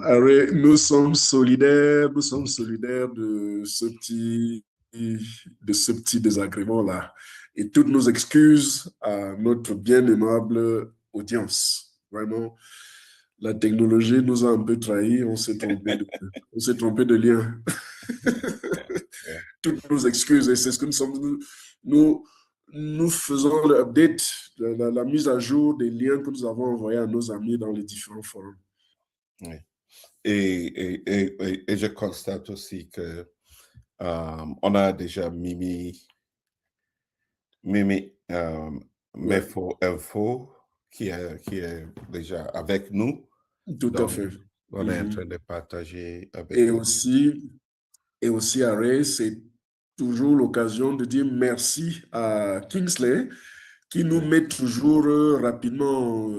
Harry, nous sommes solidaires de ce petit désagrément-là. Et toutes nos excuses à notre bien aimable audience. Vraiment, la technologie nous a un peu trahis, on s'est trompé de lien. Toutes nos excuses, et c'est ce que nous sommes. Nous faisons l'update, la mise à jour des liens que nous avons envoyés à nos amis dans les différents forums. Oui. Et je constate aussi que on a déjà Mimi Mefo Info qui est déjà avec nous. Tout à fait. On est en train de partager avec nous. Et aussi, Harry, c'est toujours l'occasion de dire merci à Kingsley qui nous met toujours rapidement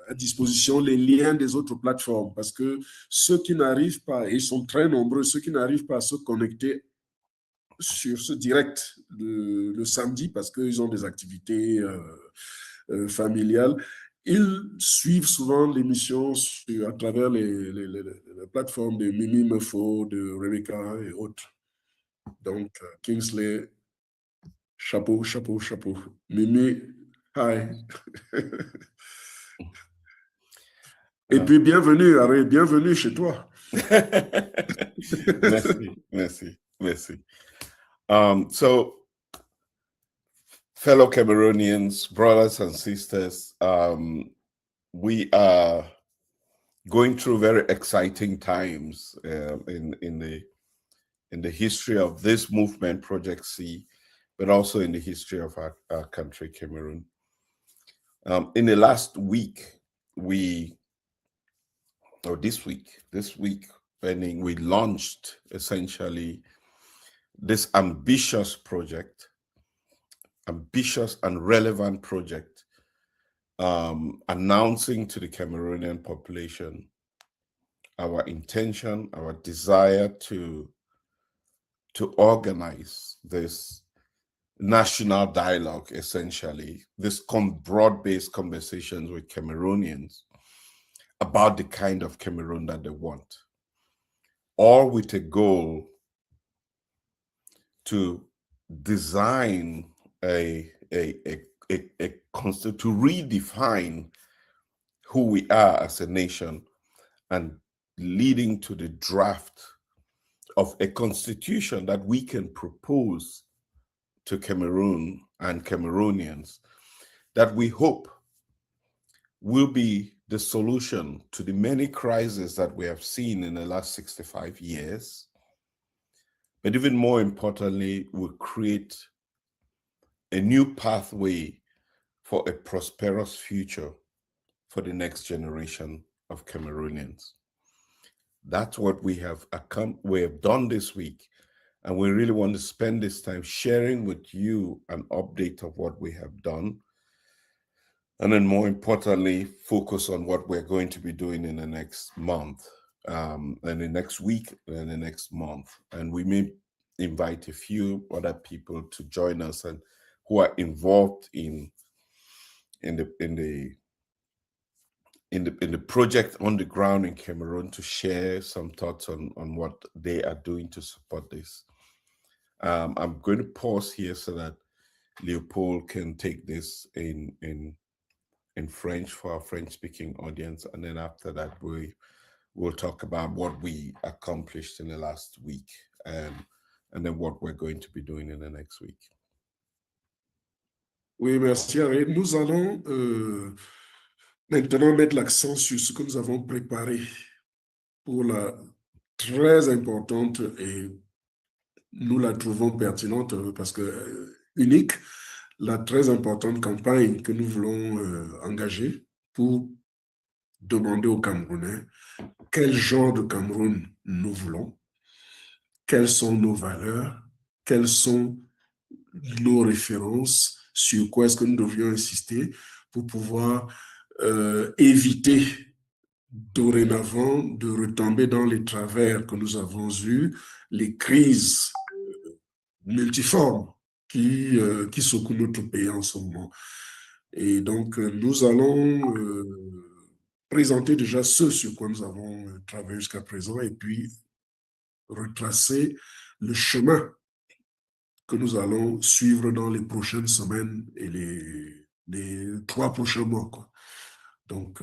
à disposition les liens des autres plateformes parce que ceux qui n'arrivent pas, et ils sont très nombreux, ceux qui n'arrivent pas à se connecter sur ce direct le samedi parce qu'ils ont des activités familiales, ils suivent souvent l'émission à travers les plateformes de Mimi Mefo, de Rebecca et autres. Donc, Kingsley, chapeau, chapeau, chapeau. Mimi, hi. Et puis, bienvenue, Harry, bienvenue chez toi. Merci. So, fellow Cameroonians, brothers and sisters, we are going through very exciting times in the history of this movement, Project C, but also in the history of our country, Cameroon. In the last week, this week, we launched essentially this ambitious and relevant project, announcing to the Cameroonian population our intention, our desire to organize this national dialogue, essentially, this broad-based conversations with Cameroonians about the kind of Cameroon that they want, all with a goal to design to redefine who we are as a nation and leading to the draft of a constitution that we can propose to Cameroon and Cameroonians that we hope will be the solution to the many crises that we have seen in the last 65 years. But even more importantly, will create a new pathway for a prosperous future for the next generation of Cameroonians. That's what we have done this week. And we really want to spend this time sharing with you an update of what we have done. And then more importantly, focus on what we're going to be doing in the next month, and the next week, and the next month. And we may invite a few other people to join us and who are involved in the project on the ground in Cameroon to share some thoughts on what they are doing to support this. I'm going to pause here so that Leopold can take this in French for our French-speaking audience, and then after that we'll talk about what we accomplished in the last week and then what we're going to be doing in the next week. Oui, merci Harry. Nous allons maintenant mettre l'accent sur ce que nous avons préparé pour la très importante, et nous la trouvons pertinente parce que unique, la très importante campagne que nous voulons engager pour demander aux Camerounais quel genre de Cameroun nous voulons, quelles sont nos valeurs, quelles sont nos références, sur quoi est-ce que nous devrions insister pour pouvoir éviter dorénavant de retomber dans les travers que nous avons eus, les crises multiformes qui secouent notre pays en ce moment. Et donc, nous allons présenter déjà ce sur quoi nous avons travaillé jusqu'à présent et puis retracer le chemin que nous allons suivre dans les prochaines semaines et les 3 prochains mois, quoi. Donc,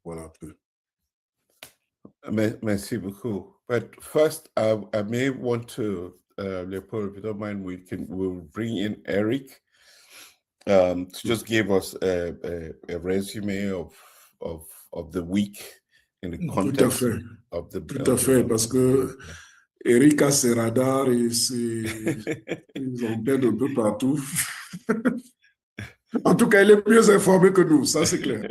voilà un peu. Merci beaucoup. But first, I may want to, Leopold, if you don't mind, we'll bring in Eric to just give us a resume of the week in the context of the. Tout à fait, parce que Eric a ses radars et ses antennes un peu partout. En tout cas, il est mieux informé que nous, ça c'est clair.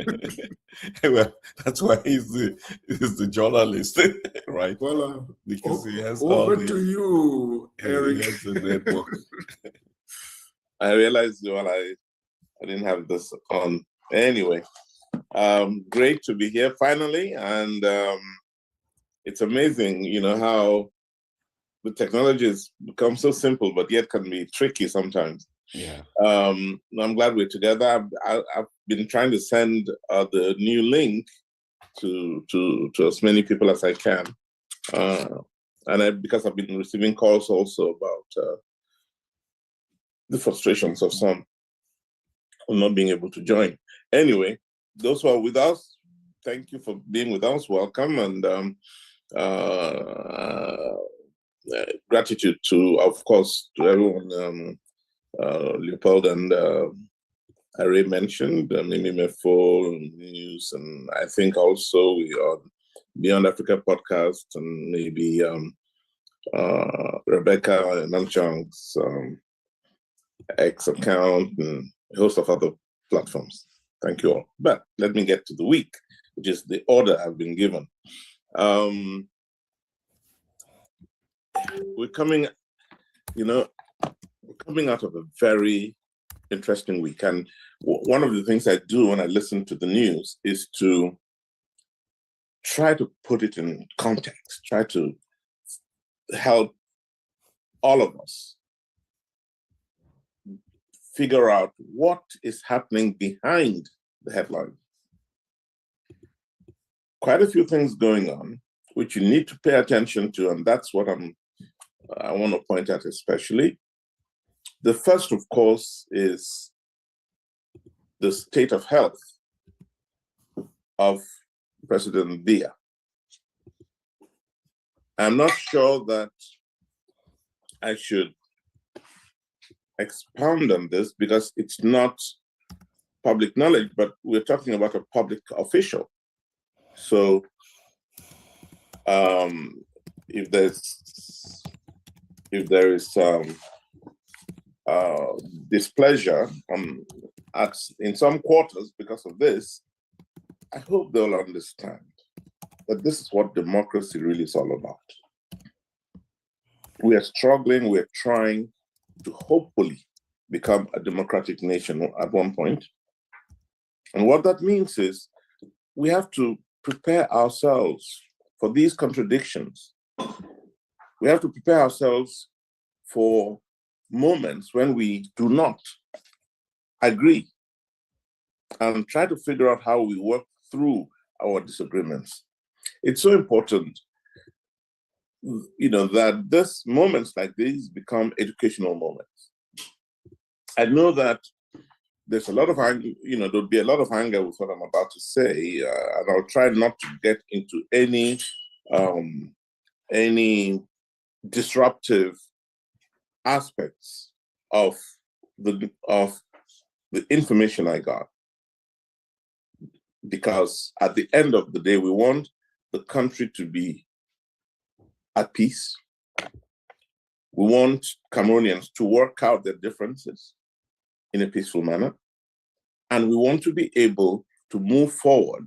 Well, that's why he's the journalist, right? Voilà. Because he has over to you, Eric. He has the network. I realized I didn't have this on. Anyway, great to be here finally, and it's amazing, how the technology has become so simple, but yet can be tricky sometimes. Yeah. I'm glad we're together. I've been trying to send the new link to as many people as I can, because I've been receiving calls also about the frustrations of some not being able to join. Anyway, those who are with us, thank you for being with us. Welcome, and gratitude to, of course, to everyone. Leopold and Ari mentioned, Mimi Mefo News, and I think also we are Beyond Africa podcast, and maybe Rebecca and Nanchang's X account, and a host of other platforms. Thank you all. But let me get to the week, which is the order I've been given. We're coming out of a very interesting week. And one of the things I do when I listen to the news is to try to put it in context, try to help all of us figure out what is happening behind the headline. Quite a few things going on, which you need to pay attention to, and that's what I want to point out especially. The first, of course, is the state of health of President Biya. I'm not sure that I should expound on this because it's not public knowledge, but we're talking about a public official. So if there is displeasure in some quarters because of this, I hope they'll understand that this is what democracy really is all about. We are struggling, we're trying to hopefully become a democratic nation at one point. And what that means is we have to prepare ourselves for these contradictions. We have to prepare ourselves for moments when we do not agree and try to figure out how we work through our disagreements. It's so important, that this moments like these become educational moments. I know that there's a lot of anger, there'll be a lot of anger with what I'm about to say, and I'll try not to get into any disruptive aspects of the information I got, because at the end of the day, we want the country to be at peace. We want Cameroonians to work out their differences in a peaceful manner, and we want to be able to move forward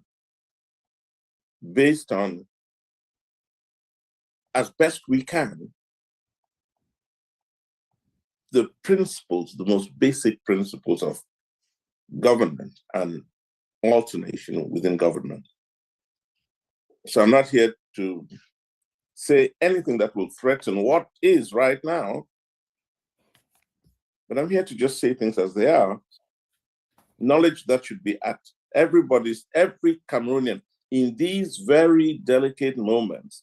based on, as best we can, the principles, the most basic principles of government and alternation within government. So I'm not here to say anything that will threaten what is right now, but I'm here to just say things as they are. Knowledge that should be at every Cameroonian, in these very delicate moments,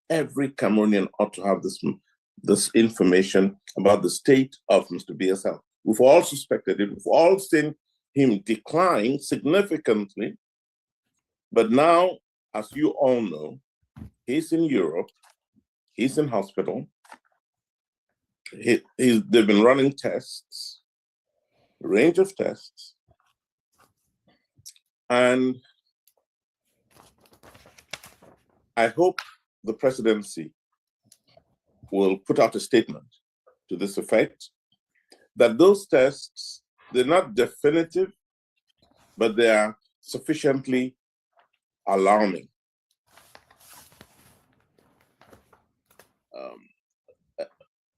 every Cameroonian ought to have this information about the state of Mr. Biya's health. We've all suspected it. We've all seen him decline significantly. But now, as you all know, he's in Europe. He's in hospital. They've been running tests, a range of tests. And I hope the presidency will put out a statement to this effect, that those tests, they're not definitive, but they are sufficiently alarming.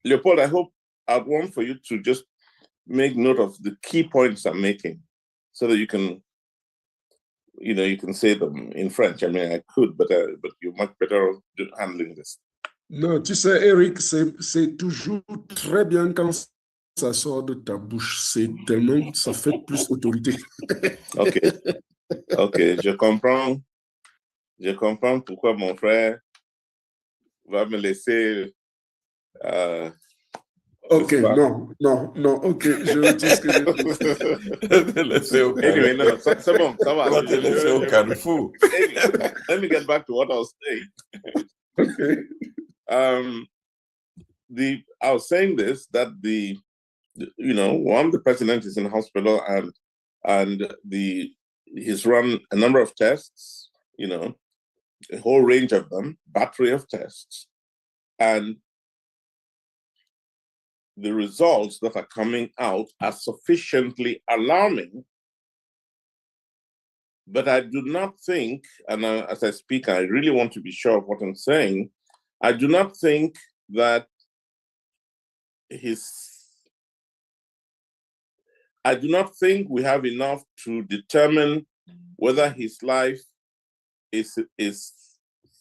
Leopold, I hope I'd want for you to just make note of the key points I'm making so that you can say them in French. I mean, I could, but you're much better handling this. Non, tu sais, Eric, c'est toujours très bien quand ça sort de ta bouche. C'est tellement, ça fait plus autorité. Ok, je comprends pourquoi mon frère va me laisser. Ok, non, ok, je retire ce que je dis. Anyway, no, c'est bon, ça va. Let me get back to what I was saying. Okay. I was saying this, that the president is in hospital and he's run a number of tests, a whole range of them, battery of tests, and the results that are coming out are sufficiently alarming. But I do not think, and as I speak, I really want to be sure of what I'm saying, I do not think that I do not think we have enough to determine whether his life is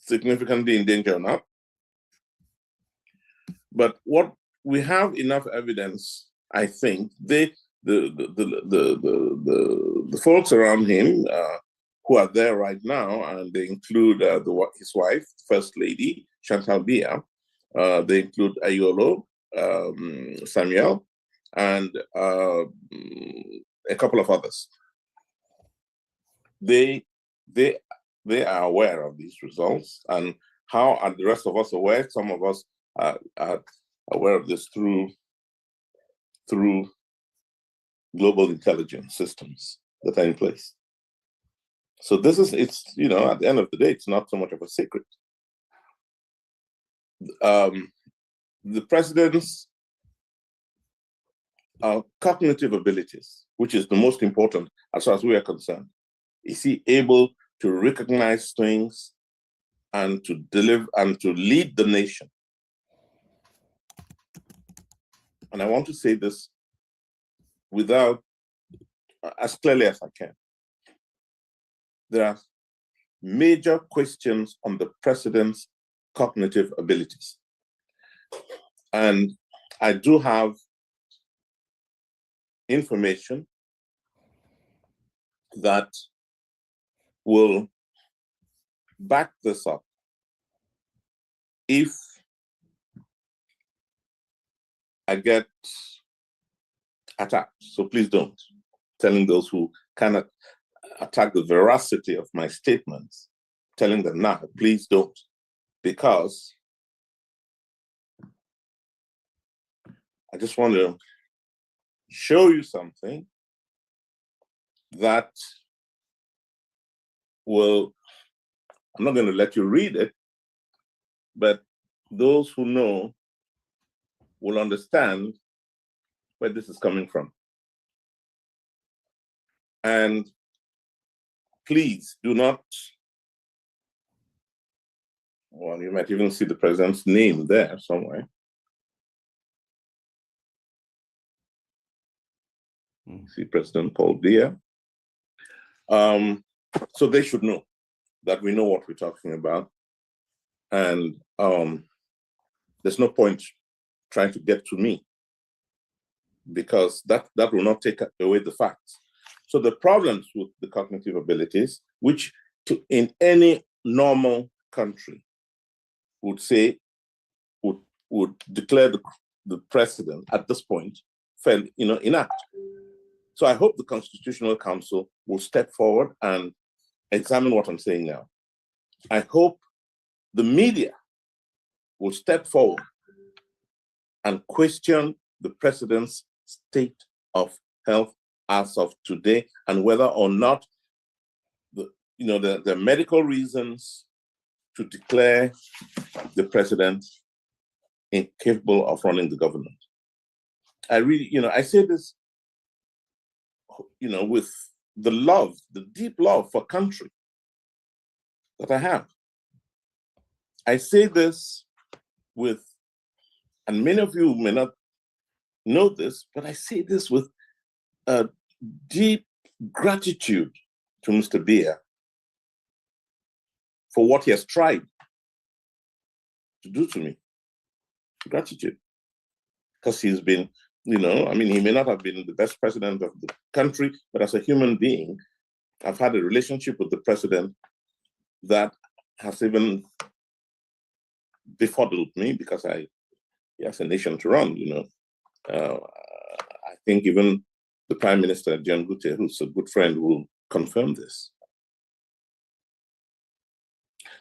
significantly in danger or not. But what we have enough evidence, I think. The folks around him who are there right now, and they include his wife, First Lady Chantal Biya. They include Ayolo, Samuel, and a couple of others. They are aware of these results, and how are the rest of us aware? Some of us are aware of this through global intelligence systems that are in place. So it's at the end of the day, it's not so much of a secret. The president's cognitive abilities, which is the most important as far as we are concerned. Is he able to recognize things and to deliver and to lead the nation? And I want to say this as clearly as I can. There are major questions on the president's cognitive abilities. And I do have information that will back this up if I get attacked. So please don't. Telling those who cannot attack the veracity of my statements, telling them now, please don't. Because I just want to show you something that I'm not going to let you read it, but those who know will understand where this is coming from. And please do not, well, you might even see the president's name there somewhere. See President Paul Biya. So they should know that we know what we're talking about. And there's no point trying to get to me, because that will not take away the facts. So the problems with the cognitive abilities, which in any normal country would say, would declare the president at this point inact. So I hope the Constitutional Council will step forward and examine what I'm saying now. I hope the media will step forward and question the president's state of health as of today, and whether or not the medical reasons to declare the president incapable of running the government. I really, I say this, with the deep love for country that I have. I say this with, and many of you may not know this, but I say this with a deep gratitude to Mr. Biya for what he has tried to do to me. Gratitude. Because he's been, he may not have been the best president of the country, but as a human being, I've had a relationship with the president that has even befuddled me, because he has a nation to run, I think even the Prime Minister, John Gute, who's a good friend, will confirm this.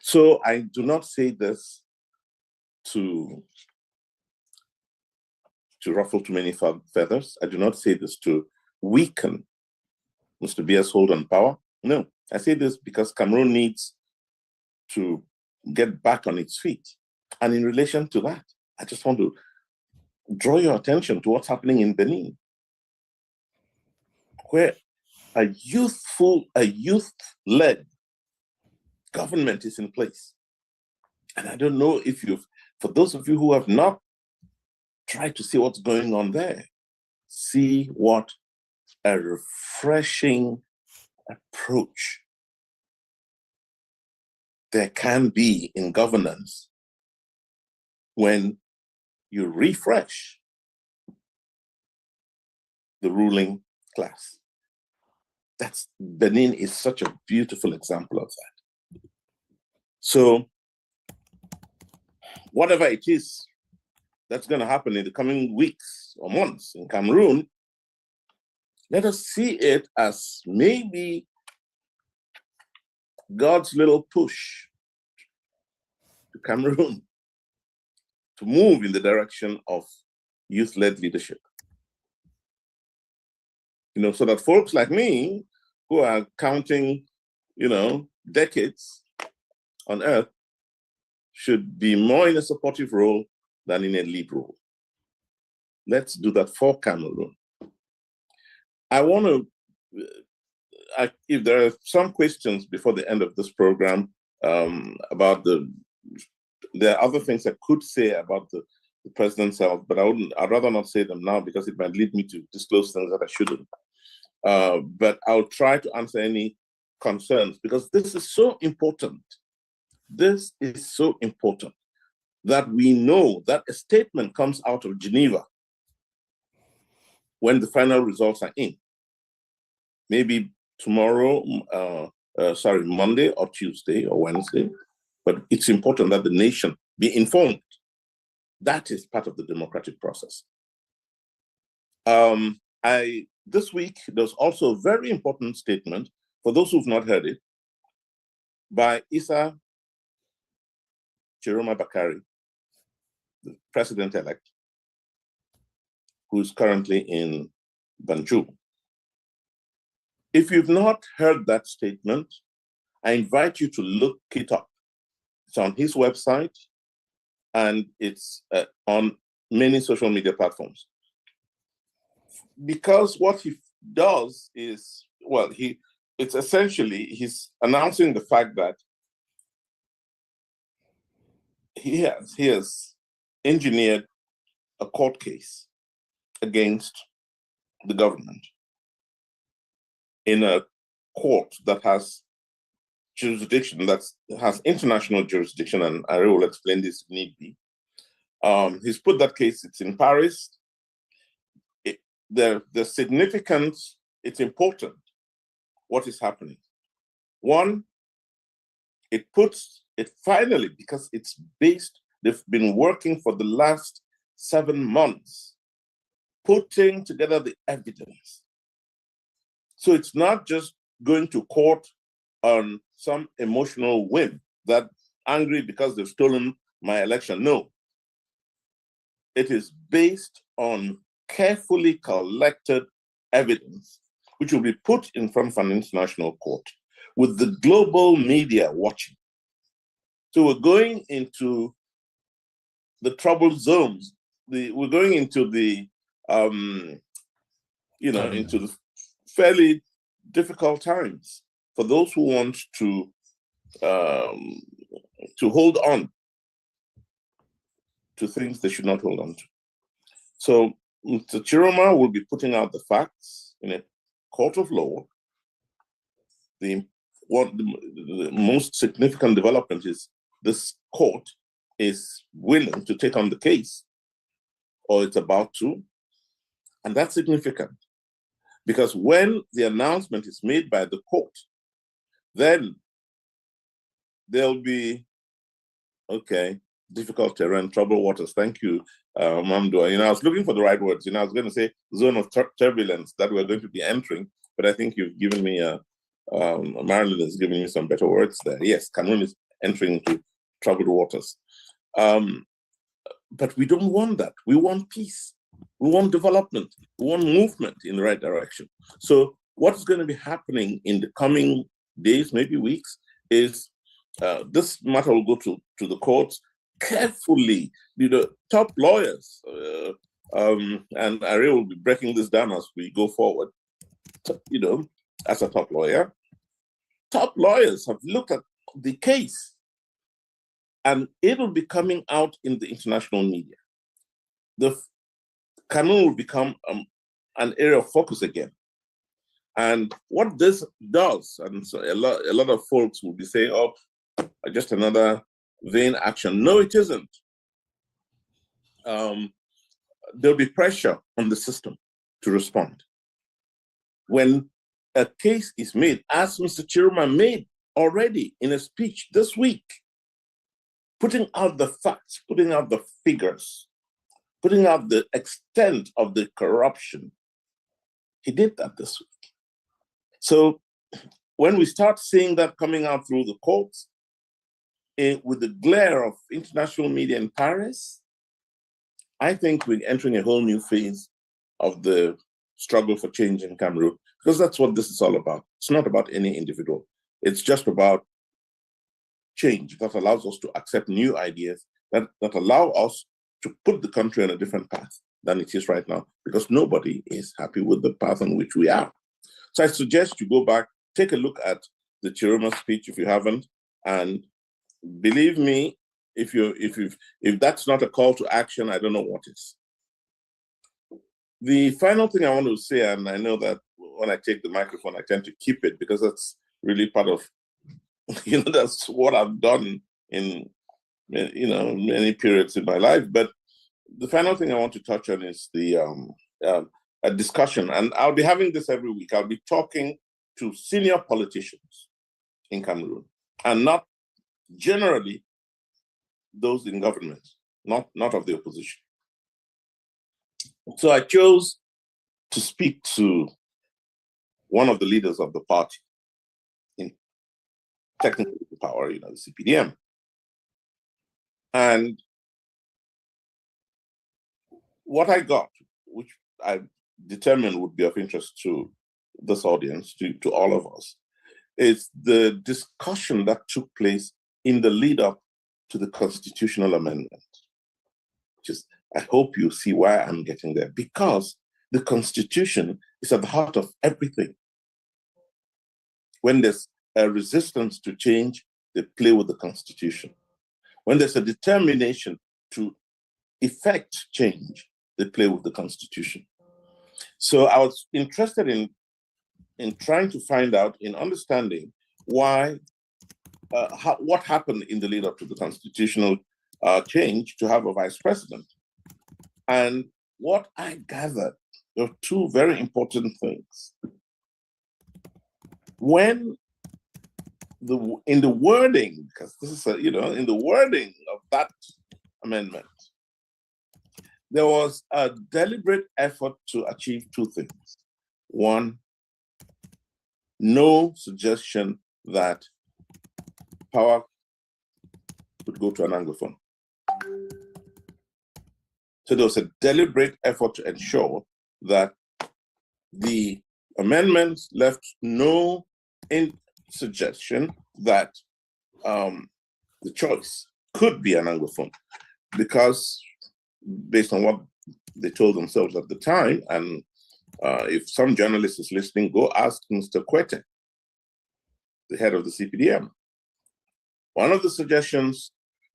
So I do not say this to ruffle too many feathers. I do not say this to weaken Mr. Biya's hold on power. No, I say this because Cameroon needs to get back on its feet. And in relation to that, I just want to draw your attention to what's happening in Benin, where a youth-led government is in place. And I don't know if for those of you who have not tried to see what's going on there, see what a refreshing approach there can be in governance when you refresh the ruling class. Benin is such a beautiful example of that. So whatever it is that's going to happen in the coming weeks or months in Cameroon, let us see it as maybe God's little push to Cameroon to move in the direction of youth-led leadership. So that folks like me, who are counting, decades on earth, should be more in a supportive role than in a lead role. Let's do that for Cameroon. I want to, if there are some questions before the end of this program about there are other things I could say about the president's health, but I'd rather not say them now because it might lead me to disclose things that I shouldn't. But I'll try to answer any concerns, because this is so important. This is so important that we know that a statement comes out of Geneva when the final results are in. Maybe tomorrow, Monday or Tuesday or Wednesday, but it's important that the nation be informed. That is part of the democratic process. This week, there's also a very important statement, for those who've not heard it, by Issa Chiroma Bakari, the president-elect, who is currently in Banjul. If you've not heard that statement, I invite you to look it up. It's on his website, and it's on many social media platforms. Because what he does is, it's essentially, he's announcing the fact that he has engineered a court case against the government in a court that has jurisdiction, that has international jurisdiction, and I will explain this if need be. He's put that case, it's in Paris. The significance, it's important what is happening. One, it finally, because it's based, they've been working for the last 7 months, putting together the evidence. So it's not just going to court on some emotional whim that angry because they've stolen my election. No. It is based on carefully collected evidence, which will be put in front of an international court with the global media watching. So we're going into the troubled zones. We're going into the, into the fairly difficult times for those who want to hold on to things they should not hold on to. So Mr. Chiroma will be putting out the facts in a court of law. The most significant development is this court is willing to take on the case, or it's about to, and that's significant. Because when the announcement is made by the court, then there'll be, okay, difficult terrain, troubled waters. Thank you, Mamdua. I was looking for the right words. I was going to say zone of turbulence that we're going to be entering, but I think you've given me Marilyn has given me some better words there. Yes, Cameroon is entering into troubled waters. But we don't want that. We want peace. We want development. We want movement in the right direction. So what's going to be happening in the coming days, maybe weeks, is this matter will go to the courts carefully. Top lawyers, and Ari will be breaking this down as we go forward. As a top lawyers have looked at the case, and it will be coming out in the international media. The Cameroon will become an area of focus again. And what this does, and so a lot of folks will be saying, oh, just another vain action. No, it isn't. There'll be pressure on the system to respond. When a case is made, as Mr. Chiroma made already in a speech this week, putting out the facts, putting out the figures, putting out the extent of the corruption. He did that this week. So when we start seeing that coming out through the courts, with the glare of international media in Paris, I think we're entering a whole new phase of the struggle for change in Cameroon, because that's what this is all about. It's not about any individual. It's just about change that allows us to accept new ideas, that allow us to put the country on a different path than it is right now, because nobody is happy with the path on which we are. So I suggest you go back, take a look at the Chiroma speech if you haven't, and believe me, if that's not a call to action, I don't know what is. The final thing I want to say, and I know that when I take the microphone, I tend to keep it because that's really part of, that's what I've done in, many periods in my life. But the final thing I want to touch on is a discussion, and I'll be having this every week. I'll be talking to senior politicians in Cameroon, and not generally those in government, not of the opposition. So I chose to speak to one of the leaders of the party in technical power, the CPDM. And what I got, which I determined would be of interest to this audience, to all of us, is the discussion that took place in the lead up to the constitutional amendment. I hope you see why I'm getting there, because the Constitution is at the heart of everything. When there's a resistance to change, they play with the Constitution. When there's a determination to effect change, they play with the Constitution. So I was interested in trying to find out, in understanding why, what happened in the lead up to the constitutional change to have a vice president. And what I gathered, there are two very important things. when in the wording, because this is in the wording of that amendment, there was a deliberate effort to achieve two things. One, no suggestion that power could go to an Anglophone. So there was a deliberate effort to ensure that the amendments left no suggestion that the choice could be an Anglophone, because based on what they told themselves at the time, and if some journalist is listening, go ask Mr. Kwete, the head of the CPDM. One of the suggestions,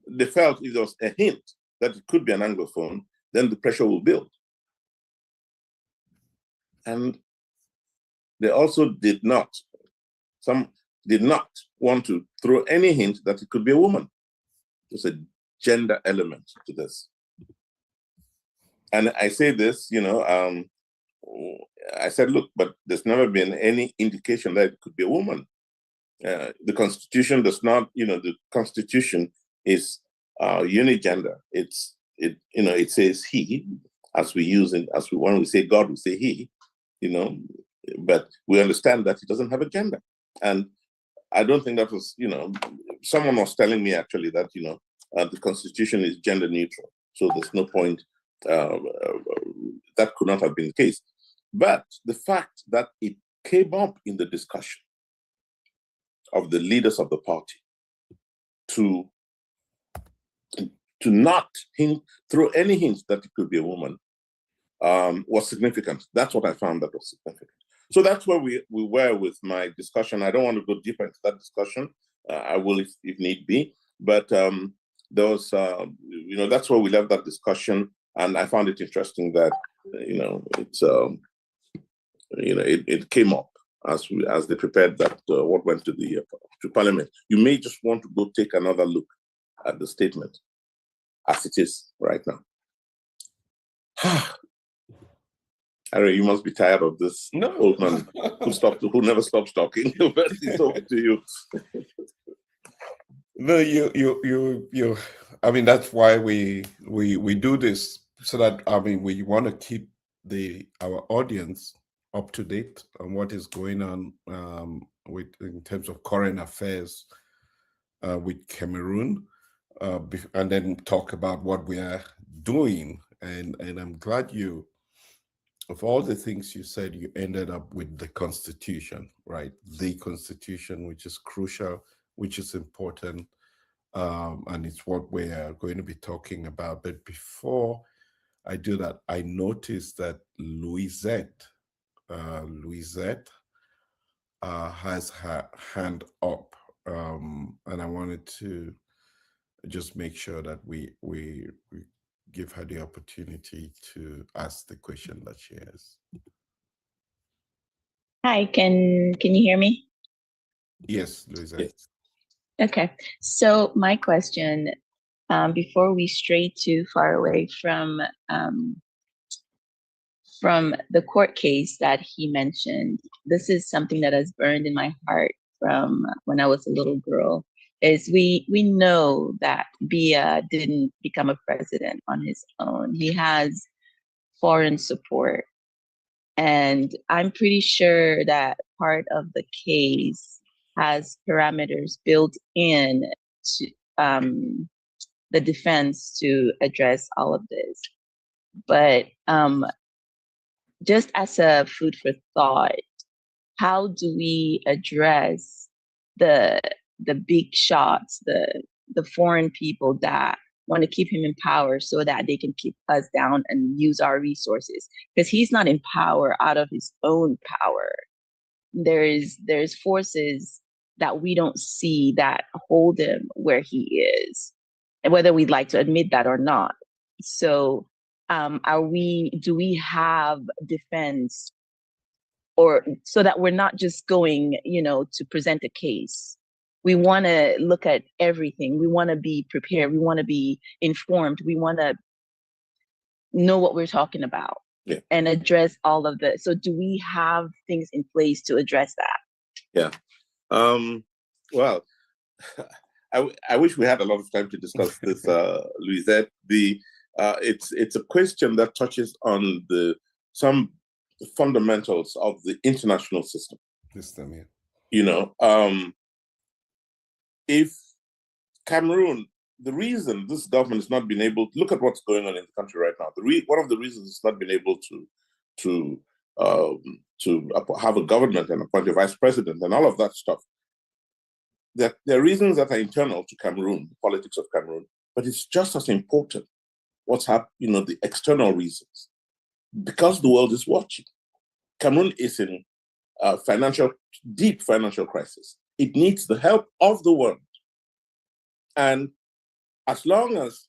they felt if there was a hint that it could be an Anglophone, then the pressure will build. And they also some did not want to throw any hint that it could be a woman. There's a gender element to this. And I say this, I said, look, but there's never been any indication that it could be a woman. The Constitution does not, the Constitution is unigender. It says he, as we use it, when we say God, we say he, but we understand that it doesn't have a gender. And I don't think that was, someone was telling me actually that, the Constitution is gender neutral. So there's no point, that could not have been the case. But the fact that it came up in the discussion of the leaders of the party to not throw any hints that it could be a woman was significant. That's what I found that was significant. So that's where we were with my discussion. I don't want to go deeper into that discussion. I will if need be. But there was, that's where we left that discussion. And I found it interesting that, it came up as they prepared that what went to Parliament. You may just want to go take another look at the statement as it is right now. Harry, you must be tired of this old man who never stops talking. But it's over to you. No, you. I mean, that's why we do this, so that we want to keep our audience up to date on what is going on in terms of current affairs with Cameroon, and then talk about what we are doing. And I'm glad of all the things you said, you ended up with the Constitution, right? The Constitution, which is crucial, which is important, and it's what we are going to be talking about. But before I do that, I noticed that Louisette has her hand up, and I wanted to just make sure that we give her the opportunity to ask the question that she has. Hi, can you hear me? Yes, Louisette. Yes. Okay, so my question, before we stray too far away from the court case that he mentioned, this is something that has burned in my heart from when I was a little girl. Is we know that Biya didn't become a president on his own. He has foreign support. And I'm pretty sure that part of the case has parameters built in to the defense to address all of this. But just as a food for thought, how do we address the big shots, the foreign people that want to keep him in power so that they can keep us down and use our resources? Because he's not in power out of his own power. There's forces that we don't see that hold him where he is, and whether we'd like to admit that or not. So do we have defense, or so that we're not just going, to present a case? We want to look at everything. We want to be prepared. We want to be informed. We want to know what we're talking about and address all of this. So do we have things in place to address that? Yeah. Well, I wish we had a lot of time to discuss this, Louisette. It's a question that touches on some fundamentals of the international system. Yeah. You know, if Cameroon, the reason this government has not been able to look at what's going on in the country right now, one of the reasons it's not been able to have a government and appoint a vice president and all of that stuff, that there are reasons that are internal to Cameroon, the politics of Cameroon, but it's just as important what's happening, the external reasons, because the world is watching. Cameroon is in deep financial crisis. It needs the help of the world. And as long as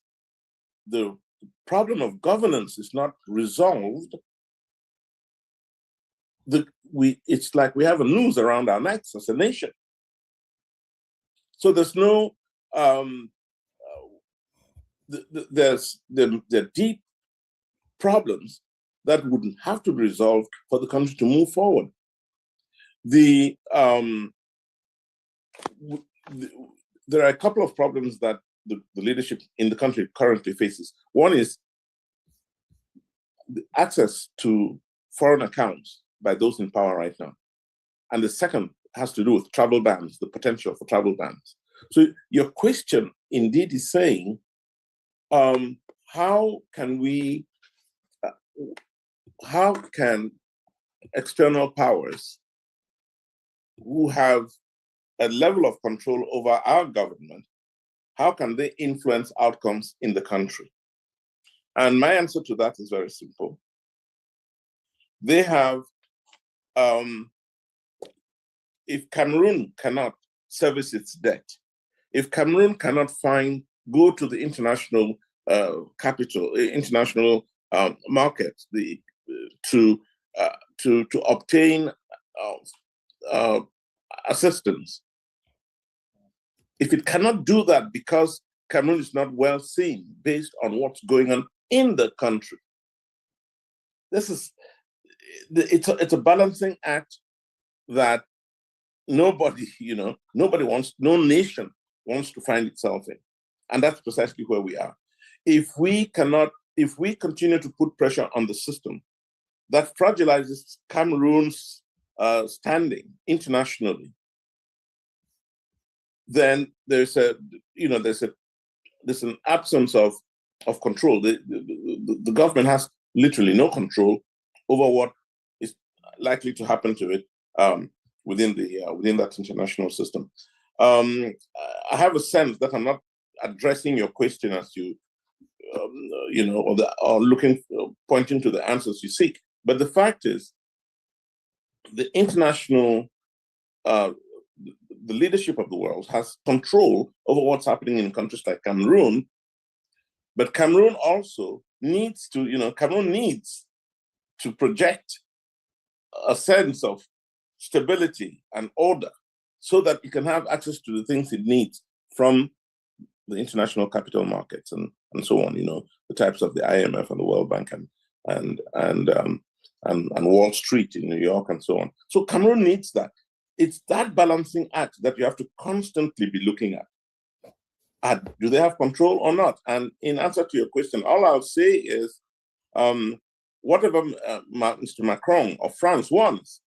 the problem of governance is not resolved, it's like we have a noose around our necks as a nation. So there's no, there's the deep problems that would have to be resolved for the country to move forward. There are a couple of problems that the leadership in the country currently faces. One is the access to foreign accounts by those in power right now. And the second has to do with travel bans, the potential for travel bans. So your question indeed is saying, how can external powers who have a level of control over our government, how can they influence outcomes in the country? And my answer to that is very simple. They have, if Cameroon cannot service its debt, if Cameroon cannot go to the international capital, international market, to obtain assistance, if it cannot do that because Cameroon is not well seen based on what's going on in the country, it's a balancing act that no nation wants to find itself in. And that's precisely where we are. If we continue to put pressure on the system, that fragilizes Cameroon's standing internationally, then there's an absence of control. The government has literally no control over what is likely to happen to it within that international system. I have a sense that I'm not addressing your question as you, pointing to the answers you seek. But the fact is, the international, the leadership of the world has control over what's happening in countries like Cameroon. But Cameroon also needs to project a sense of stability and order so that it can have access to the things it needs from the international capital markets and so on, the types of the IMF and the World Bank and Wall Street in New York and so on. So Cameroon needs that. It's that balancing act that you have to constantly be looking at. Do they have control or not? And in answer to your question, all I'll say is, whatever Mr. Macron of France wants,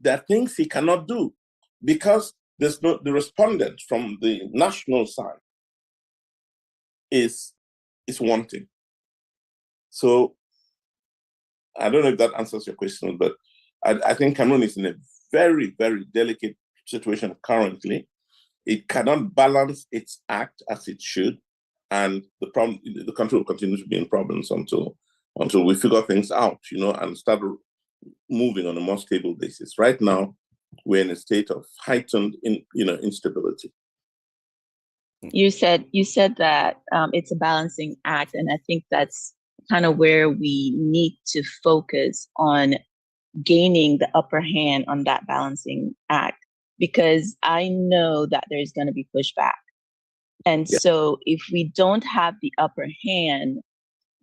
there are things he cannot do because the respondent from the national side is wanting. So I don't know if that answers your question, but I think Cameroon is in a very, very delicate situation currently. It cannot balance its act as it should, and the country will continue to be in problems until we figure things out, and start moving on a more stable basis. Right now, we're in a state of heightened, instability. You said that it's a balancing act, and I think that's kind of where we need to focus on gaining the upper hand on that balancing act, because I know that there's going to be pushback. And so if we don't have the upper hand,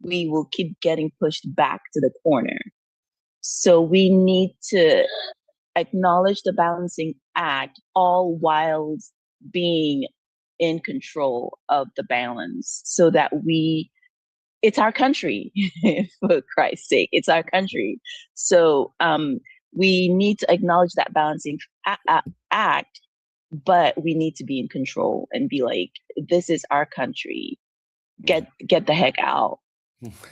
we will keep getting pushed back to the corner. So we need to acknowledge the balancing act, all while being in control of the balance, so that it's our country, for Christ's sake, it's our country. So we need to acknowledge that balancing act, but we need to be in control and be like, this is our country. Get the heck out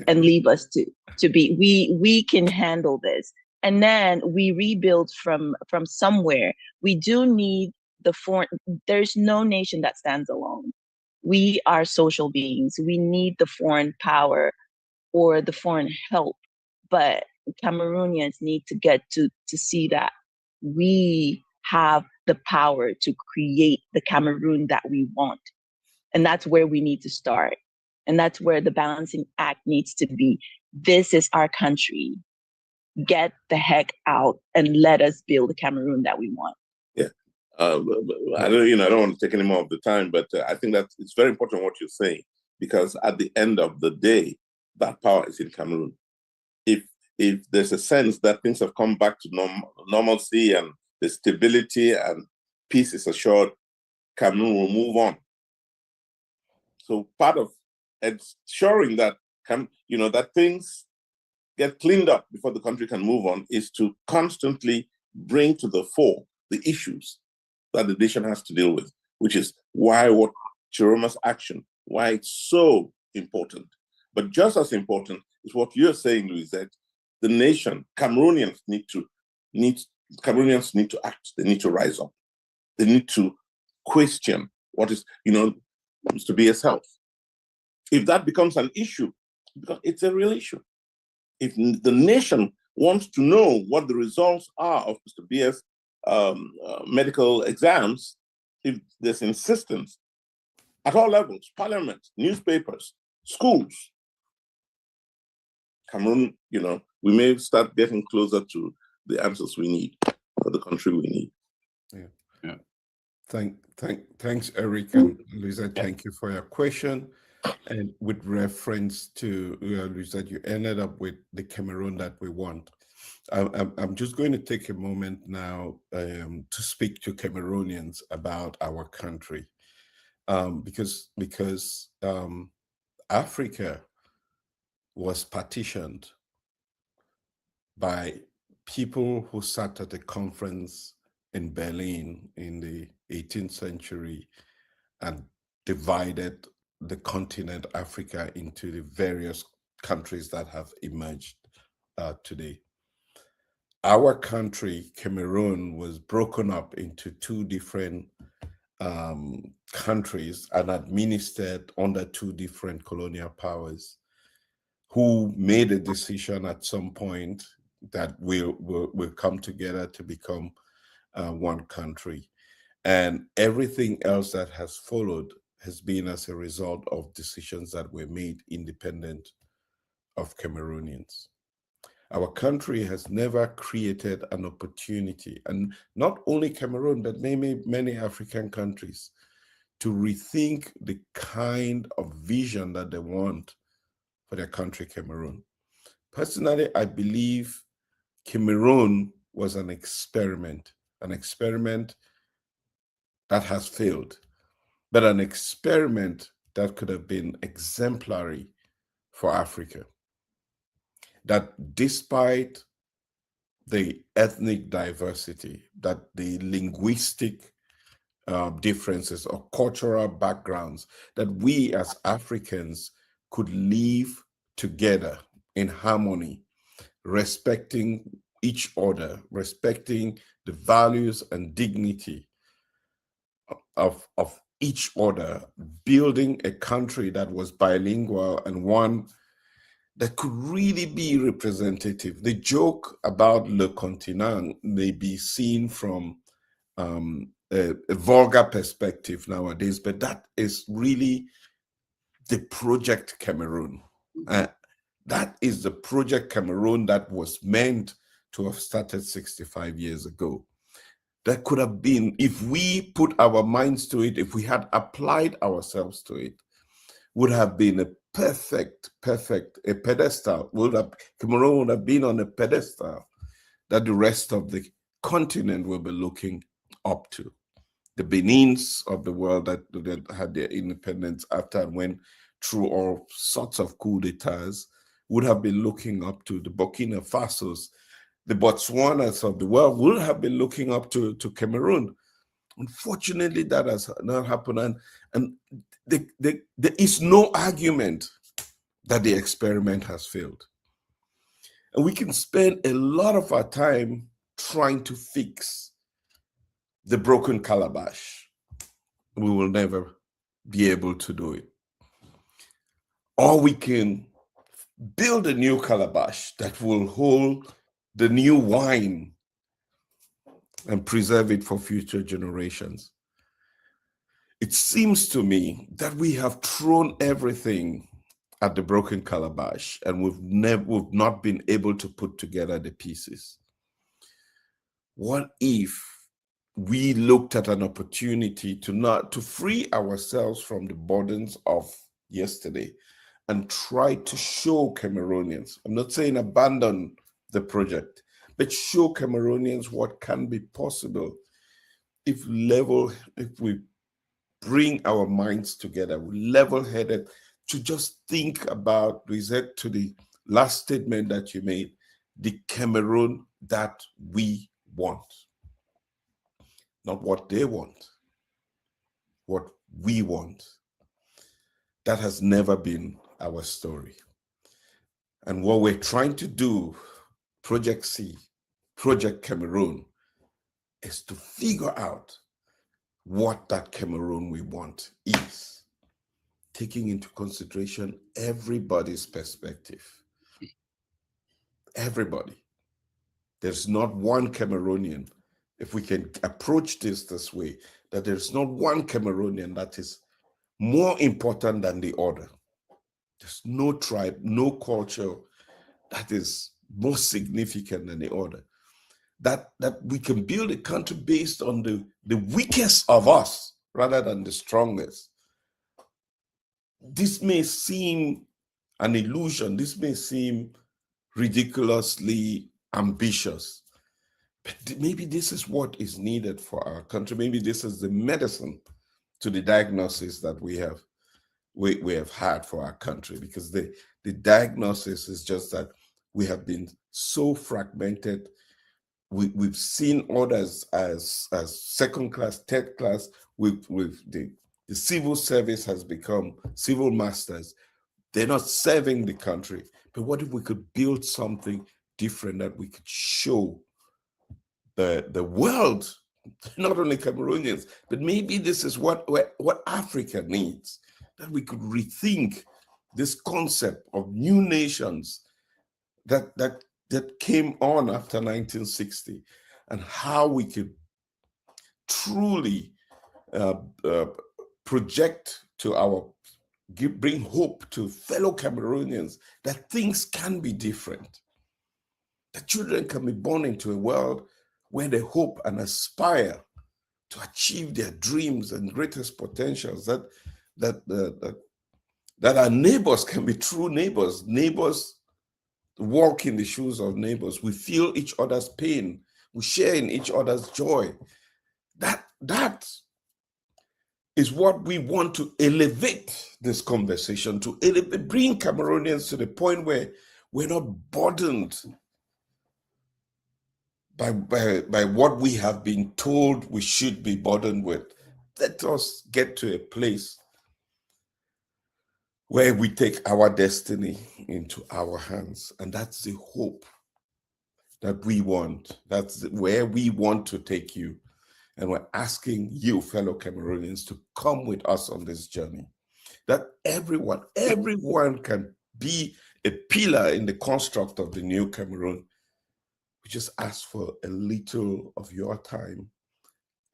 and leave us to be. We can handle this. And then we rebuild from somewhere. We do need the foreign. There's no nation that stands alone. We are social beings. We need the foreign power or the foreign help. But Cameroonians need to get to see that we have the power to create the Cameroon that we want. And that's where we need to start. And that's where the balancing act needs to be. This is our country. Get the heck out and let us build the Cameroon that we want. Yeah. I don't want to take any more of the time, but I think that it's very important what you're saying, because at the end of the day, that power is in Cameroon. If there's a sense that things have come back to normalcy and the stability and peace is assured, Cameroon will move on. So part of ensuring that that things get cleaned up before the country can move on is to constantly bring to the fore the issues that the nation has to deal with, which is what Chiroma's action, why it's so important. But just as important is what you're saying, Louisette. The nation, Cameroonians need to act. They need to rise up. They need to question what is, Mr. Biya's health. If that becomes an issue, because it's a real issue. If the nation wants to know what the results are of Mr. Biya's medical exams, if there's insistence at all levels, parliament, newspapers, schools, Cameroon, we may start getting closer to the answers we need for the country we need. Yeah. Thanks, Eric and Louisette. Thank you for your question. And with reference to Louisette, you ended up with the Cameroon that we want. I'm just going to take a moment now to speak to Cameroonians about our country, because Africa was partitioned by people who sat at a conference in Berlin in the 18th century and divided the continent Africa into the various countries that have emerged today. Our country, Cameroon, was broken up into two different countries and administered under two different colonial powers, who made a decision at some point that we'll come together to become one country. And everything else that has followed has been as a result of decisions that were made independent of Cameroonians. Our country has never created an opportunity, and not only Cameroon, but many African countries, to rethink the kind of vision that they want for their country, Cameroon. Personally, I believe Cameroon was an experiment that has failed, but an experiment that could have been exemplary for Africa. That despite the ethnic diversity, that the linguistic differences or cultural backgrounds, that we as Africans could live together in harmony, respecting each other, respecting the values and dignity of each other, building a country that was bilingual and one that could really be representative. The joke about Le Continent may be seen from a vulgar perspective nowadays, but that is really the Project Cameroon. That is the Project Cameroon that was meant to have started 65 years ago. That could have been, if we put our minds to it, if we had applied ourselves to it, would have been a perfect, a pedestal. Cameroon would have been on a pedestal that the rest of the continent will be looking up to. The Benins of the world that had their independence after and went through all sorts of coups d'etats would have been looking up to. The Burkina Fasos, the Botswanas of the world would have been looking up to Cameroon. Unfortunately, that has not happened. And there is no argument that the experiment has failed. And we can spend a lot of our time trying to fix the broken calabash. We will never be able to do it. Or we can build a new calabash that will hold the new wine and preserve it for future generations. It seems to me that we have thrown everything at the broken calabash and we've not been able to put together the pieces. What if we looked at an opportunity to free ourselves from the burdens of yesterday and try to show Cameroonians, I'm not saying abandon the project, but show Cameroonians what can be possible if we bring our minds together, level-headed, to just think about, reset to the last statement that you made, the Cameroon that we want. Not what they want, what we want. That has never been our story. And what we're trying to do, Project C, Project Cameroon, is to figure out what that Cameroon we want is, taking into consideration everybody's perspective. Everybody. There's not one Cameroonian, if we can approach this way, that there's not one Cameroonian that is more important than the other. There's no tribe, no culture that is more significant than the other. That we can build a country based on the weakest of us rather than the strongest. This may seem an illusion. This may seem ridiculously ambitious. But maybe this is what is needed for our country. Maybe this is the medicine to the diagnosis that we have had for our country, because the diagnosis is just that we have been so fragmented. We've seen others as second class, third class. The civil service has become civil masters. They're not serving the country. But what if we could build something different that we could show the world, not only Cameroonians, but maybe this is what Africa needs, that we could rethink this concept of new nations that came on after 1960, and how we could truly project to bring hope to fellow Cameroonians that things can be different, that children can be born into a world where they hope and aspire to achieve their dreams and greatest potentials, that our neighbors can be true neighbors. Neighbors walk in the shoes of neighbors. We feel each other's pain. We share in each other's joy. That is what we want to elevate this conversation, to bring Cameroonians to the point where we're not burdened by what we have been told we should be burdened with. Let us get to a place where we take our destiny into our hands. And that's the hope that we want. That's where we want to take you. And we're asking you, fellow Cameroonians, to come with us on this journey. That everyone can be a pillar in the construct of the new Cameroon. We just ask for a little of your time,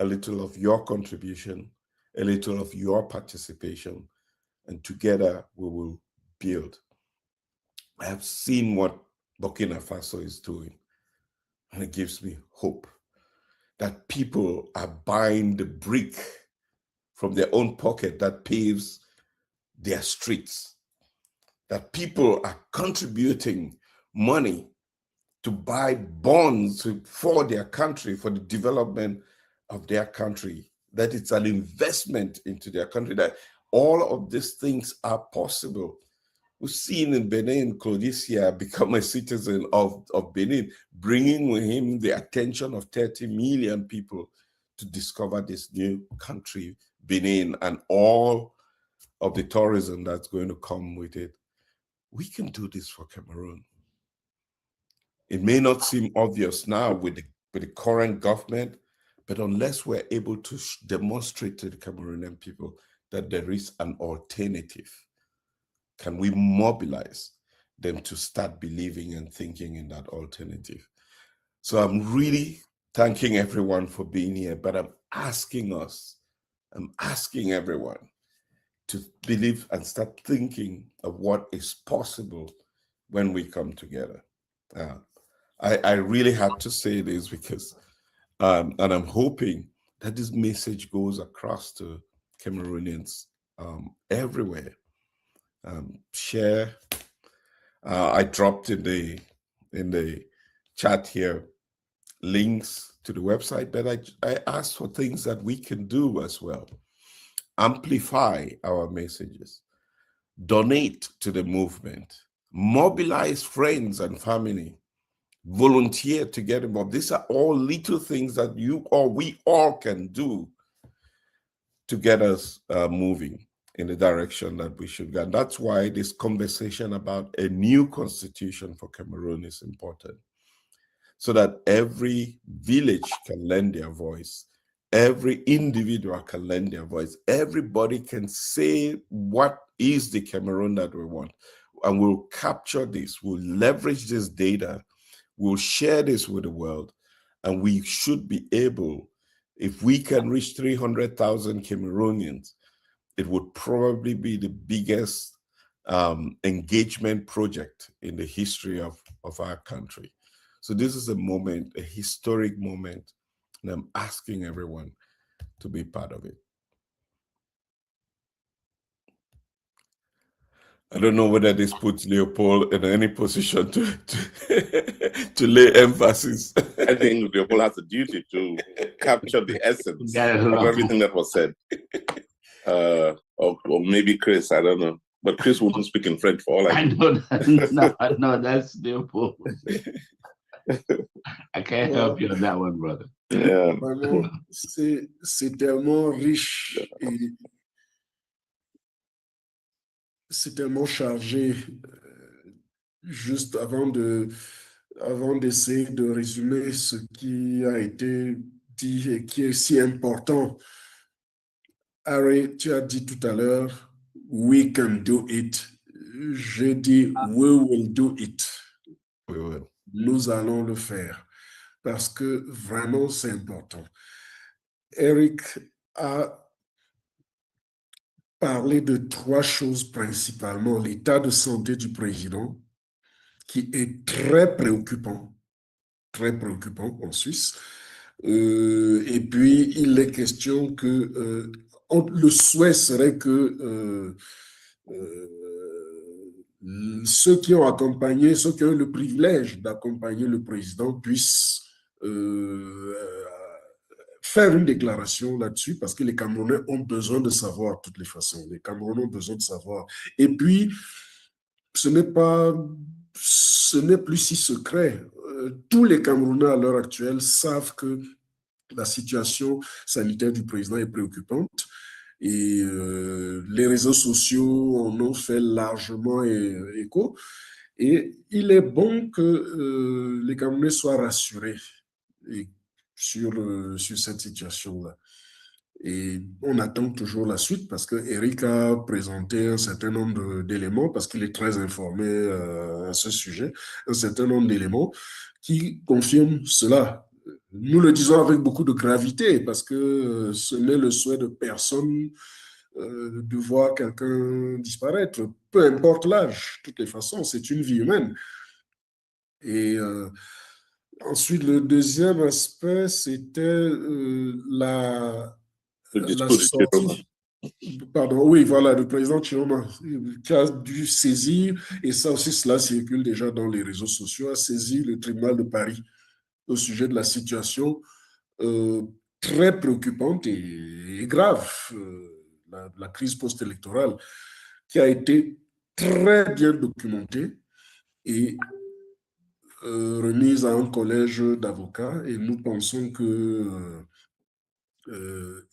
a little of your contribution, a little of your participation, and together we will build. I have seen what Burkina Faso is doing, and it gives me hope that people are buying the brick from their own pocket that paves their streets, that people are contributing money to buy bonds for their country, for the development of their country, that it's an investment into their country, that all of these things are possible. We've seen in Benin, Claudicia become a citizen of Benin, bringing with him the attention of 30 million people to discover this new country, Benin, and all of the tourism that's going to come with it. We can do this for Cameroon. It may not seem obvious now with the current government, but unless we're able to demonstrate to the Cameroonian people that there is an alternative, can we mobilize them to start believing and thinking in that alternative? So I'm really thanking everyone for being here, but I'm asking everyone to believe and start thinking of what is possible when we come together. I really had to say this because, and I'm hoping that this message goes across to Cameroonians everywhere. Share. I dropped in the chat here links to the website, but I asked for things that we can do as well. Amplify our messages, donate to the movement, mobilize friends and family, volunteer to get involved. These are all little things that you or we all can do to get us moving in the direction that we should go. And that's why this conversation about a new constitution for Cameroon is important, so that every village can lend their voice, every individual can lend their voice, everybody can say what is the Cameroon that we want. And we'll capture this, we'll leverage this data, we'll share this with the world, and we should be able, if we can reach 300,000 Cameroonians, it would probably be the biggest engagement project in the history of our country. So this is a moment, a historic moment, and I'm asking everyone to be part of it. I don't know whether this puts Leopold in any position to lay emphasis. I think Leopold has a duty to capture the essence of everything that was said. Or maybe Chris, I don't know. But Chris wouldn't speak in French for all I know. No, that's Leopold. I can't help you on that one, brother. Yeah. Vraiment, c'est tellement riche et c'est tellement chargé. Juste avant d'essayer de résumer ce qui a été dit et qui est si important, Harry, tu as dit tout à l'heure, we can do it. J'ai dit, we will do it. We will. Nous allons le faire parce que vraiment c'est important. Eric a parlé de trois choses principalement. L'état de santé du président, qui est très préoccupant en Suisse. Et puis, il est question que le souhait serait que ceux qui ont eu le privilège d'accompagner le président puissent faire une déclaration là-dessus, parce que les Camerounais ont besoin de savoir de toutes les façons. Les Camerounais ont besoin de savoir. Et puis, ce n'est plus si secret. Tous les Camerounais à l'heure actuelle savent que la situation sanitaire du président est préoccupante. Et les réseaux sociaux en ont fait largement écho. Et il est bon que les Camerounais soient rassurés sur cette situation-là. Et on attend toujours la suite parce que Eric a présenté un certain nombre d'éléments, parce qu'il est très informé à ce sujet, un certain nombre d'éléments qui confirment cela. Nous le disons avec beaucoup de gravité parce que ce n'est le souhait de personne de voir quelqu'un disparaître, peu importe l'âge, de toutes les façons, c'est une vie humaine. Et ensuite, le deuxième aspect, c'était la sortie. Pardon, oui, voilà, le président Chiroma, qui a dû saisir, et ça aussi, cela circule déjà dans les réseaux sociaux, a saisi le tribunal de Paris au sujet de la situation très préoccupante et grave, la crise post-électorale, qui a été très bien documentée et remise à un collège d'avocats. Et nous pensons que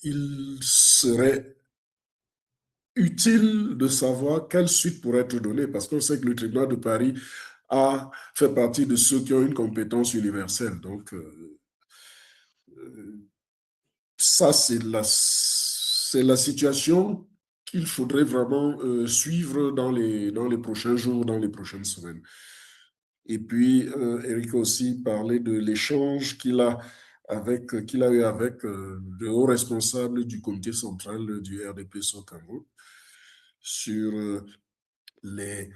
il serait utile de savoir quelle suite pourrait être donnée, parce qu'on sait que le tribunal de Paris a fait partie de ceux qui ont une compétence universelle. Donc, ça, c'est la situation qu'il faudrait vraiment suivre dans les prochains jours, dans les prochaines semaines. Et puis, Eric a aussi parlé de l'échange qu'il a eu avec le haut responsable du comité central du RDPC au Cameroun sur les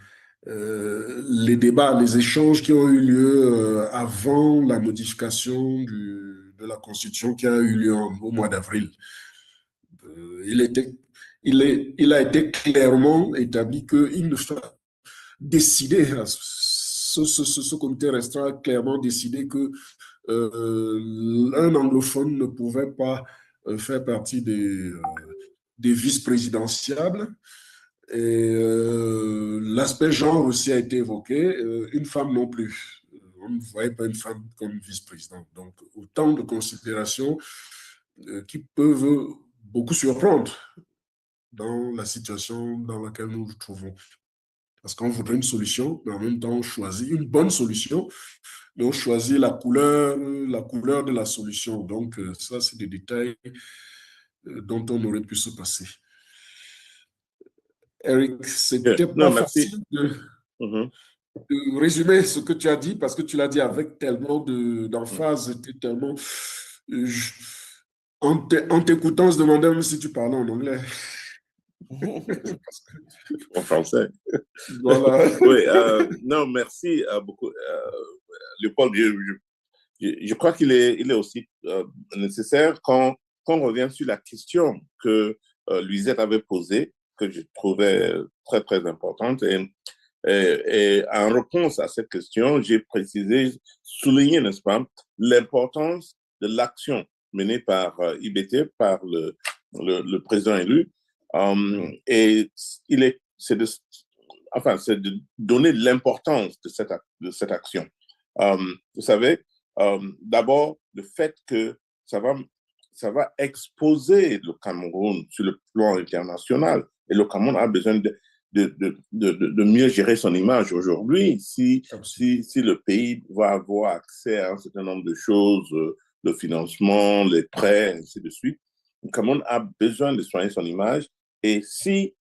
débats, les échanges qui ont eu lieu avant la modification de la Constitution qui a eu lieu au mois d'avril. Il a été clairement établi qu'il ne fallait décider, ce comité restreint a clairement décidé que un anglophone ne pouvait pas faire partie des vice-présidentiables. Et l'aspect genre aussi a été évoqué, une femme non plus. On ne voyait pas une femme comme vice-présidente. Donc, autant de considérations qui peuvent beaucoup surprendre dans la situation dans laquelle nous nous trouvons. Parce qu'on voudrait une solution, mais en même temps, on choisit une bonne solution, mais on choisit la couleur de la solution. Donc, ça, c'est des détails dont on aurait pu se passer. Eric, c'était pas facile de résumer ce que tu as dit, parce que tu l'as dit avec tellement d'emphase, c'était tellement... en t'écoutant, on se demandait même si tu parlais en anglais. En français. Voilà. Oui, non, merci beaucoup. Léopold, je crois qu'il est aussi nécessaire quand on revient sur la question que Luisette avait posée, que je trouvais très, très importante. Et en réponse à cette question, j'ai précisé, souligné, n'est-ce pas, l'importance de l'action menée par IBT, par le président élu. Et c'est de donner l'importance de cette action. Vous savez, d'abord, le fait que ça va exposer le Cameroun sur le plan international. Et le Cameroun a besoin de mieux gérer son image aujourd'hui. Si le pays va avoir accès à un certain nombre de choses, le financement, les prêts, ainsi de suite, le Cameroun a besoin de soigner son image. Et si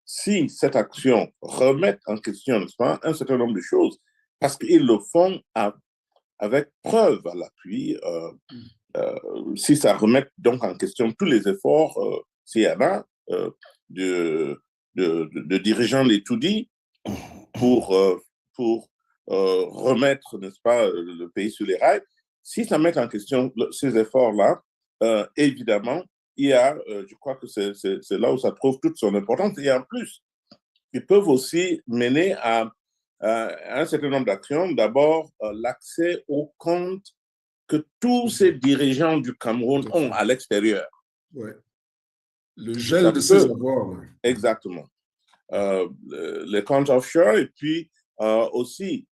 cette action remet en question, n'est-ce pas, un certain nombre de choses, parce qu'ils le font avec preuve à l'appui, si ça remet donc en question tous les efforts, s'il y en a, de dirigeants l'étoudie pour remettre, n'est-ce pas, le pays sur les rails, si ça met en question ces efforts-là, évidemment, il y a, je crois que c'est là où ça trouve toute son importance. Et en plus, ils peuvent aussi mener à un certain nombre d'actions. D'abord, l'accès aux comptes que tous ces dirigeants du Cameroun ont à l'extérieur. Ouais. Le gel de ces avoirs. Ouais. Exactement. Les comptes offshore et puis aussi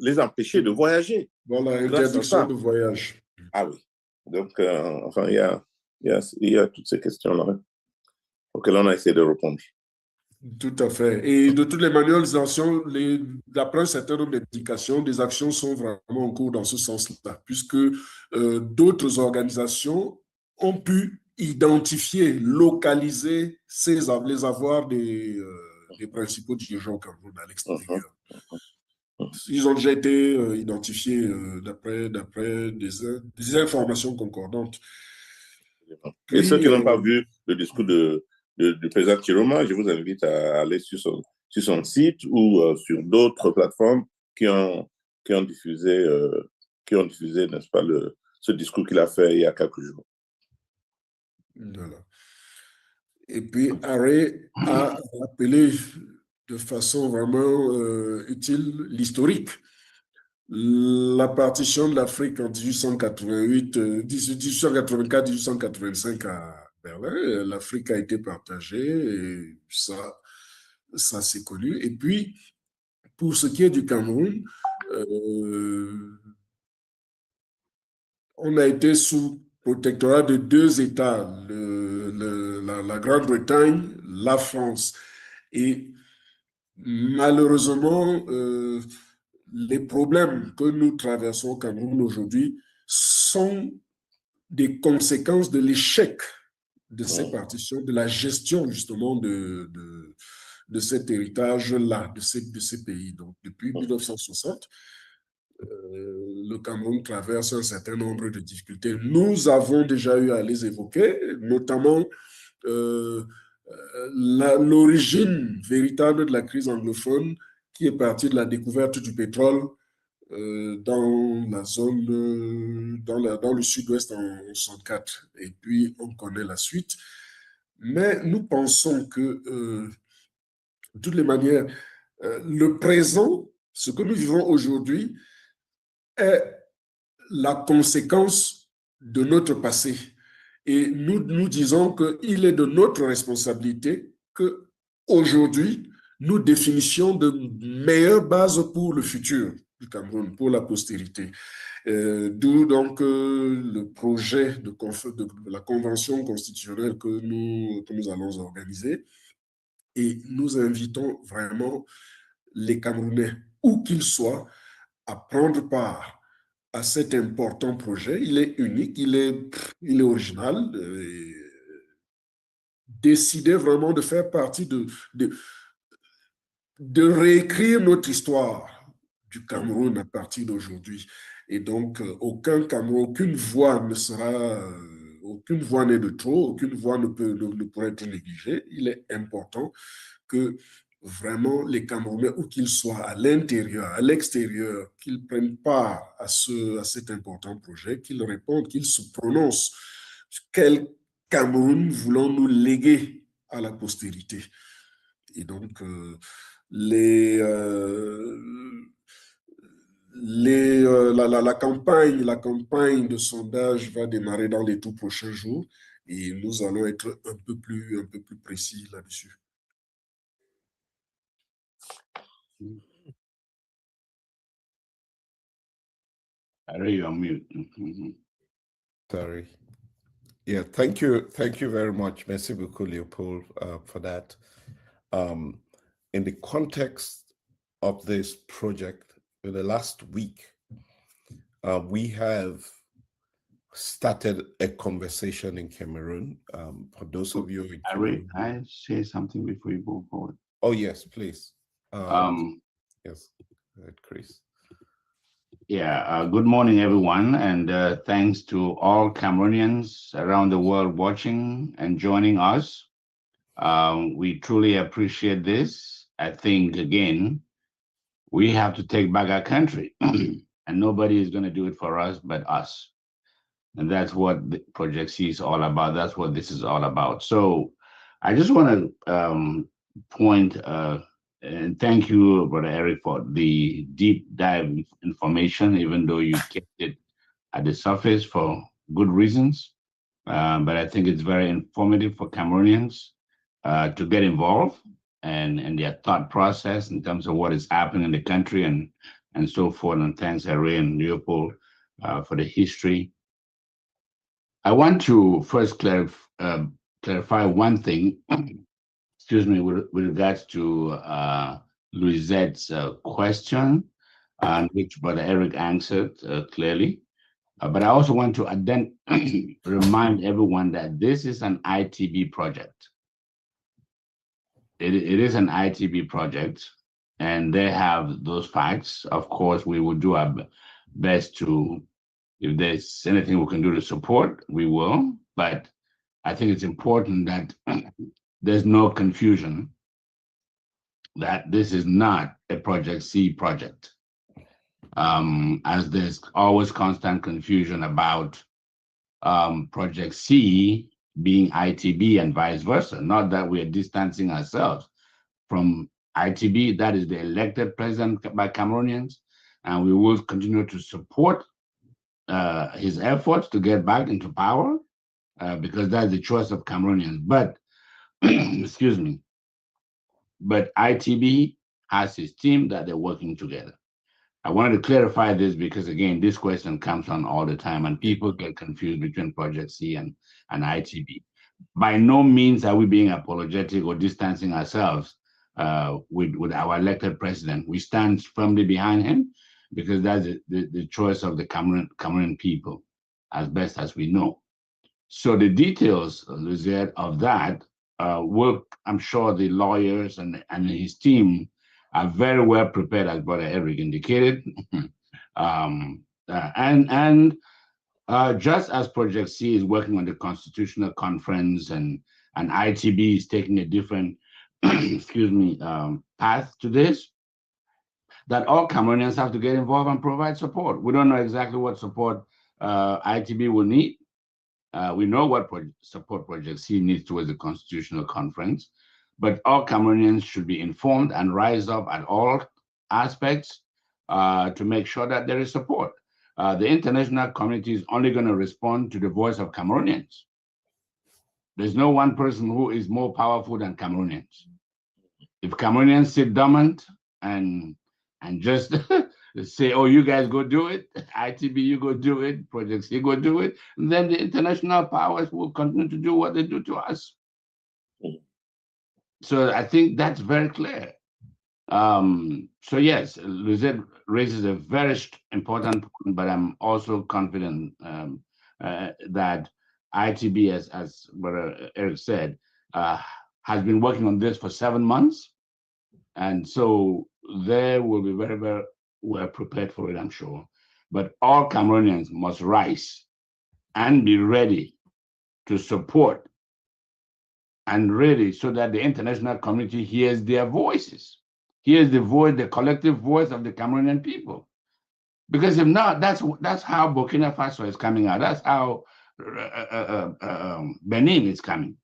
les empêcher de voyager. Voilà, interdiction de voyage. Ah oui. Donc, enfin, il y a toutes ces questions-là auxquelles on a essayé de répondre. Tout à fait. Et de toutes les manières, d'après un certain nombre d'indications, des actions sont vraiment en cours dans ce sens-là, puisque d'autres organisations ont pu identifier, localiser les avoirs des principaux dirigeants au Cameroun à l'extérieur. Ils ont déjà été identifiés d'après des informations concordantes. Et ceux qui n'ont pas vu le discours du président Chiroma, je vous invite à aller sur son site ou sur d'autres plateformes qui ont diffusé, n'est-ce pas, ce discours qu'il a fait il y a quelques jours. Voilà. Et puis, Harry a rappelé de façon vraiment utile l'historique. La partition de l'Afrique en 1888, 1884-1885 à Berlin, l'Afrique a été partagée et ça c'est connu. Et puis, pour ce qui est du Cameroun, on a été sous protectorat de deux États, la Grande-Bretagne, la France. Et malheureusement, les problèmes que nous traversons au Cameroun aujourd'hui sont des conséquences de l'échec de ces partitions, de la gestion justement de cet héritage-là, de ces pays. Donc, depuis 1960, le Cameroun traverse un certain nombre de difficultés. Nous avons déjà eu à les évoquer, notamment l'origine véritable de la crise anglophone qui est partie de la découverte du pétrole dans la zone, dans le sud-ouest en 1964. Et puis, on connaît la suite. Mais nous pensons que, de toutes les manières, le présent, ce que nous vivons aujourd'hui, est la conséquence de notre passé. Et nous disons qu'il est de notre responsabilité qu'aujourd'hui, nous définissions de meilleures bases pour le futur du Cameroun, pour la postérité. D'où donc le projet de la convention constitutionnelle que nous allons organiser. Et nous invitons vraiment les Camerounais, où qu'ils soient, à prendre part à cet important projet. Il est unique, il est original. Décider vraiment de faire partie de réécrire notre histoire du Cameroun à partir d'aujourd'hui. Et donc, aucune voix n'est de trop, aucune voix ne pourrait être négligée. Il est important que vraiment les Camerounais, où qu'ils soient, à l'intérieur, à l'extérieur, qu'ils prennent part à cet important projet, qu'ils répondent, qu'ils se prononcent. Quel Cameroun voulons-nous léguer à la postérité? Et donc, la campagne de sondage va démarrer dans les tout prochains jours et nous allons être un peu plus précis là-dessus. Harry, you're on mute. Sorry. Yeah, thank you very much. Merci beaucoup, Leopold, for that. In the context of this project, in the last week, we have started a conversation in Cameroon. For those of you in Harry, I say something before you go forward. Oh, yes, please. Yes, go ahead, Chris. Yeah, good morning, everyone, and thanks to all Cameroonians around the world watching and joining us. We truly appreciate this. I think, again, we have to take back our country, and nobody is going to do it for us but us. And that's what the Project C is all about. That's what this is all about. So I just want to point and thank you, Brother Eric, for the deep dive information, even though you kept it at the surface for good reasons. But I think it's very informative for Cameroonians to get involved and their thought process in terms of what is happening in the country and so forth. And thanks, Harry and Leopold, for the history. I want to first clarify one thing. Excuse me, with regards to Louisette's question, which Brother Eric answered clearly. But I also want to remind everyone that this is an ITB project. It is an ITB project, and they have those facts. Of course, we will do our best to, if there's anything we can do to support, we will. But I think it's important that there's no confusion that this is not a Project C project. As there's always constant confusion about Project C being ITB and vice versa. Not that we are distancing ourselves from ITB, that is the elected president by Cameroonians, and we will continue to support his efforts to get back into power because that's the choice of Cameroonians. But, excuse me, but ITB has his team that they're working together. I wanted to clarify this because, again, this question comes on all the time and people get confused between Project C and ITB. By no means are we being apologetic or distancing ourselves with our elected president. We stand firmly behind him because that's the choice of the Cameroon people, as best as we know. So the details, Lizette, of that I'm sure the lawyers and his team are very well prepared, as Brother Eric indicated. Just as Project C is working on the Constitutional Conference and ITB is taking a different, excuse me, path to this, that all Cameroonians have to get involved and provide support. We don't know exactly what support ITB will need. We know what support Project C needs towards the Constitutional Conference, but all Cameroonians should be informed and rise up at all aspects to make sure that there is support. The international community is only going to respond to the voice of Cameroonians. There's no one person who is more powerful than Cameroonians. If Cameroonians sit dormant and just say, oh, you guys go do it, ITB, you go do it, Project C, go do it, then the international powers will continue to do what they do to us. So I think that's very clear. So yes, Lizette raises a very important point, but I'm also confident that ITB, as Eric said, has been working on this for 7 months. And so they will be very, very well prepared for it, I'm sure. But all Cameroonians must rise and be ready to support and ready so that the international community hears their voices. Here's the voice, the collective voice of the Cameroonian people. Because if not, that's how Burkina Faso is coming out. That's how Benin is coming.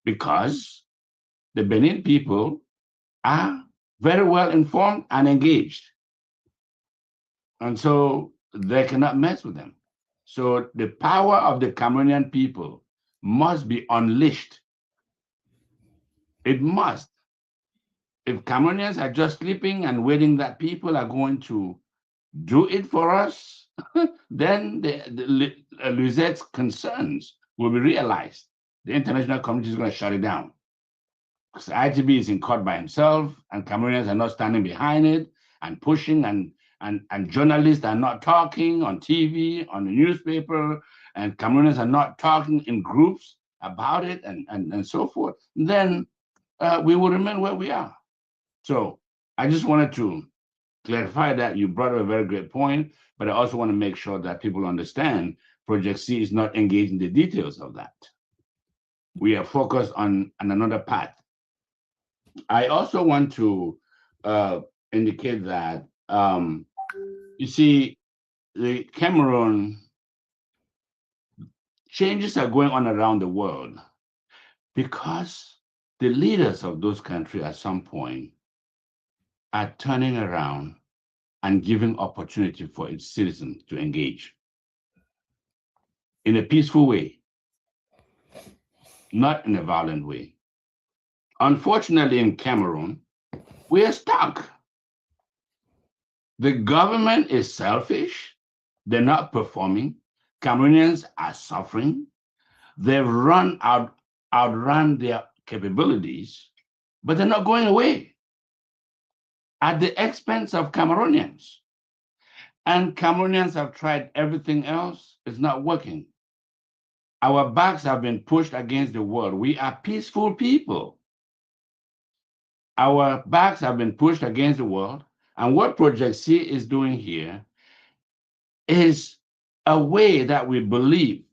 Because the Benin people are very well informed and engaged. And so they cannot mess with them. So the power of the Cameroonian people must be unleashed. It must. If Cameroonians are just sleeping and waiting that people are going to do it for us, then Lizette's concerns will be realized. The international community is going to shut it down. Because ITB is in court by himself, and Cameroonians are not standing behind it and pushing, and journalists are not talking on TV, on the newspaper, and Cameroonians are not talking in groups about it and so forth. Then we will remain where we are. So I just wanted to clarify that. You brought up a very great point, but I also want to make sure that people understand Project C is not engaged in the details of that. We are focused on another path. I also want to indicate that, you see, the Cameroon changes are going on around the world because the leaders of those countries at some point are turning around and giving opportunity for its citizens to engage in a peaceful way, not in a violent way. Unfortunately, in Cameroon, we are stuck. The government is selfish. They're not performing. Cameroonians are suffering. They've outrun their capabilities, but they're not going away at the expense of Cameroonians. And Cameroonians have tried everything else. It's not working. Our backs have been pushed against the world. We are peaceful people. Our backs have been pushed against the world. And what Project C is doing here is a way that we believe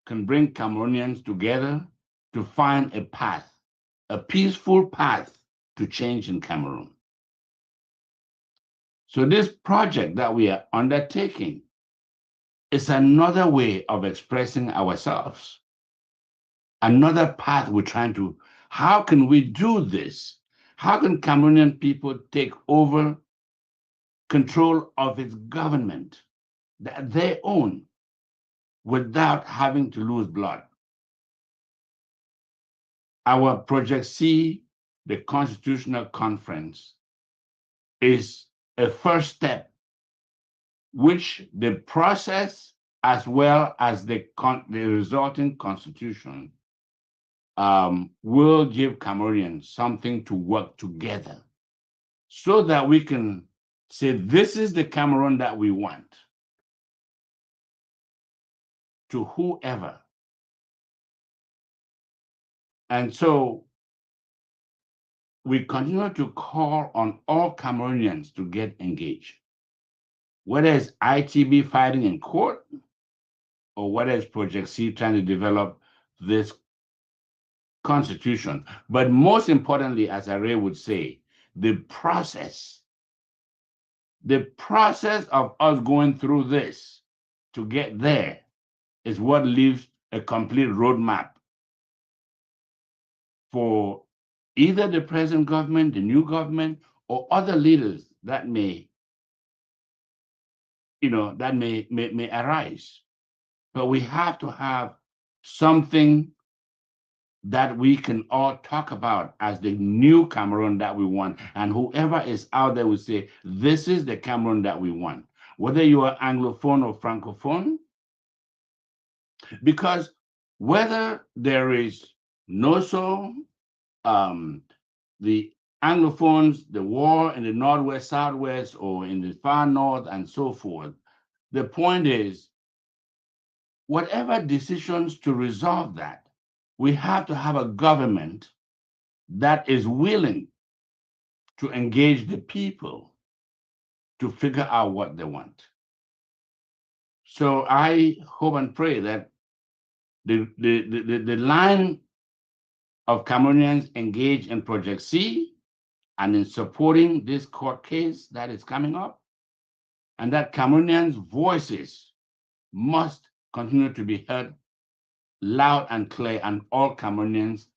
can bring Cameroonians together to find a path, a peaceful path to change in Cameroon. So this project that we are undertaking is another way of expressing ourselves another path we're trying to, how can we do this? How can Cameroonian people take over control of its government that they own without having to lose blood? Our Project C, the Constitutional Conference, is a first step, which the process as well as the resulting constitution will give Cameroonians something to work together so that we can say, this is the Cameroon that we want, to whoever. And so we continue to call on all Cameroonians to get engaged, whether it's ITB fighting in court or whether it's Project C trying to develop this constitution. But most importantly, as Ray would say, the process of us going through this to get there is what leaves a complete roadmap for either the present government, the new government, or other leaders that may, that may arise. But we have to have something that we can all talk about as the new Cameroon that we want. And whoever is out there will say, this is the Cameroon that we want, whether you are Anglophone or Francophone, because whether there is NOSO, the Anglophones, the war in the Northwest, Southwest, or in the far North, and so forth, the point is, whatever decisions to resolve that, we have to have a government that is willing to engage the people to figure out what they want. So I hope and pray that the line of Cameroonians engaged in Project C and in supporting this court case that is coming up, and that Cameroonians' voices must continue to be heard loud and clear, and all Cameroonians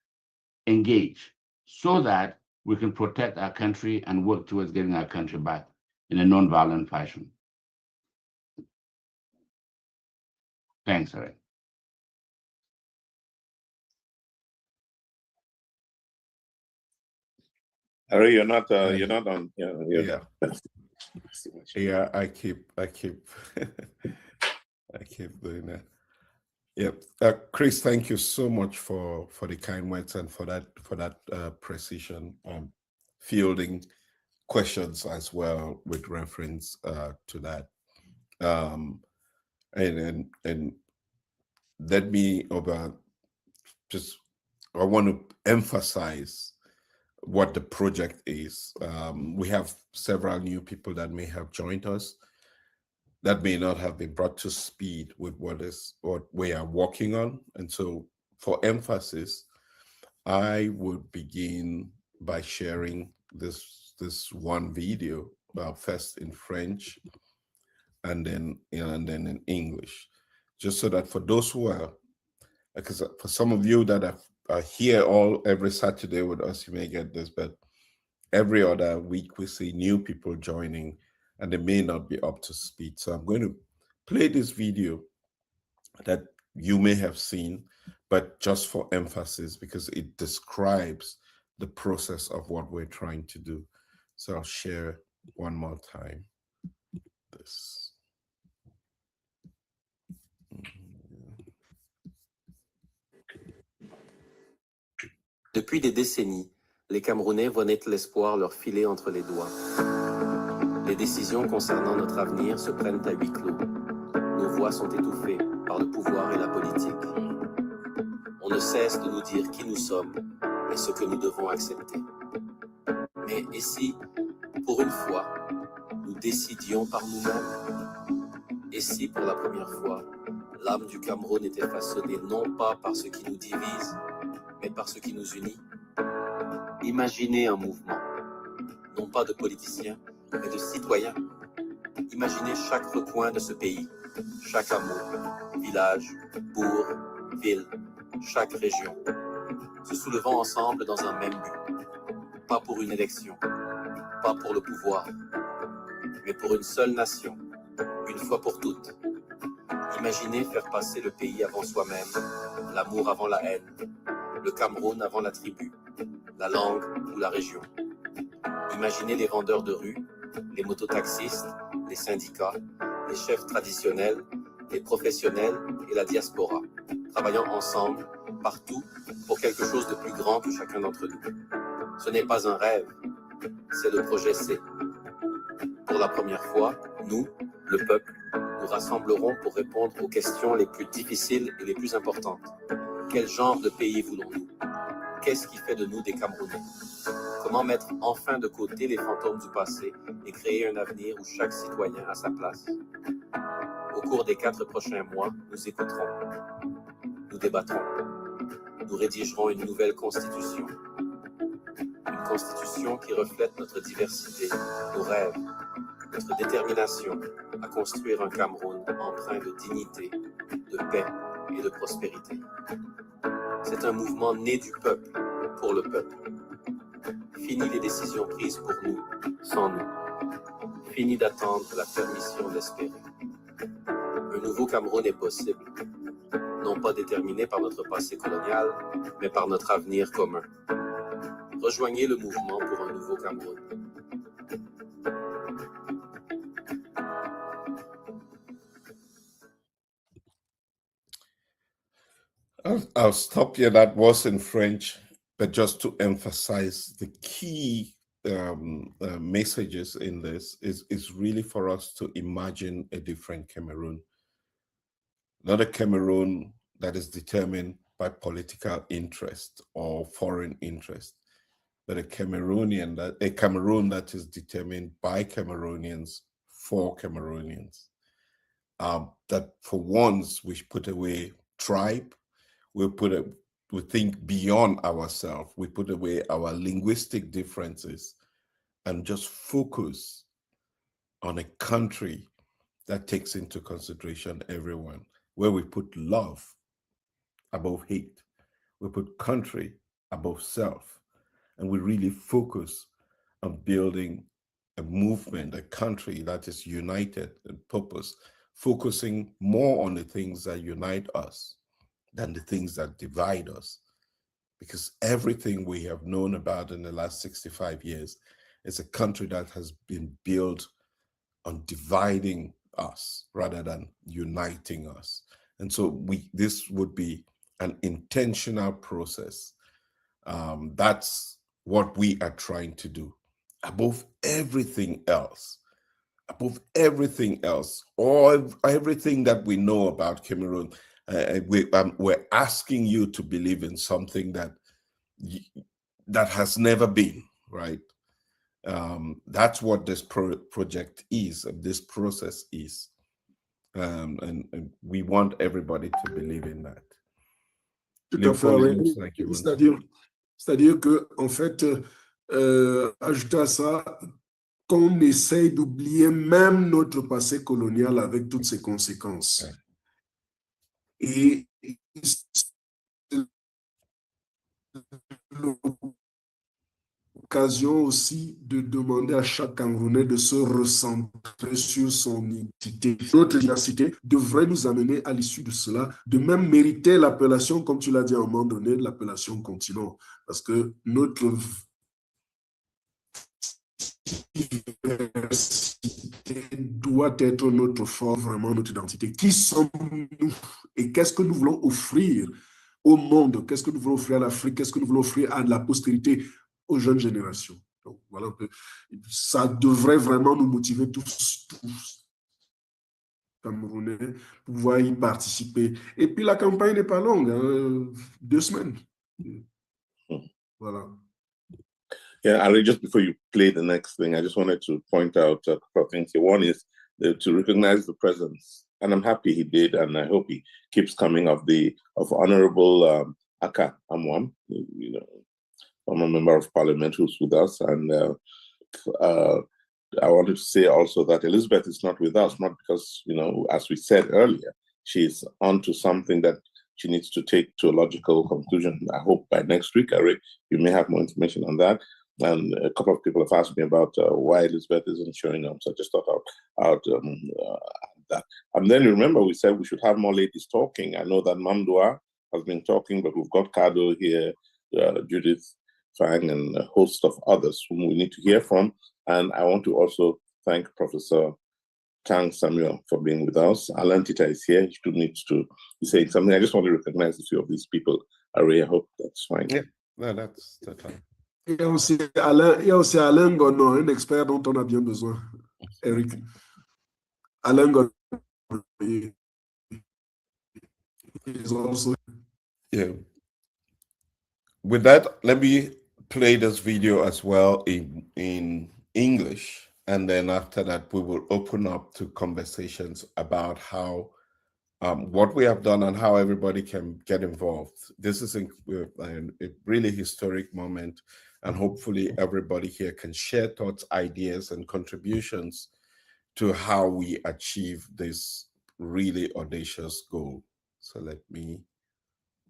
engage so that we can protect our country and work towards getting our country back in a non-violent fashion. Thanks, Eric. Harry, you're not on. Yeah. Yeah, I keep I keep doing that. Yep. Chris, thank you so much for the kind words and for that precision fielding questions as well with reference to that. And let me I want to emphasize what the project is. We have several new people that may have joined us that may not have been brought to speed with what we are working on. And so for emphasis, I would begin by sharing this one video, first in French and then in English, just so that for those who are, because for some of you that are here every Saturday with us, you may get this, but every other week we see new people joining and they may not be up to speed. So I'm going to play this video that you may have seen, but just for emphasis, because it describes the process of what we're trying to do. So I'll share one more time this. Depuis des décennies, les Camerounais voient naître l'espoir leur filer entre les doigts. Les décisions concernant notre avenir se prennent à huis clos. Nos voix sont étouffées par le pouvoir et la politique. On ne cesse de nous dire qui nous sommes et ce que nous devons accepter. Mais et si, pour une fois, nous décidions par nous-mêmes? Et si, pour la première fois, l'âme du Cameroun était façonnée non pas par ce qui nous divise, mais par ce qui nous unit? Imaginez un mouvement, non pas de politiciens, mais de citoyens. Imaginez chaque recoin de ce pays, chaque hameau, village, bourg, ville, chaque région, se soulevant ensemble dans un même but, pas pour une élection, pas pour le pouvoir, mais pour une seule nation, une fois pour toutes. Imaginez faire passer le pays avant soi-même, l'amour avant la haine, le Cameroun avant la tribu, la langue ou la région. Imaginez les vendeurs de rue, les mototaxistes, les syndicats, les chefs traditionnels, les professionnels et la diaspora, travaillant ensemble, partout, pour quelque chose de plus grand que chacun d'entre nous. Ce n'est pas un rêve, c'est le projet C. Pour la première fois, nous, le peuple, nous rassemblerons pour répondre aux questions les plus difficiles et les plus importantes. Quel genre de pays voulons-nous? Qu'est-ce qui fait de nous des Camerounais? Comment mettre enfin de côté les fantômes du passé et créer un avenir où chaque citoyen a sa place? Au cours des 4 prochains mois, nous écouterons, nous débattrons, nous rédigerons une nouvelle constitution. Une constitution qui reflète notre diversité, nos rêves, notre détermination à construire un Cameroun empreint de dignité, de paix et de prospérité. C'est un mouvement né du peuple, pour le peuple. Fini les décisions prises pour nous, sans nous. Fini d'attendre la permission d'espérer. Un nouveau Cameroun est possible, non pas déterminé par notre passé colonial, mais par notre avenir commun. Rejoignez le mouvement pour un nouveau Cameroun. I'll stop here. That was in French, but just to emphasize the key messages in this is really for us to imagine a different Cameroon. Not a Cameroon that is determined by political interest or foreign interest, but a Cameroon that is determined by Cameroonians for Cameroonians. That for once we put away tribe. We think beyond ourselves. We put away our linguistic differences and just focus on a country that takes into consideration everyone, where we put love above hate. We put country above self. And we really focus on building a movement, a country that is united in purpose, focusing more on the things that unite us than the things that divide us. Because everything we have known about in the last 65 years is a country that has been built on dividing us rather than uniting us. And so this would be an intentional process. That's what we are trying to do. Above everything else, or everything that we know about Cameroon, we're asking you to believe in something that has never been, right? That's what this project is, this process is. And we want everybody to believe in that. Tout à fait. C'est-à-dire que, en fait, ajouter à ça, qu'on essaye d'oublier même notre passé colonial avec toutes ses conséquences. Et l'occasion aussi de demander à chaque Camerounais de se recentrer sur son identité. Notre diversité devrait nous amener à l'issue de cela de même mériter l'appellation, comme tu l'as dit à un moment donné, de l'appellation continent. Parce que notre diversité doit être notre force, vraiment notre identité. Qui sommes-nous et qu'est-ce que nous voulons offrir au monde? Qu'est-ce que nous voulons offrir à l'Afrique? Qu'est-ce que nous voulons offrir à la postérité, aux jeunes générations? Donc voilà un peu. Ça devrait vraiment nous motiver tous Camerounais, pouvoir y participer. Et puis la campagne n'est pas longue, hein, 2 semaines. Voilà. Yeah, Ali, just before you play the next thing, I just wanted to point out a couple of things here. One is to recognize the presence, and I'm happy he did, and I hope he keeps coming, of Honorable Aka Amwam, you know, former member of Parliament who's with us. And I wanted to say also that Elizabeth is not with us, not because, you know, as we said earlier, she's onto something that she needs to take to a logical conclusion. I hope by next week, you may have more information on that. And a couple of people have asked me about why Elizabeth isn't showing up. So I just thought out that. And then remember, we said we should have more ladies talking. I know that Mamdua has been talking, but we've got Kado here, Judith Fang, and a host of others whom we need to hear from. And I want to also thank Professor Tang Samuel for being with us. Alan Tita is here. He still needs to be saying something. I just want to recognize a few of these people. I hope that's fine. Yeah, no, that's fine. Il y a aussi Alain Gono, un expert dont on a bien besoin. Eric. Alain Gono is also. Yeah. With that, let me play this video as well in English. And then after that, we will open up to conversations about how what we have done and how everybody can get involved. This is a really historic moment, and hopefully everybody here can share thoughts, ideas, and contributions to how we achieve this really audacious goal. So let me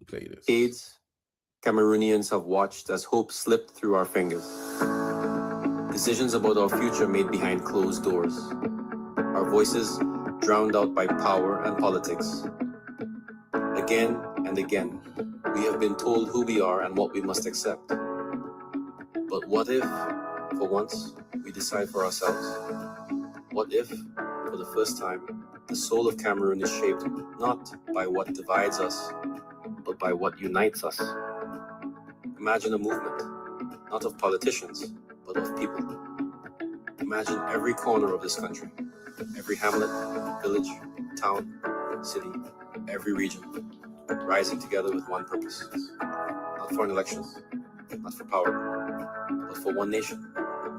play this. AIDS, Cameroonians have watched as hope slipped through our fingers. Decisions about our future made behind closed doors. Our voices drowned out by power and politics. Again and again, we have been told who we are and what we must accept. But what if, for once, we decide for ourselves? What if, for the first time, the soul of Cameroon is shaped not by what divides us, but by what unites us? Imagine a movement, not of politicians, but of people. Imagine every corner of this country, every hamlet, village, town, city, every region, rising together with one purpose. Not for an election, not for power, but for one nation,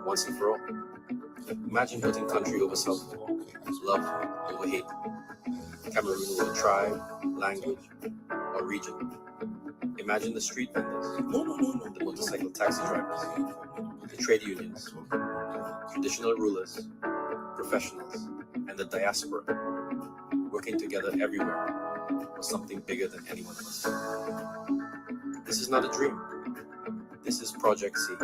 once and for all. Imagine putting country over self, love over hate, Cameroon over tribe, language, or region. Imagine the street vendors, the motorcycle taxi drivers, the trade unions, traditional rulers, professionals, and the diaspora working together everywhere for something bigger than any one of us. This is not a dream. This is Project C.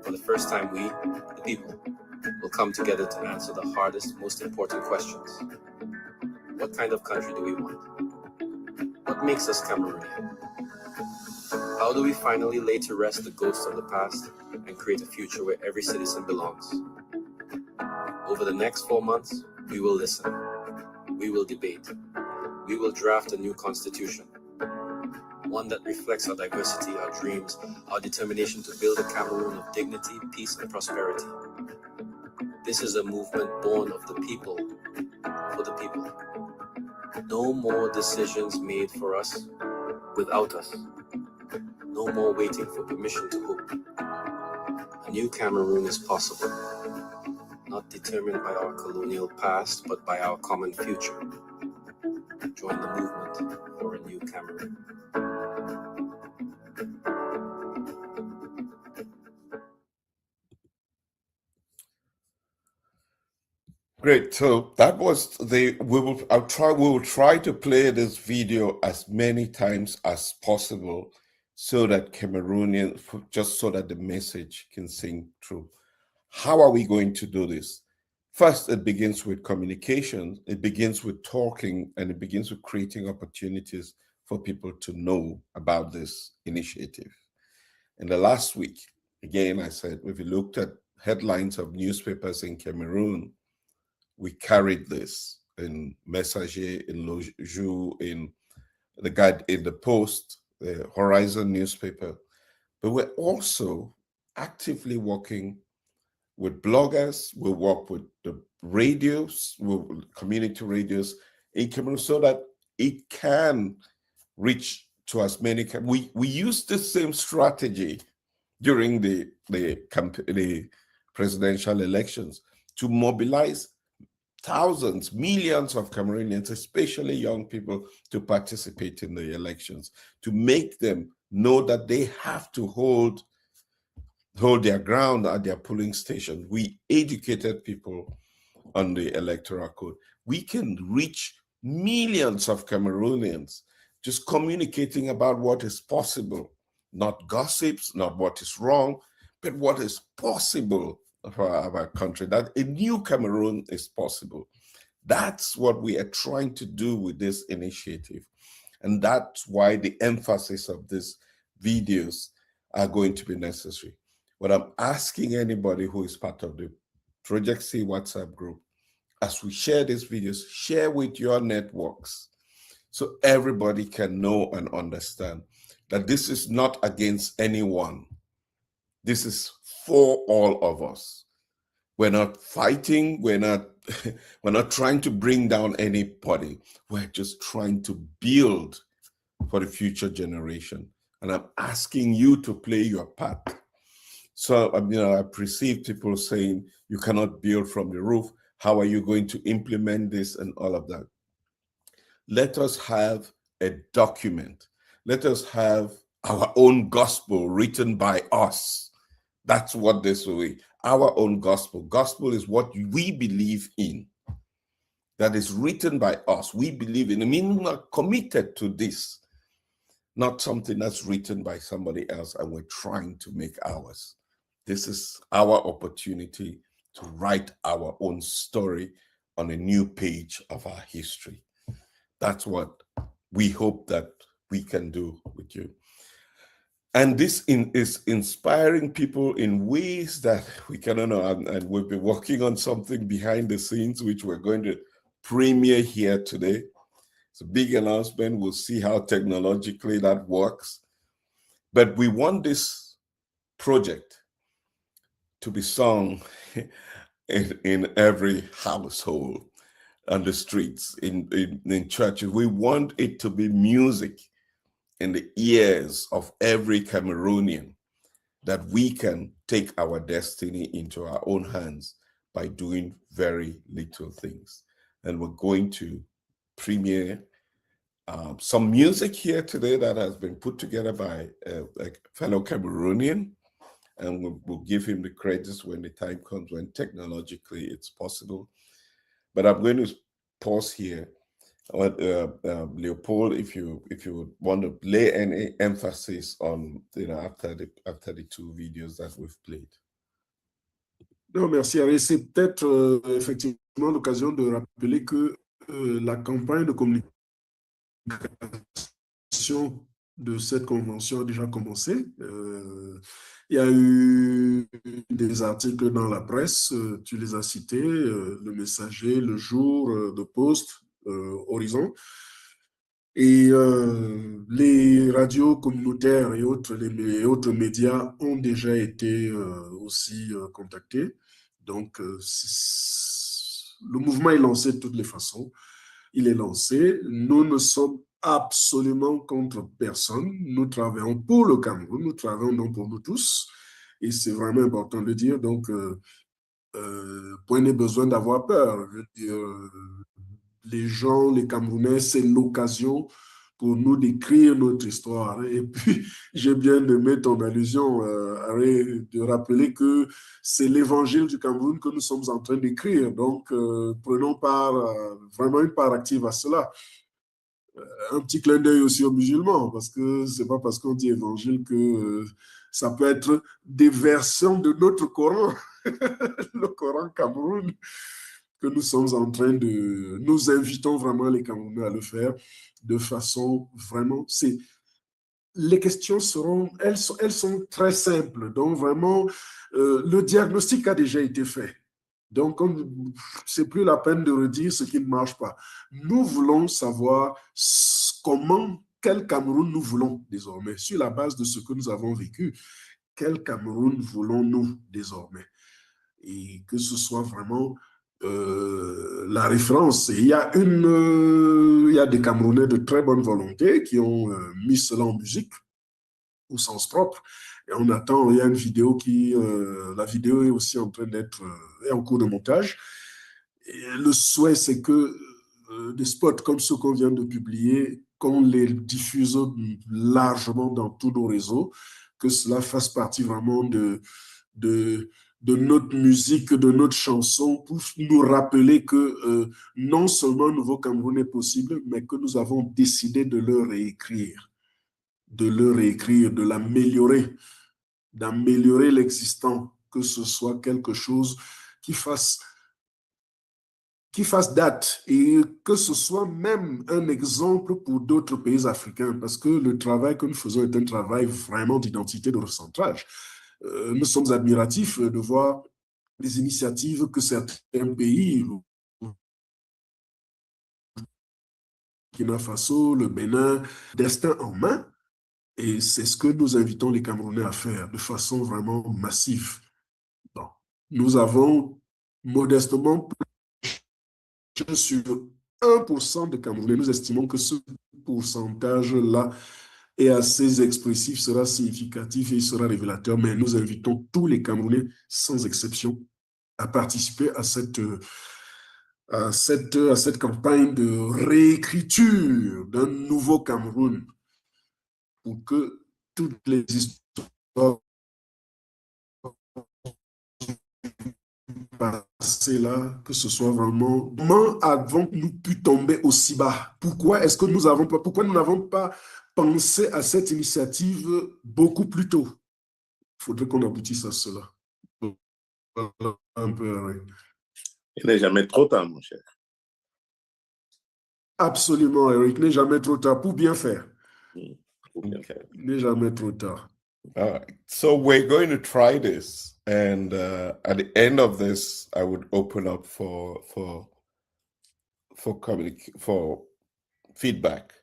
For the first time, we, the people, will come together to answer the hardest, most important questions. What kind of country do we want? What makes us Cameroonian? How do we finally lay to rest the ghosts of the past and create a future where every citizen belongs? Over the next 4 months, we will listen. We will debate. We will draft a new constitution. One that reflects our diversity, our dreams, our determination to build a Cameroon of dignity, peace, and prosperity. This is a movement born of the people, for the people. No more decisions made for us without us. No more waiting for permission to hope. A new Cameroon is possible, not determined by our colonial past, but by our common future. Join the movement for a new Cameroon. Great. So that was we will try to play this video as many times as possible so that Cameroonians, just so that the message can sink through. How are we going to do this? First, it begins with communication. It begins with talking, and it begins with creating opportunities for people to know about this initiative. In the last week, again, I said, if you looked at headlines of newspapers in Cameroon, we carried this in Messager, in Le Jour, in the Guide, in the Post, the Horizon newspaper. But we're also actively working with bloggers. We work with the radios, community radios in Cameroon, so that it can reach to as many. We used the same strategy during the presidential elections to mobilize thousands, millions of Cameroonians, especially young people, to participate in the elections, to make them know that they have to hold their ground at their polling station. We educated people on the electoral code. We can reach millions of Cameroonians just communicating about what is possible, not gossips, not what is wrong, but what is possible for our country, that a new Cameroon is possible. That's what we are trying to do with this initiative. And that's why the emphasis of these videos are going to be necessary. What I'm asking anybody who is part of the Project C WhatsApp group, as we share these videos, share with your networks so everybody can know and understand that this is not against anyone. This is for all of us. We're not fighting. We're not trying to bring down anybody. We're just trying to build for the future generation. And I'm asking you to play your part. So, I perceive people saying, you cannot build from the roof. How are you going to implement this and all of that? Let us have a document. Let us have our own gospel written by us. That's what this will be. Our own gospel. Gospel is what we believe in. That is written by us. We believe in. I mean, we're committed to this. Not something that's written by somebody else and we're trying to make ours. This is our opportunity to write our own story on a new page of our history. That's what we hope that we can do with you. And this is inspiring people in ways that we cannot know. And we've been working on something behind the scenes, which we're going to premiere here today. It's a big announcement. We'll see how technologically that works. But we want this project to be sung in every household, on the streets, in churches. We want it to be music in the ears of every Cameroonian, that we can take our destiny into our own hands by doing very little things. And we're going to premiere some music here today that has been put together by a fellow Cameroonian, and we'll give him the credits when the time comes, when technologically it's possible. But I'm going to pause here. Leopold, if you would want to lay any emphasis on, after the two videos that we've played. Non, merci Harry. C'est peut-être effectivement l'occasion de rappeler que la campagne de communication de cette convention a déjà commencé. Il y a eu des articles dans la presse, tu les as cités, Le Messager, Le Jour, Le Poste, Horizon. Et les radios communautaires et les autres médias ont déjà été aussi contactés. Donc, le mouvement est lancé de toutes les façons. Il est lancé. Nous ne sommes absolument contre personne. Nous travaillons pour le Cameroun. Nous travaillons donc pour nous tous. Et c'est vraiment important de le dire. Donc, point n'est besoin d'avoir peur. Je veux dire, les gens, les Camerounais, c'est l'occasion pour nous d'écrire notre histoire. Et puis, j'ai bien aimé ton allusion, Harry, de rappeler que c'est l'évangile du Cameroun que nous sommes en train d'écrire. Donc, prenons vraiment une part active à cela. Un petit clin d'œil aussi aux musulmans, parce que c'est pas parce qu'on dit évangile que ça peut être des versions de notre Coran, le Coran Cameroun, que nous sommes en train de... Nous invitons vraiment les Camerounais à le faire de façon vraiment... Les questions seront... Elles sont très simples. Donc vraiment, le diagnostic a déjà été fait. Donc, c'est plus la peine de redire ce qui ne marche pas. Nous voulons savoir quel Cameroun nous voulons désormais, sur la base de ce que nous avons vécu. Quel Cameroun voulons-nous désormais? Et que ce soit vraiment la référence. Et il y a des Camerounais de très bonne volonté qui ont mis cela en musique, au sens propre. Et on attend, il y a une vidéo la vidéo est aussi en train d'être en cours de montage. Et le souhait, c'est que des spots comme ceux qu'on vient de publier, qu'on les diffuse largement dans tous nos réseaux, que cela fasse partie vraiment de de notre musique, de notre chanson, pour nous rappeler que non seulement un nouveau Cameroun est possible, mais que nous avons décidé de le réécrire, de l'améliorer, d'améliorer l'existant, que ce soit quelque chose qui fasse date et que ce soit même un exemple pour d'autres pays africains, parce que le travail que nous faisons est un travail vraiment d'identité, de recentrage. Nous sommes admiratifs de voir les initiatives que certains pays, le Burkina Faso, le Bénin, destin en main, et c'est ce que nous invitons les Camerounais à faire de façon vraiment massive. Bon. Nous avons modestement sur 1% de Camerounais. Nous estimons que ce pourcentage-là est assez expressif, sera significatif et sera révélateur, mais nous invitons tous les Camerounais, sans exception, à participer à cette campagne de réécriture d'un nouveau Cameroun pour que toutes les histoires passées là, que ce soit vraiment... Comment avons-nous pu tomber aussi bas? Pourquoi nous n'avons pas pensé à cette initiative beaucoup plus tôt? Il faudrait qu'on aboutisse à cela. Voilà un peu, oui. Il n'est jamais trop tard, mon cher. Absolument, Eric. Il n'est jamais trop tard pour bien faire. Okay. Il n'est jamais trop tard. All right. So we're going to try this, and at the end of this, I would open up for feedback.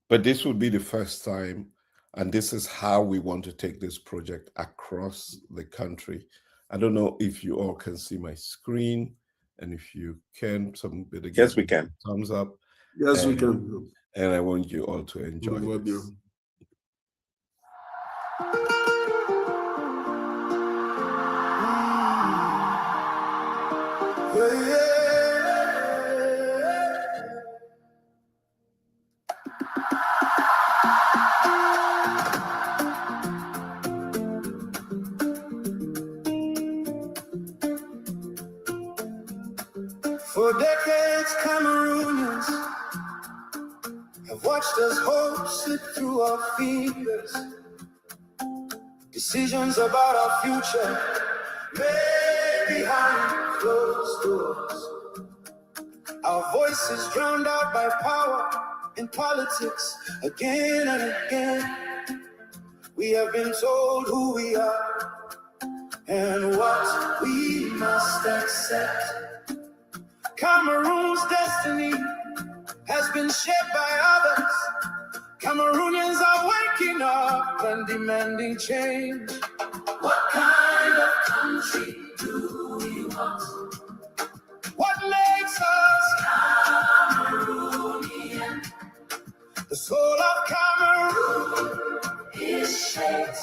But this would be the first time, and this is how we want to take this project across the country. I don't know if you all can see my screen, and if you can, yes, we can. Thumbs up. Yes, we can. And I want you all to enjoy this. For decades, Cameroonians have watched us hope slip through our fingers. Decisions about our future made behind closed doors. Our voices drowned out by power in politics again and again. We have been told who we are and what we must accept. Cameroon's destiny has been shaped by others. Cameroonians are waking up and demanding change. What kind of country do we want? What makes us Cameroonian? The soul of Cameroon is shaped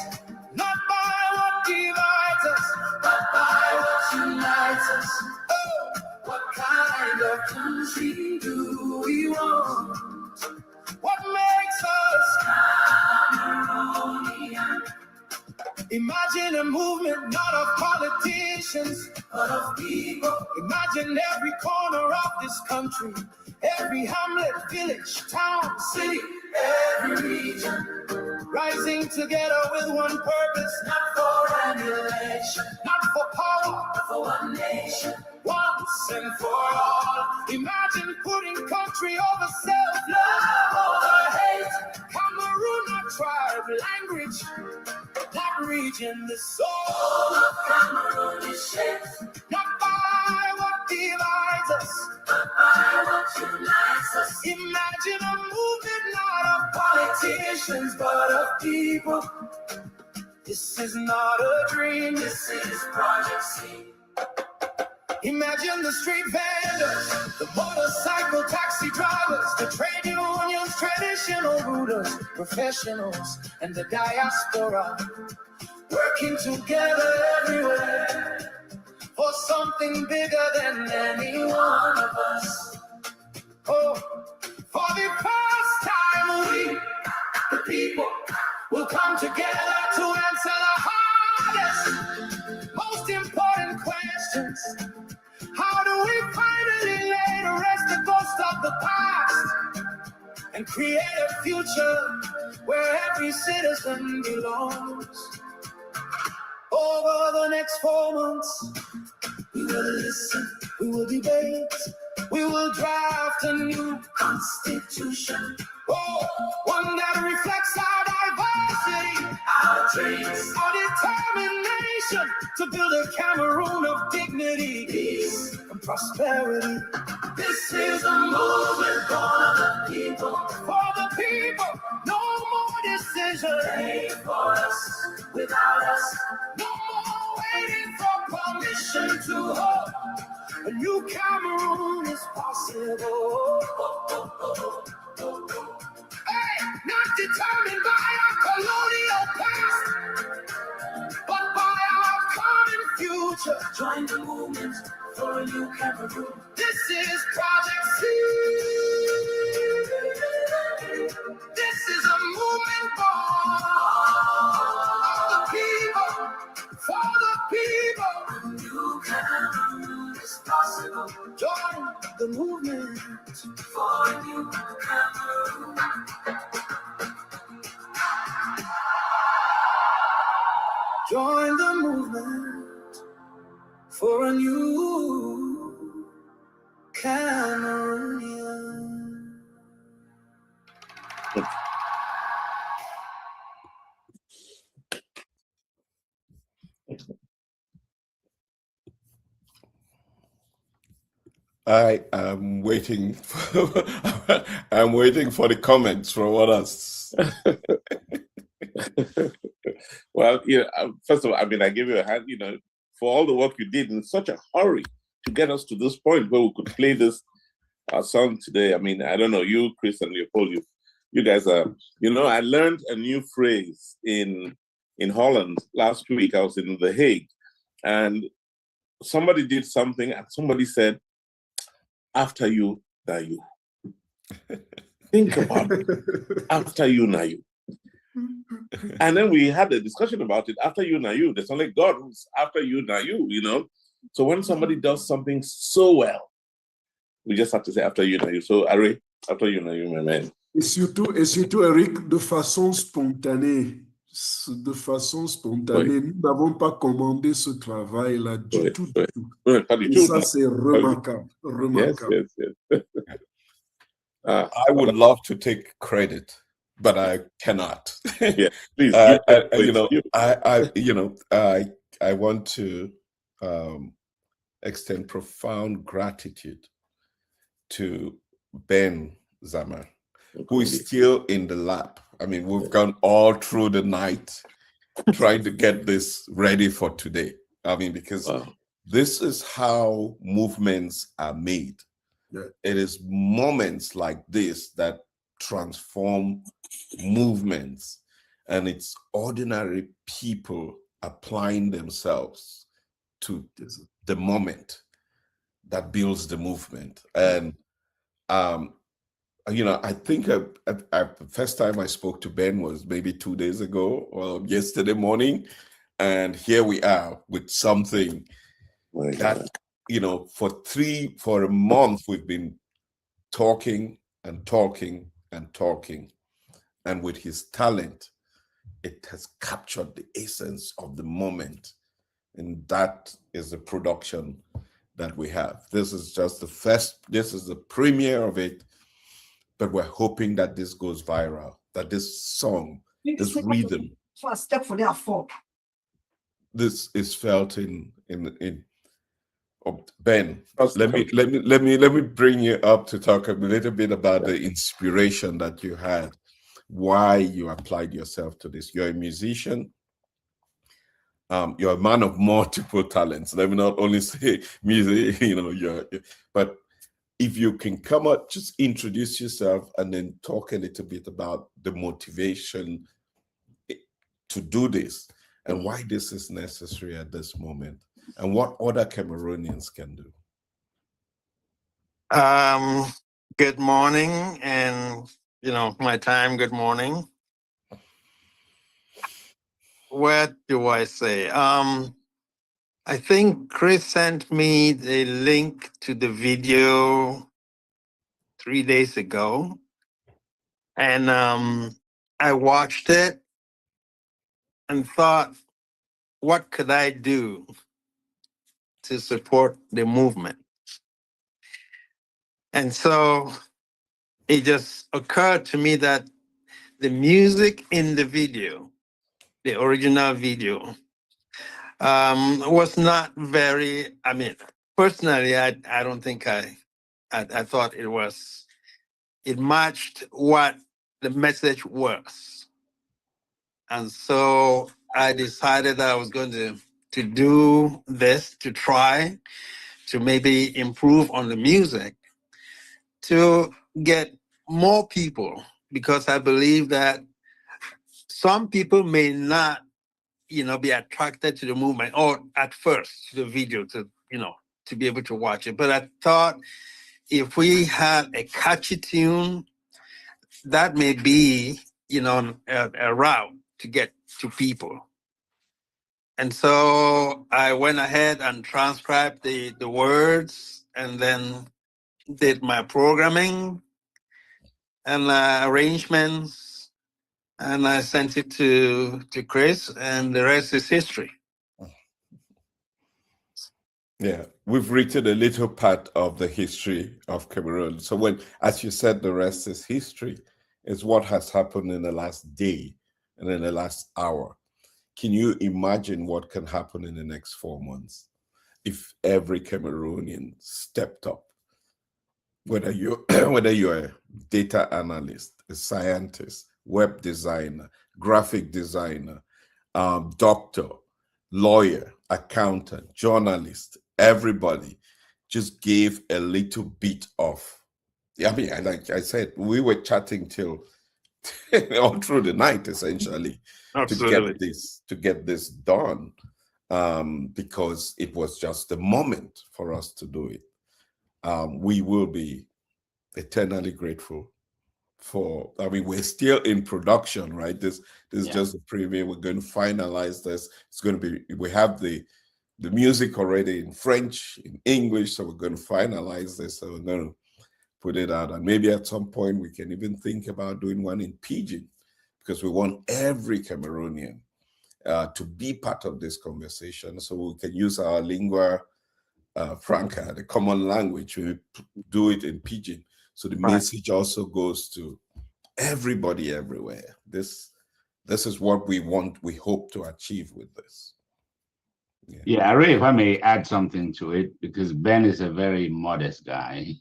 not by what divides us, but by what unites us. Oh, what kind of country do we want? What makes us Cameroonian? Imagine a movement not of politicians, but of people. Imagine every corner of this country, every hamlet, village, town, city, every region, rising together with one purpose, not for emulation, not for power, but for one nation, once and for all. Imagine putting country over self-love, over hate. Cameroon, not tribe, language, not region. The soul of Cameroon is shaped not by what divides us, but by what unites us. Imagine a movement not of politicians, but of people. This is not a dream, this is Project C. Imagine the street vendors, the motorcycle taxi drivers, the trade unions, traditional rulers, professionals, and the diaspora, working together everywhere for something bigger than any one of us. Oh, for the first time we, the people, will come together to answer the hardest, most important existence? How do we finally lay to rest the ghost of the past and create a future where every citizen belongs? Over the next 4 months, we will listen, we will debate, we will draft a new constitution. Oh, one that reflects our diversity, our dreams, our determination to build a Cameroon of dignity, peace, and prosperity. This is a movement for the people. For the people, no more decision made for us, without us. No more waiting for permission to hope. A new Cameroon is possible. Hey, not determined by our colonial past, but by our common future. Join the movement for a new Cameroon. This is Project C. This is a movement born of the people, for the people. A new Cameroon is possible. Join the movement for a new Cameroon. Join the movement for a new Cameroonian. I am waiting for, I'm waiting for the comments from others. Well, first of all, I mean, I give you a hand, for all the work you did in such a hurry to get us to this point where we could play this song today. I mean, I don't know, you, Chris, and Leopold, you guys are, I learned a new phrase in Holland last week. I was in The Hague, and somebody did something, and somebody said, after you, now you. Think about it. After you, now you. And then we had a discussion about it. After you, now you. There's only God who's after you, now you, So when somebody does something so well, we just have to say after you, now you. So, Ari, after you, now you, my man. Et surtout, Eric, de façon spontanée. Oui. Nous n'avons pas commandé ce travail-là du tout. Oui, pas du Et tout. ça, c'est remarquable. Yes. I would love to take credit, but I cannot. Yeah, please. I want to extend profound gratitude to Ben Zama, who is still in the lab. I mean, we've gone all through the night trying to get this ready for today. I mean, because this is how movements are made. Yeah. It is moments like this that transform movements, and it's ordinary people applying themselves to the moment that builds the movement. And I think the first time I spoke to Ben was maybe 2 days ago or yesterday morning, and here we are with something that, for a month we've been talking, and with his talent, it has captured the essence of the moment, and that is the production that we have. This is just this is the premiere of it. But we're hoping that this goes viral, that this song, this rhythm, this is felt in Ben. Let me bring you up to talk a little bit about the inspiration that you had, why you applied yourself to this. You're a musician. You're a man of multiple talents. Let me not only say music, but if you can come up, just introduce yourself and then talk a little bit about the motivation to do this and why this is necessary at this moment and what other Cameroonians can do. Good morning, and my time, good morning. What do I say? I think Chris sent me the link to the video 3 days ago, and I watched it and thought, what could I do to support the movement? And so it just occurred to me that the music in the video, the original video, was not very, I mean, personally, I don't think I thought it matched what the message was. And so I decided that I was going to do this, to try to maybe improve on the music, to get more people, because I believe that some people may not, be attracted to the movement or at first to the video to be able to watch it. But I thought if we had a catchy tune, that may be, a route to get to people. And so I went ahead and transcribed the words and then did my programming and arrangements, and I sent it to Chris, and the rest is history. Yeah, we've written a little part of the history of Cameroon. So when, as you said, the rest is history, is what has happened in the last day and in the last hour. Can you imagine what can happen in the next 4 months if every Cameroonian stepped up? Whether you're a data analyst, a scientist, web designer, graphic designer, doctor, lawyer, accountant, journalist, everybody just gave a little bit of. I mean, like I said, we were chatting till all through the night, essentially, to get this done, because it was just the moment for us to do it. We will be eternally grateful for. I mean, we're still in production, right? This is just a preview. We're going to finalize this. It's going to be. We have the music already in French, in English, so we're going to finalize this. So we're going to put it out, and maybe at some point we can even think about doing one in Pidgin, because we want every Cameroonian to be part of this conversation, so we can use our lingua franca, the common language. We do it in Pidgin, so the message also goes to everybody everywhere. This is what we want, we hope to achieve with this. Yeah, Ray, if I may add something to it, because Ben is a very modest guy.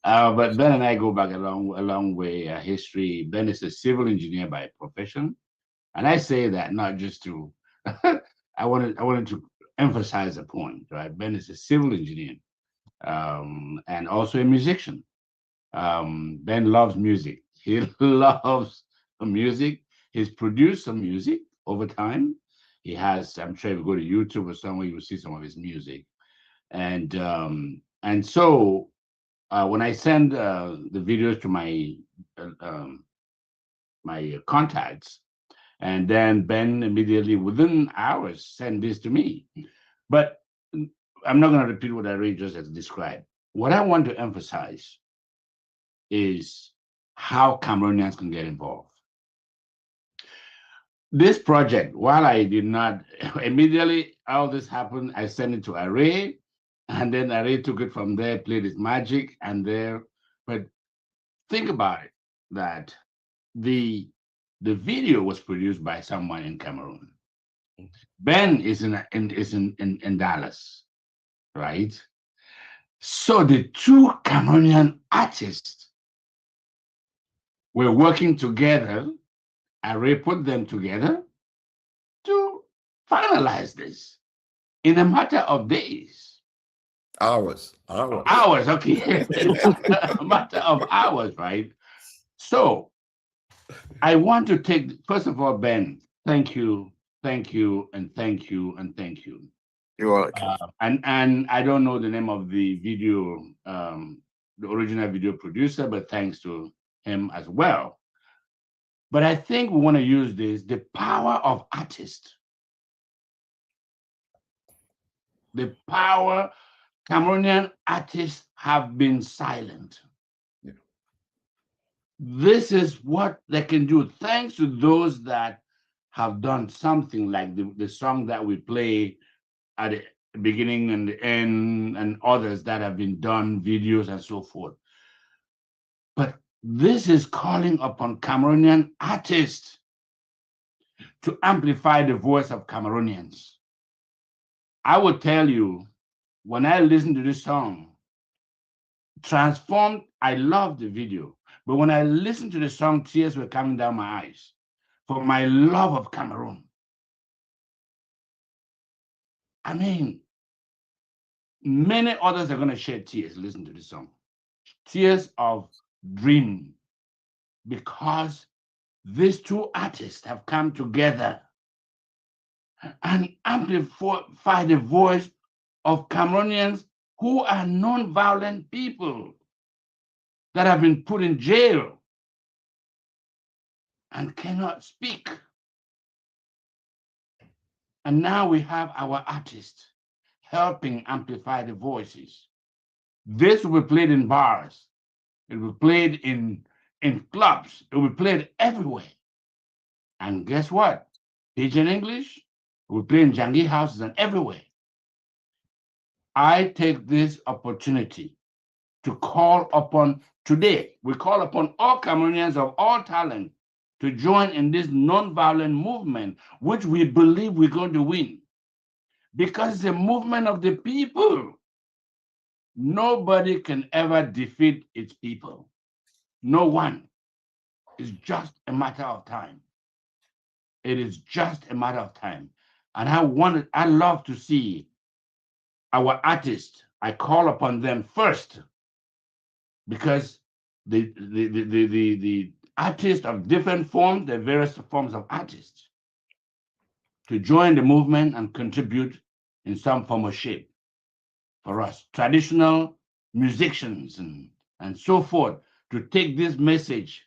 But Ben and I go back a long way, history. Ben is a civil engineer by profession. And I say that not just to, I wanted to emphasize a point, right? Ben is a civil engineer, and also a musician. Ben loves music. He loves music. He's produced some music over time. He has, I'm sure if you go to YouTube or somewhere, you will see some of his music. And so when I send the videos to my my contacts, and then Ben immediately within hours sent this to me. But I'm not going to repeat what I already just has described. What I want to emphasize is how Cameroonians can get involved. This project, while I did not immediately, all this happened, I sent it to Array, and then Array took it from there, played its magic, and there. But think about it, that the video was produced by someone in Cameroon. Ben is in Dallas, right? So the two Cameroonian artists were working together. Array put them together to finalize this in a matter of days. Hours, okay. A matter of hours, right? So I want to take, first of all, Ben, thank you, and thank you, and thank you. You're welcome. And I don't know the name of the video, the original video producer, but thanks to him as well. But I think we want to use this, the power of artists the power. Cameroonian artists have been silent. Yeah. This is what they can do, thanks to those that have done something like the song that we play at the beginning and the end, and others that have been done, videos and so forth. But this is calling upon Cameroonian artists to amplify the voice of Cameroonians. I will tell you, when I listen to this song, Transformed, I love the video, but when I listened to the song, tears were coming down my eyes for my love of Cameroon. I mean, many others are going to shed tears, listen to this song. Tears of dream, because these two artists have come together and amplify the voice of Cameroonians who are non-violent people that have been put in jail and cannot speak. And now we have our artists helping amplify the voices. This will be played in bars. It will be played in clubs. It will be played everywhere. And guess what? Pidgin English, it will play in Jangi houses and everywhere. I take this opportunity to call upon today. We call upon all Cameroonians of all talent to join in this non-violent movement, which we believe we're going to win. Because it's a movement of the people. Nobody can ever defeat its people. No one. It's just a matter of time. It is just a matter of time. And I love to see our artists. I call upon them first, because the artists of different forms, the various forms of artists, to join the movement and contribute in some form or shape for us, traditional musicians and so forth, to take this message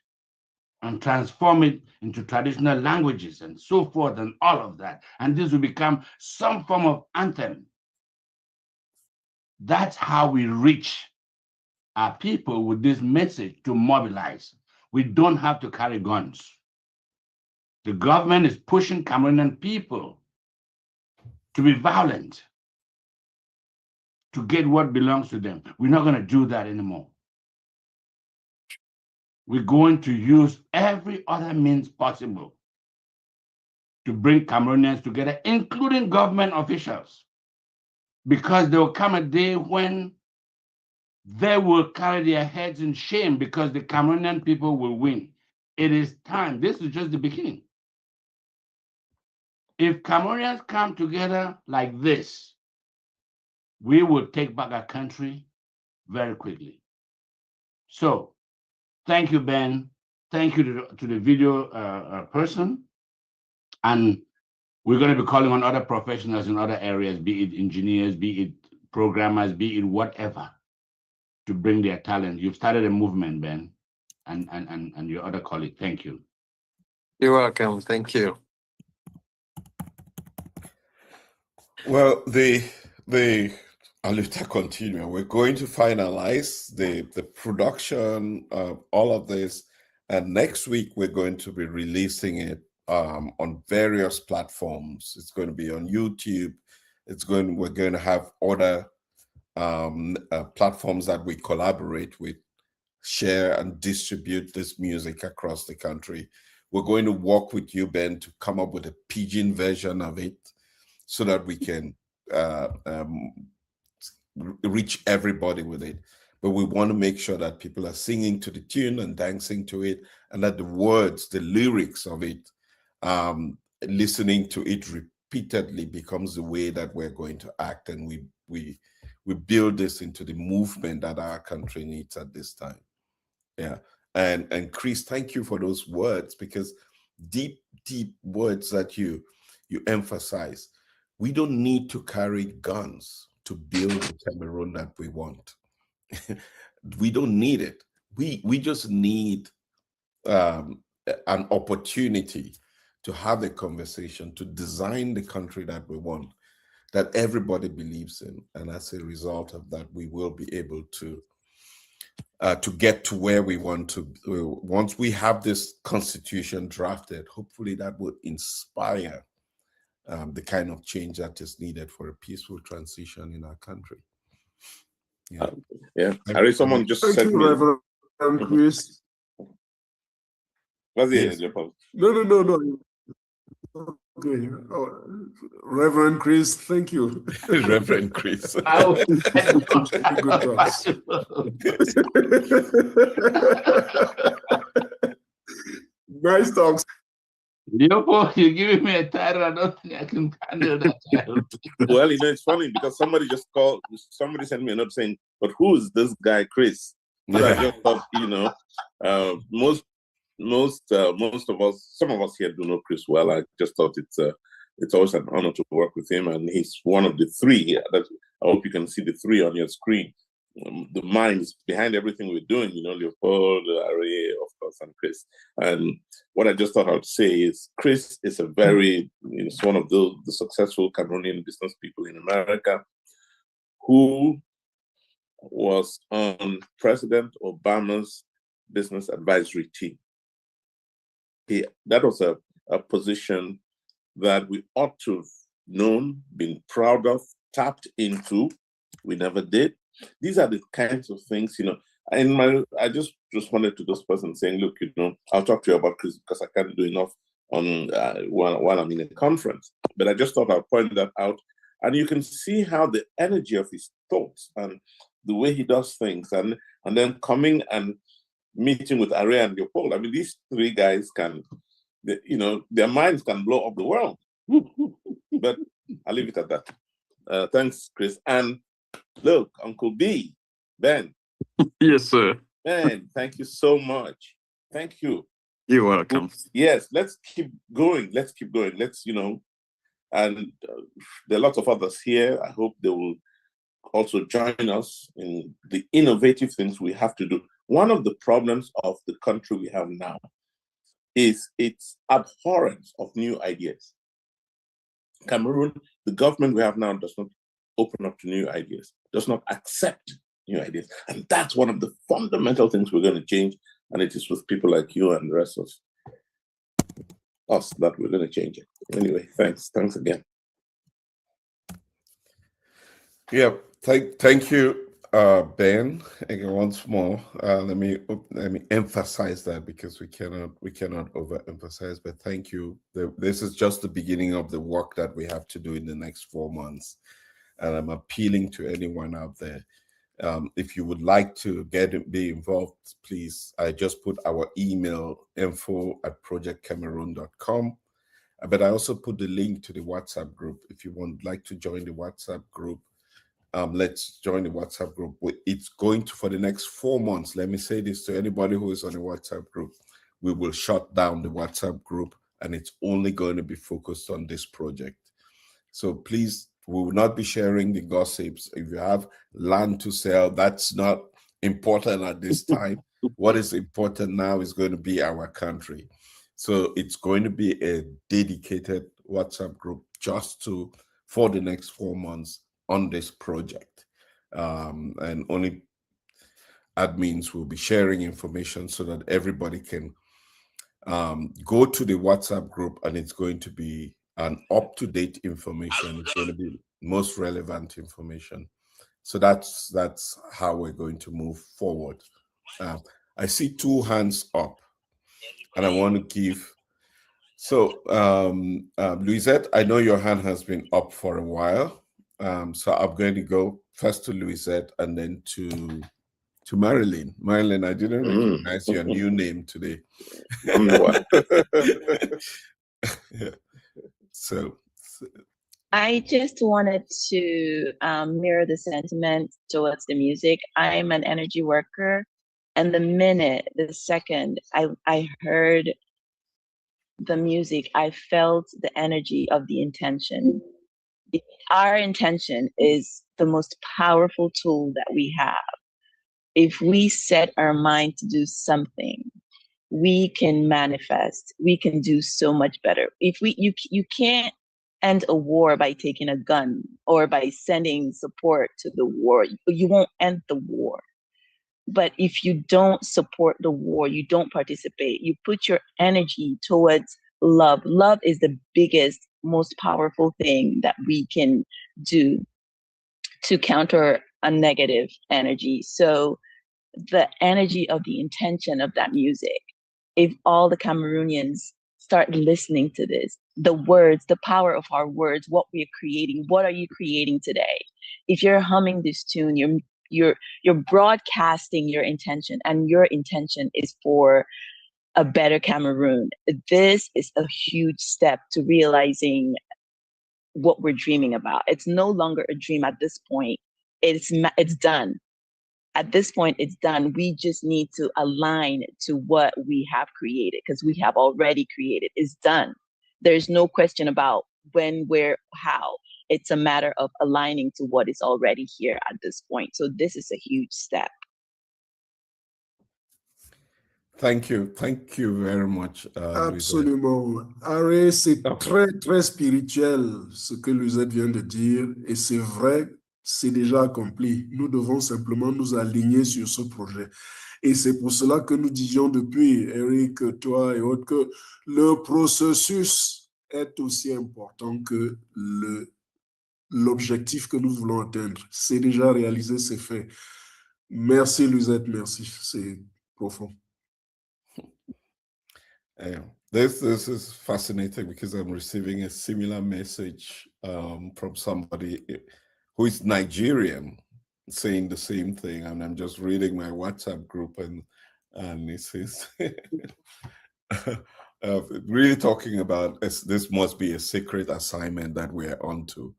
and transform it into traditional languages and so forth and all of that. And this will become some form of anthem. That's how we reach our people with this message to mobilize. We don't have to carry guns. The government is pushing Cameroonian people to be violent, to get what belongs to them. We're not going to do that anymore. We're going to use every other means possible to bring Cameroonians together, including government officials, because there will come a day when they will carry their heads in shame because the Cameroonian people will win. It is time. This is just the beginning. If Cameroonians come together like this, we will take back our country very quickly. So, thank you, Ben. Thank you to the video person. And we're going to be calling on other professionals in other areas, be it engineers, be it programmers, be it whatever, to bring their talent. You've started a movement, Ben, and your other colleague. Thank you. You're welcome. Thank you. Well, I'll let that continue. We're going to finalize the production of all of this, and next week we're going to be releasing it on various platforms. It's going to be on YouTube. We're going to have other platforms that we collaborate with, share and distribute this music across the country. We're going to work with you, Ben, to come up with a pidgin version of it so that we can reach everybody with it. But we want to make sure that people are singing to the tune and dancing to it, and that the words, the lyrics of it, listening to it repeatedly becomes the way that we're going to act, and we build this into the movement that our country needs at this time. Yeah. And Chris, thank you for those words, because deep words that you emphasize. We don't need to carry guns to build the Cameroon that we want. We don't need it. We just need an opportunity to have a conversation, to design the country that we want. that everybody believes in. And as a result of that, we will be able to get to where we want to. Once we have this constitution drafted, hopefully that would inspire the kind of change that is needed for a peaceful transition in our country. Yeah. Harry, someone just Thank sent you, me. Reverend Chris. Yes. No. Okay. Oh, Reverend Chris, thank you. Reverend Chris. Good talks. Nice talks. Leopold, you're giving me a title. I don't think I can handle that title. Well, it's funny because somebody sent me a note saying, but who is this guy, Chris? And I just thought, most of us, some of us here do know Chris well. I just thought it's always an honor to work with him, and he's one of the three. I hope you can see the three on your screen. The minds behind everything we're doing, Leopold, Ari, of course, and Chris. And what I just thought I would say is Chris is a very, it's one of the successful Cameroonian business people in America who was on President Obama's business advisory team. That was a position that we ought to have known, been proud of, tapped into. We never did. These are the kinds of things, and I just responded to this person saying, look, I'll talk to you about Chris because I can't do enough on while I'm in a conference. But I just thought I'd point that out. And you can see how the energy of his thoughts and the way he does things, and then coming and meeting with Ari and Leopold. I mean, these three guys their minds can blow up the world. But I'll leave it at that. Thanks, Chris. And look, Uncle B, Ben. Yes, sir. Ben, thank you so much. Thank you. You're welcome. Yes, let's keep going. Let's, and there are lots of others here. I hope they will also join us in the innovative things we have to do. One of the problems of the country we have now is its abhorrence of new ideas. Cameroon, the government we have now does not open up to new ideas, does not accept new ideas. And that's one of the fundamental things we're going to change. And it is with people like you and the rest of us that we're going to change it. Anyway, thanks. Thanks again. Yeah, thank you, Ben. Again, once more, let me emphasize that because we cannot overemphasize. But thank you. This is just the beginning of the work that we have to do in the next 4 months, and I'm appealing to anyone out there. If you would like to be involved, please. I just put our email info@projectcameroon.com. But I also put the link to the WhatsApp group. If you would like to join the WhatsApp group, let's join the WhatsApp group. It's going to, for the next 4 months, let me say this to anybody who is on the WhatsApp group, we will shut down the WhatsApp group and it's only going to be focused on this project. So please, we will not be sharing the gossips. If you have land to sell, that's not important at this time. What is important now is going to be our country. So it's going to be a dedicated WhatsApp group just for the next 4 months on this project. And only admins will be sharing information so that everybody can go to the WhatsApp group, and it's going to be an up-to-date information. It's going to be most relevant information. So that's how we're going to move forward. I see 2 hands up, and I want to give. So, Louisette, I know your hand has been up for a while. So I'm going to go first to Louisette and then to Marilyn. Marilyn, I didn't recognize your new name today. Yeah. So I just wanted to mirror the sentiment towards the music. I'm an energy worker, and the second I heard the music, I felt the energy of the intention. Our intention is the most powerful tool that we have. If we set our mind to do something, we can manifest. We can do so much better. If you can't, end a war by taking a gun or by sending support to the war. You won't end the war. But if you don't support the war, you don't participate, you put your energy towards love. Love is the biggest, most powerful thing that we can do to counter a negative energy. So the energy of the intention of that music, if all the Cameroonians start listening to this, the words, the power of our words, what we're creating, what are you creating today? If you're humming this tune, you're broadcasting your intention, and your intention is for a better Cameroon. This is a huge step to realizing what we're dreaming about. It's no longer a dream at this point. It's done. At this point, it's done. We just need to align to what we have created, because we have already created. It's done. There's no question about when, where, how. It's a matter of aligning to what is already here at this point. So this is a huge step. Thank you very much. Absolument. Harry, c'est très, très spirituel ce que Lusette vient de dire, et c'est vrai, c'est déjà accompli. Nous devons simplement nous aligner sur ce projet. Et c'est pour cela que nous disions depuis, Eric, toi et autres, que le processus est aussi important que l'objectif que nous voulons atteindre. C'est déjà réalisé, c'est fait. Merci, Lusette, merci. C'est profond. This is fascinating because I'm receiving a similar message from somebody who is Nigerian saying the same thing, and I'm just reading my WhatsApp group, and it says really talking about this must be a secret assignment that we're onto,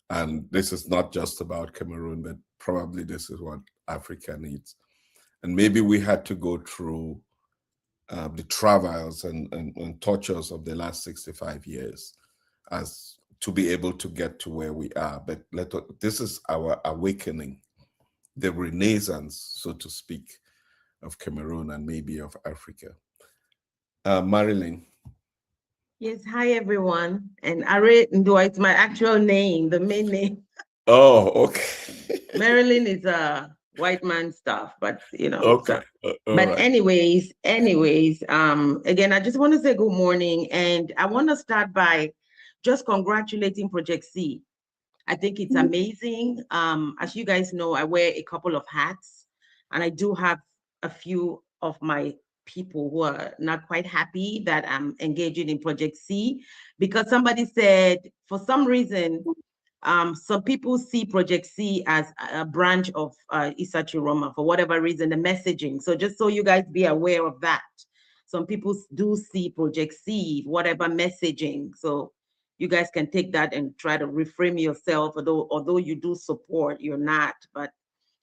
and this is not just about Cameroon, but probably this is what Africa needs. And maybe we had to go through the travails and tortures of the last 65 years as to be able to get to where we are. But this is our awakening, the renaissance, so to speak, of Cameroon and maybe of Africa. Marilyn. Yes, hi everyone. And Are Ndua, it's my actual name, the main name. Oh, okay. Marilyn is a white man stuff, but you know. Okay. But right. anyways, again, I just want to say good morning, and I want to start by just congratulating Project C. I think it's amazing. As you guys know, I wear a couple of hats, and I do have a few of my people who are not quite happy that I'm engaging in Project C, because somebody said, for some reason, some people see Project C as a branch of Issa Chiroma for whatever reason, the messaging. So just so you guys be aware of that. Some people do see Project C, whatever messaging. So you guys can take that and try to reframe yourself, although you do support, you're not. But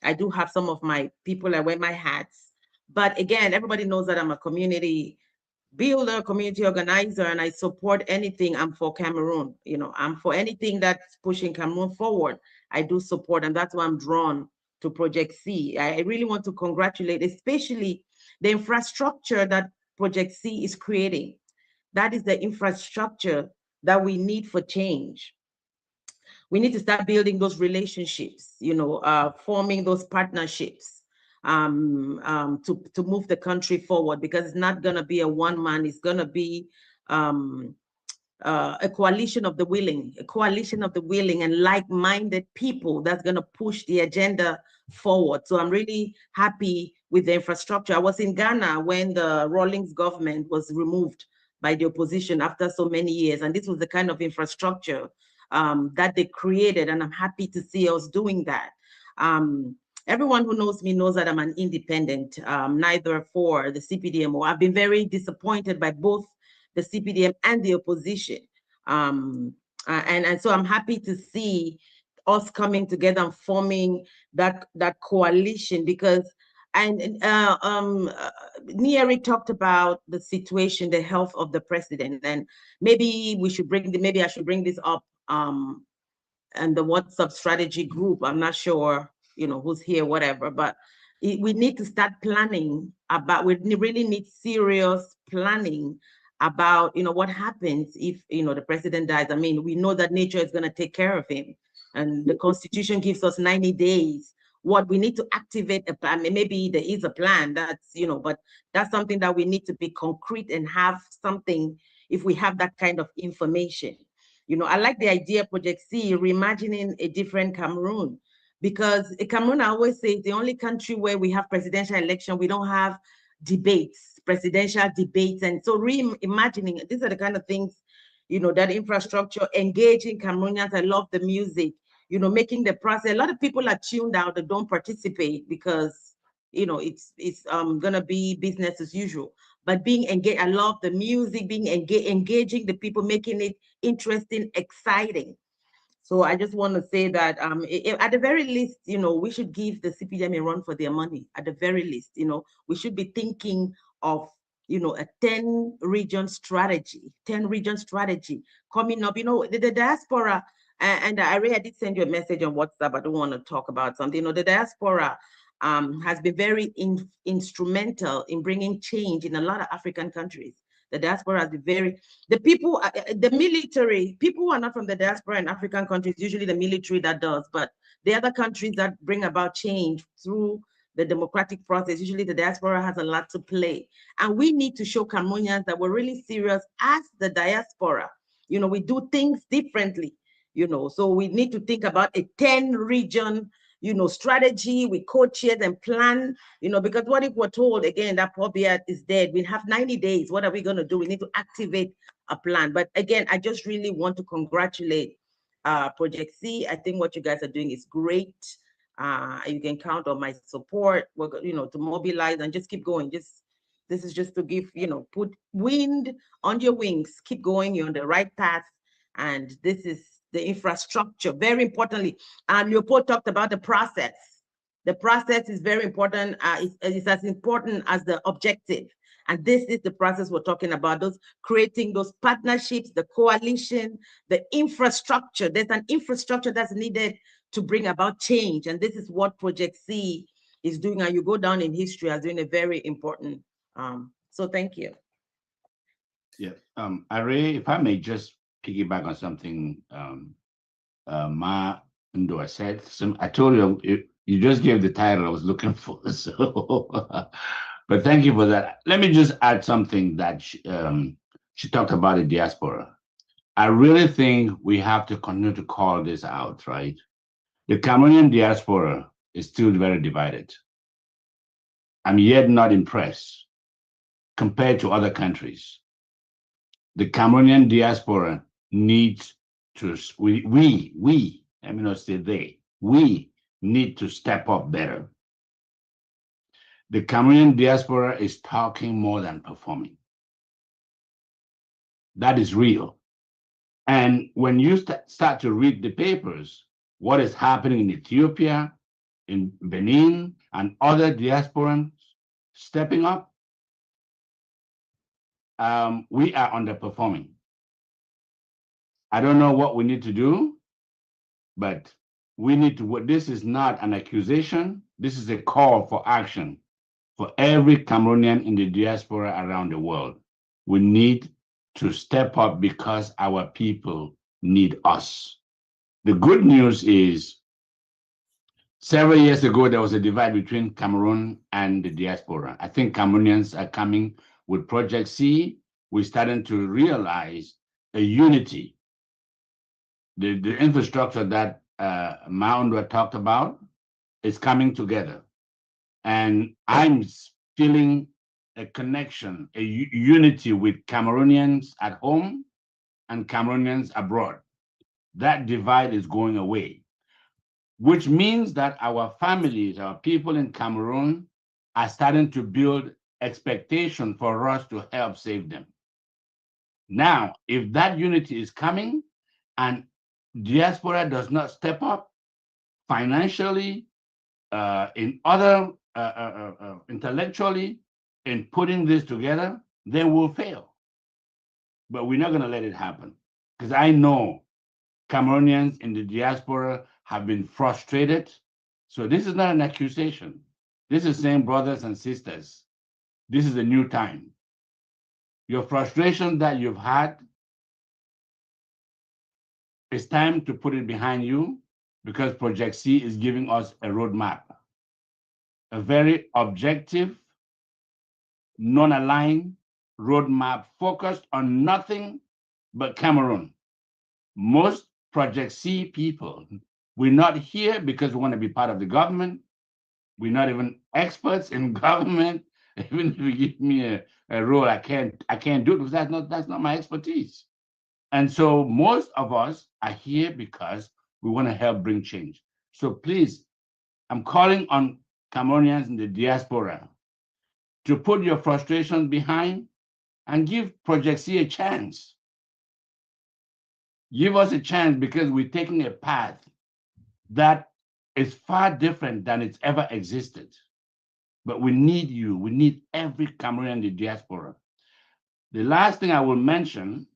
I do have some of my people, I wear my hats. But again, everybody knows that I'm a community builder, community organizer, and I support anything. I'm for Cameroon. You know, I'm for anything that's pushing Cameroon forward. I do support, and that's why I'm drawn to Project C. I really want to congratulate, especially the infrastructure that Project C is creating. That is the infrastructure that we need for change. We need to start building those relationships, you know, forming those partnerships to move the country forward, because it's not going to be a one man, it's going to be a coalition of the willing, and like-minded people that's going to push the agenda forward. So I'm really happy with the infrastructure. I was in Ghana when the Rawlings government was removed by the opposition after so many years, and this was the kind of infrastructure that they created, and I'm happy to see us doing that. Everyone who knows me knows that I'm an independent, neither for the CPDM or I've been very disappointed by both the CPDM and the opposition. And so I'm happy to see us coming together and forming that coalition, because Nieri talked about the situation, the health of the president, and maybe I should bring this up and the WhatsApp strategy group. I'm not sure, you know, who's here, whatever, but we need to start planning about, we really need serious planning about, what happens if, the president dies. I mean, we know that nature is going to take care of him. And the Constitution gives us 90 days. What we need to activate a plan, maybe there is a plan, that's, but that's something that we need to be concrete and have something if we have that kind of information. I like the idea, Project C, reimagining a different Cameroon, because Cameroon, I always say, is the only country where we have presidential election. We don't have debates, presidential debates. And so reimagining, these are the kind of things, that infrastructure, engaging Cameroonians. I love the music, making the process. A lot of people are tuned out that don't participate because, it's gonna be business as usual. But being engaged, I love the music, being engaging the people, making it interesting, exciting. So I just want to say that at the very least, we should give the CPDM a run for their money. At the very least, we should be thinking of, a 10 region strategy coming up. The diaspora, and I did send you a message on WhatsApp. I don't want to talk about something. The diaspora has been very instrumental in bringing change in a lot of African countries. The diaspora has been the people, the military, people who are not from the diaspora in African countries, usually the military that does, but the other countries that bring about change through the democratic process, usually the diaspora has a lot to play. And we need to show Cameroonians that we're really serious as the diaspora. We do things differently, so we need to think about a 10 region strategy. We co-chair and plan, because what if we're told again that Paul Biya is dead? We have 90 days. What are we going to do? We need to activate a plan. But again, I just really want to congratulate Project C. I think what you guys are doing is great. You can count on my support. We're to mobilize and just keep going. This is just to give, put wind on your wings. Keep going. You're on the right path. And this is the infrastructure, very importantly. Leopold talked about the process. The process is very important. It's as important as the objective. And this is the process we're talking about, those creating those partnerships, the coalition, the infrastructure. There's an infrastructure that's needed to bring about change. And this is what Project C is doing. And you go down in history as doing a very important. So thank you. Yeah, Array, if I may just piggyback on something Ma Ndua said. I told you, you just gave the title I was looking for. So, but thank you for that. Let me just add something that she talked about the diaspora. I really think we have to continue to call this out, right? The Cameroonian diaspora is still very divided. I'm yet not impressed compared to other countries. The Cameroonian diaspora needs to, we, let me not say they, we need to step up better. The Cameroonian diaspora is talking more than performing. That is real. And when you start to read the papers, what is happening in Ethiopia, in Benin, and other diasporans stepping up, we are underperforming. I don't know what we need to do, but we need to, this is not an accusation, this is a call for action for every Cameroonian in the diaspora around the world. We need to step up because our people need us. The good news is, several years ago, there was a divide between Cameroon and the diaspora. I think Cameroonians are coming with Project C. We're starting to realize a unity. The infrastructure that Maundwa talked about is coming together. And I'm feeling a connection, a unity with Cameroonians at home and Cameroonians abroad. That divide is going away, which means that our families, our people in Cameroon are starting to build expectation for us to help save them. Now, if that unity is coming and diaspora does not step up financially, in other, intellectually, in putting this together, then we'll fail. But we're not going to let it happen, because I know Cameroonians in the diaspora have been frustrated. So this is not an accusation. This is saying, brothers and sisters, this is a new time. Your frustration that you've had, it's time to put it behind you because Project C is giving us a roadmap, a very objective, non-aligned roadmap focused on nothing but Cameroon. Most Project C people, we're not here because we want to be part of the government. We're not even experts in government. Even if you give me a role, I can't do it because that's not my expertise. And so most of us are here because we want to help bring change. So please, I'm calling on Cameroonians in the diaspora to put your frustrations behind and give Project C a chance. Give us a chance because we're taking a path that is far different than it's ever existed. But we need you. We need every Cameroonian in the diaspora. The last thing I will mention,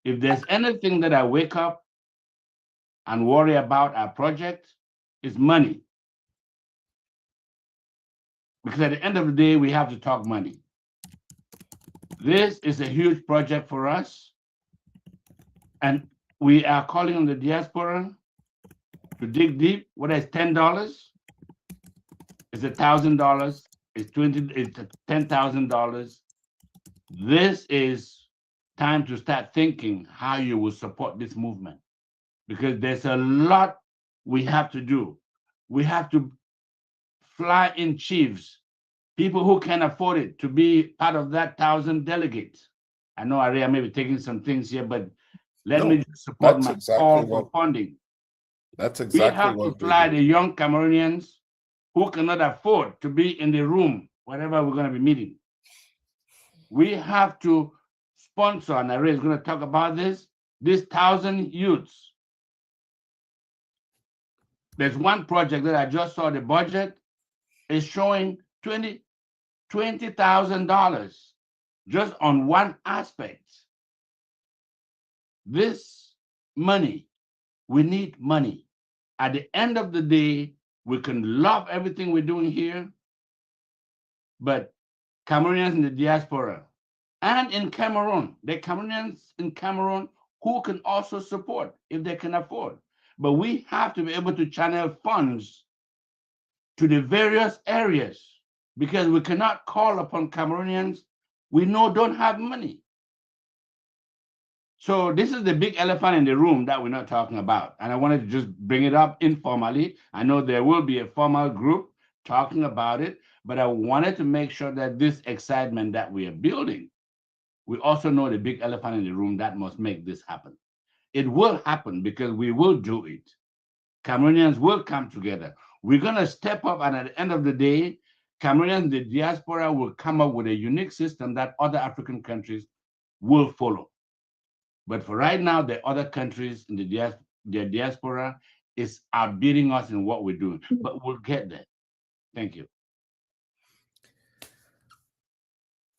if there's anything that I wake up and worry about our project, is money. Because at the end of the day, we have to talk money. This is a huge project for us. And we are calling on the diaspora to dig deep. Whether it's $10, it's $1,000, it's $10,000. This is time to start thinking how you will support this movement, because there's a lot we have to do. We have to fly in chiefs, people who can afford it, to be part of that 1,000 delegates. I know Aria may be taking some things here, but let me just support my call for funding. That's exactly we have to fly the young Cameroonians who cannot afford to be in the room wherever we're going to be meeting. We have to sponsor, and Aria is going to talk about this, these 1,000 youths. There's one project that I just saw, the budget is showing $20,000 just on one aspect. This money, we need money. At the end of the day, we can love everything we're doing here, but Cameroonians in the diaspora and in Cameroon, the Cameroonians in Cameroon who can also support if they can afford. But we have to be able to channel funds to the various areas, because we cannot call upon Cameroonians we know don't have money. So this is the big elephant in the room that we're not talking about. And I wanted to just bring it up informally. I know there will be a formal group talking about it, but I wanted to make sure that this excitement that we are building, we also know the big elephant in the room that must make this happen. It will happen because we will do it. Cameroonians will come together. We're going to step up, and at the end of the day, Cameroonians in the diaspora will come up with a unique system that other African countries will follow. But for right now, the other countries in the diaspora is outbidding us in what we're doing. But we'll get there. Thank you.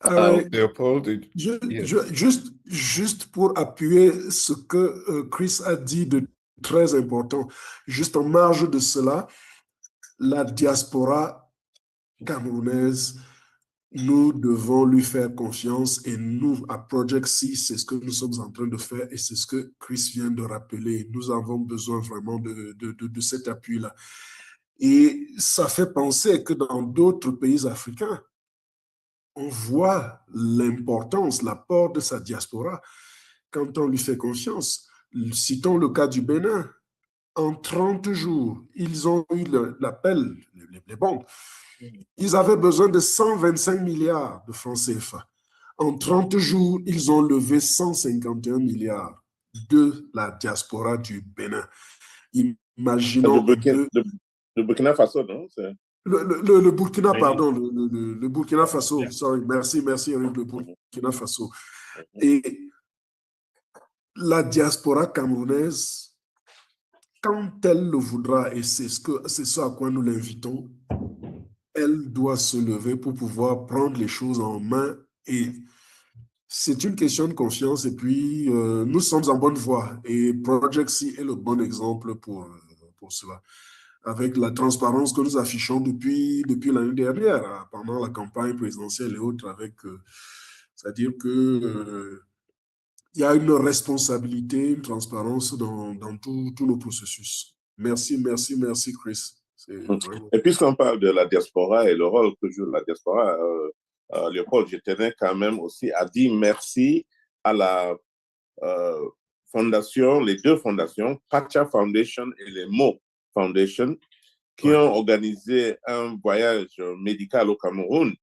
Léopold, juste pour appuyer ce que Chris a dit de très important, juste en marge de cela, la diaspora camerounaise, nous devons lui faire confiance, et nous, à Project C, c'est ce que nous sommes en train de faire, et c'est ce que Chris vient de rappeler. Nous avons besoin vraiment de cet appui-là. Et ça fait penser que dans d'autres pays africains, on voit l'importance, l'apport de sa diaspora quand on lui fait confiance. Citons le cas du Bénin. En 30 jours, ils ont eu l'appel, les banques. Ils avaient besoin de 125 milliards de francs CFA. En 30 jours, ils ont levé 151 milliards de la diaspora du Bénin. Imaginons... Le Burkina Faso, non? Le Burkina, pardon, le Burkina Faso, sorry, merci, le Burkina Faso. Et la diaspora camerounaise, quand elle le voudra, et c'est ce à quoi nous l'invitons, elle doit se lever pour pouvoir prendre les choses en main, et c'est une question de confiance, et puis nous sommes en bonne voie, et Project C est le bon exemple pour cela, avec la transparence que nous affichons depuis l'année dernière, pendant la campagne présidentielle et autres, avec C'est-à-dire que il y a une responsabilité, une transparence dans tous nos processus. Merci, merci, merci, Chris. Et puisqu'on parle de la diaspora et le rôle que joue la diaspora, Léopold, je tenais quand même aussi à dire merci à la fondation, les deux fondations, Pacha Foundation et les Mo Foundation, qui ont organisé un voyage médical au Cameroun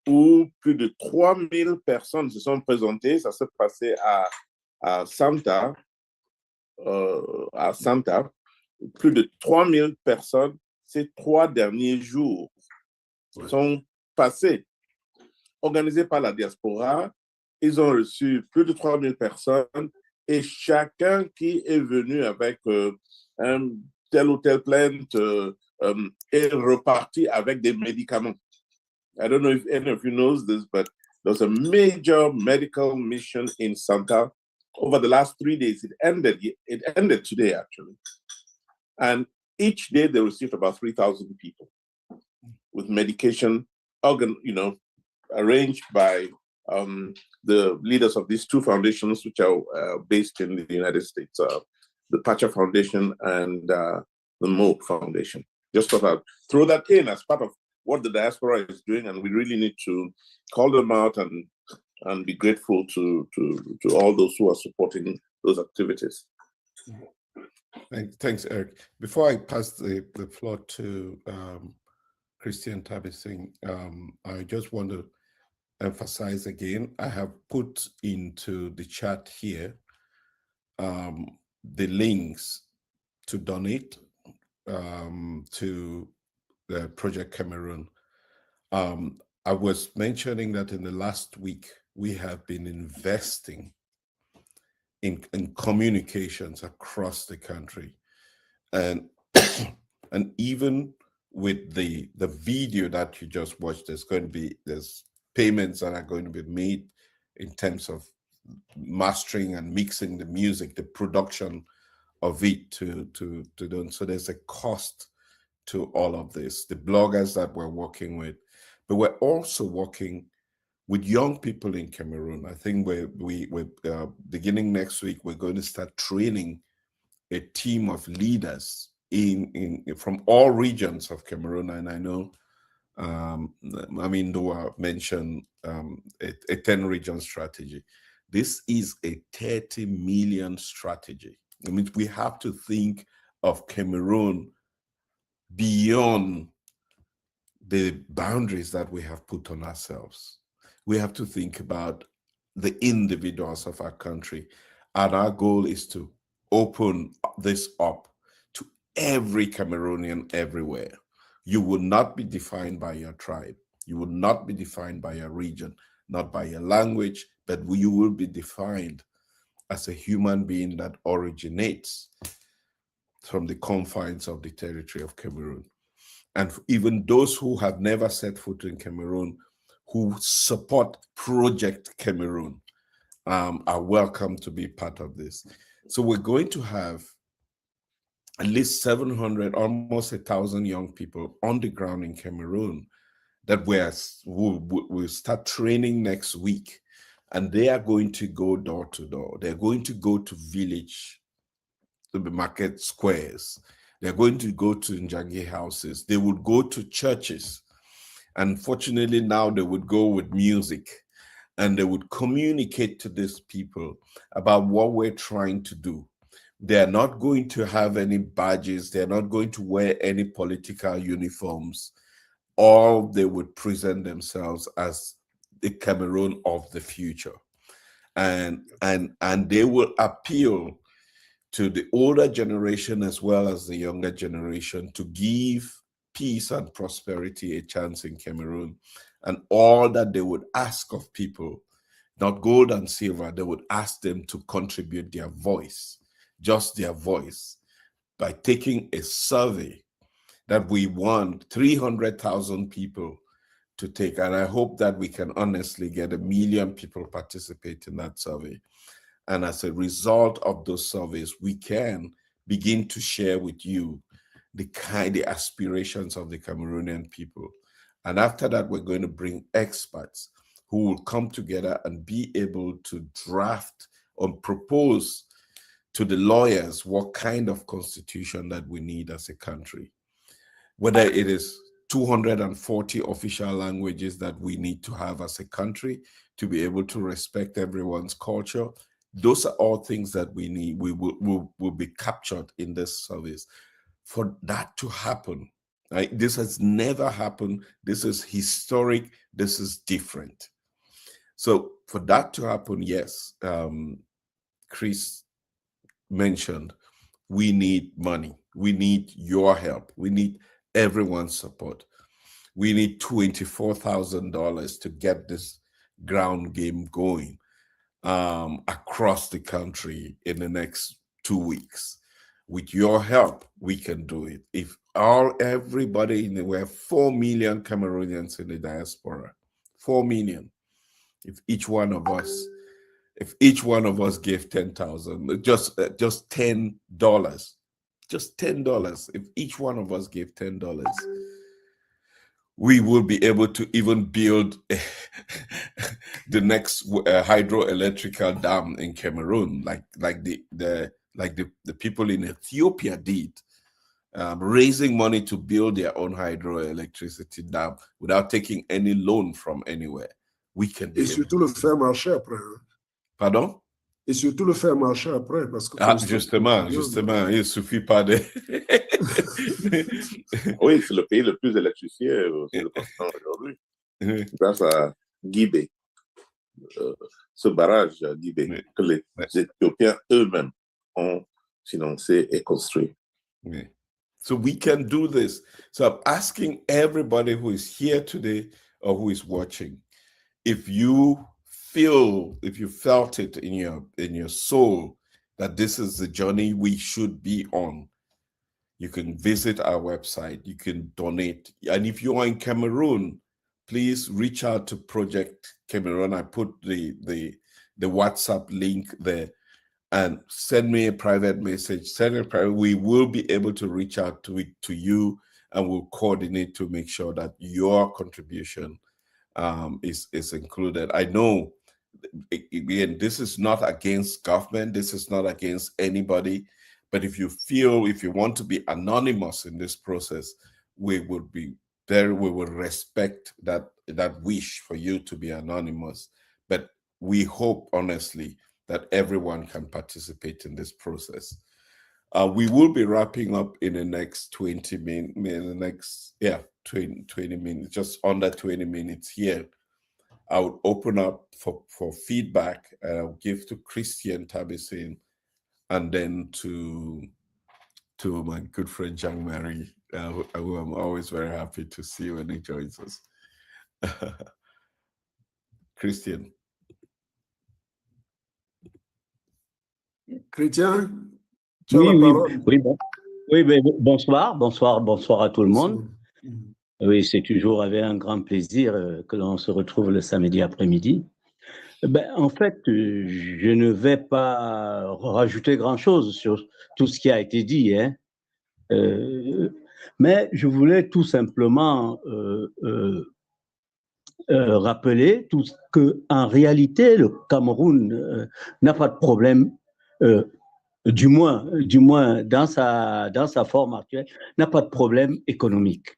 où plus de 3000 personnes se sont présentées. Ça s'est passé à Santa. Plus de 3000 personnes ces 3 derniers jours sont passés, organisés par la diaspora. Ils ont reçu plus de 3000 personnes et chacun qui est venu avec telle ou telle plainte est reparti avec des médicaments. I don't know if any of you knows this, but there's a major medical mission in Santa over the last 3 days. It ended today, actually. And each day they received about 3,000 people with medication, arranged by the leaders of these 2 foundations, which are based in the United States, the Pacha Foundation and the Mo Foundation. Just thought I'd throw that in as part of what the diaspora is doing, and we really need to call them out and be grateful to all those who are supporting those activities. Thanks, Eric. Before I pass the floor to Christian Tabising, I just want to emphasize again, I have put into the chat here the links to donate to the Project Cameroon. I was mentioning that in the last week, we have been investing in communications across the country. And even with the video that you just watched, there's payments that are going to be made in terms of mastering and mixing the music, the production of it to do. So there's a cost to all of this, the bloggers that we're working with, but we're also working with young people in Cameroon. I think we're beginning next week, we're going to start training a team of leaders from all regions of Cameroon. And I know Amindoa mentioned a 10-region strategy. This is a 30 million strategy. I mean, we have to think of Cameroon beyond the boundaries that we have put on ourselves. We have to think about the individuals of our country. And our goal is to open this up to every Cameroonian everywhere. You will not be defined by your tribe. You will not be defined by your region, not by your language, but you will be defined as a human being that originates from the confines of the territory of Cameroon. And even those who have never set foot in Cameroon, who support Project Cameroon, are welcome to be part of this. So we're going to have at least 700, almost 1,000 young people on the ground in Cameroon that we'll start training next week. And they are going to go door to door. They're going to go to village, to the market squares. They're going to go to Njangi houses. They would go to churches. Unfortunately, now they would go with music, and they would communicate to these people about what we're trying to do. They're not going to have any badges. They're not going to wear any political uniforms. All they would present themselves as the Cameroon of the future. And they will appeal to the older generation as well as the younger generation to give peace and prosperity a chance in Cameroon. And all that they would ask of people, not gold and silver, they would ask them to contribute their voice, just their voice, by taking a survey that we want 300,000 people to take. And I hope that we can honestly get 1 million people participate in that survey. And as a result of those surveys, we can begin to share with you the aspirations of the Cameroonian people. And after that, we're going to bring experts who will come together and be able to draft or propose to the lawyers what kind of constitution that we need as a country. Whether it is 240 official languages that we need to have as a country to be able to respect everyone's culture, those are all things that we need, will be captured in this service. For that to happen, right? This has never happened. This is historic. This is different. So for that to happen, yes, Chris mentioned, we need money. We need your help. We need everyone's support. We need $24,000 to get this ground game going across the country in the next 2 weeks. With your help, we can do it. If everybody we have 4 million Cameroonians in the diaspora, 4 million. If each one of us gave 10,000, just $10, just $10. If each one of us gave $10, we will be able to even build the next hydroelectrical dam in Cameroon, like the people in Ethiopia did, raising money to build their own hydroelectricity dam without taking any loan from anywhere. We can do it. Et surtout le faire marcher après. Pardon? Et surtout le faire marcher après, parce que justement, il suffit pas de. Oui, c'est le pays le plus électrifié sur le continent aujourd'hui. Grâce à Guibé, ce barrage à Guibé, que les Éthiopiens eux-mêmes ont financé et construit. So we can do this. So I'm asking everybody who is here today or who is watching, if you felt it in your soul that this is the journey we should be on, you can visit our website, you can donate. And if you are in Cameroon, please reach out to Project Cameroon. I put the WhatsApp link there, and send me a private message. We will be able to reach out to you, and we'll coordinate to make sure that your contribution is included. I know, again, this is not against government. This is not against anybody. But if you want to be anonymous in this process, we will respect that wish for you to be anonymous. But we hope, honestly, that everyone can participate in this process. We will be wrapping up in the next 20 minutes, 20 minutes, just under 20 minutes here. I would open up for feedback. I'll give to Christian Tabisin, and then to my good friend Jean-Marie, who I'm always very happy to see when he joins us. Christian. Chrétien, tu as la parole. Bonsoir à tout le monde. Oui, c'est toujours avec un grand plaisir que l'on se retrouve le samedi après-midi. En fait, je ne vais pas rajouter grand-chose sur tout ce qui a été dit, hein. Mais je voulais tout simplement rappeler qu'en réalité, le Cameroun n'a pas de problème, du moins dans sa forme actuelle, n'a pas de problème économique.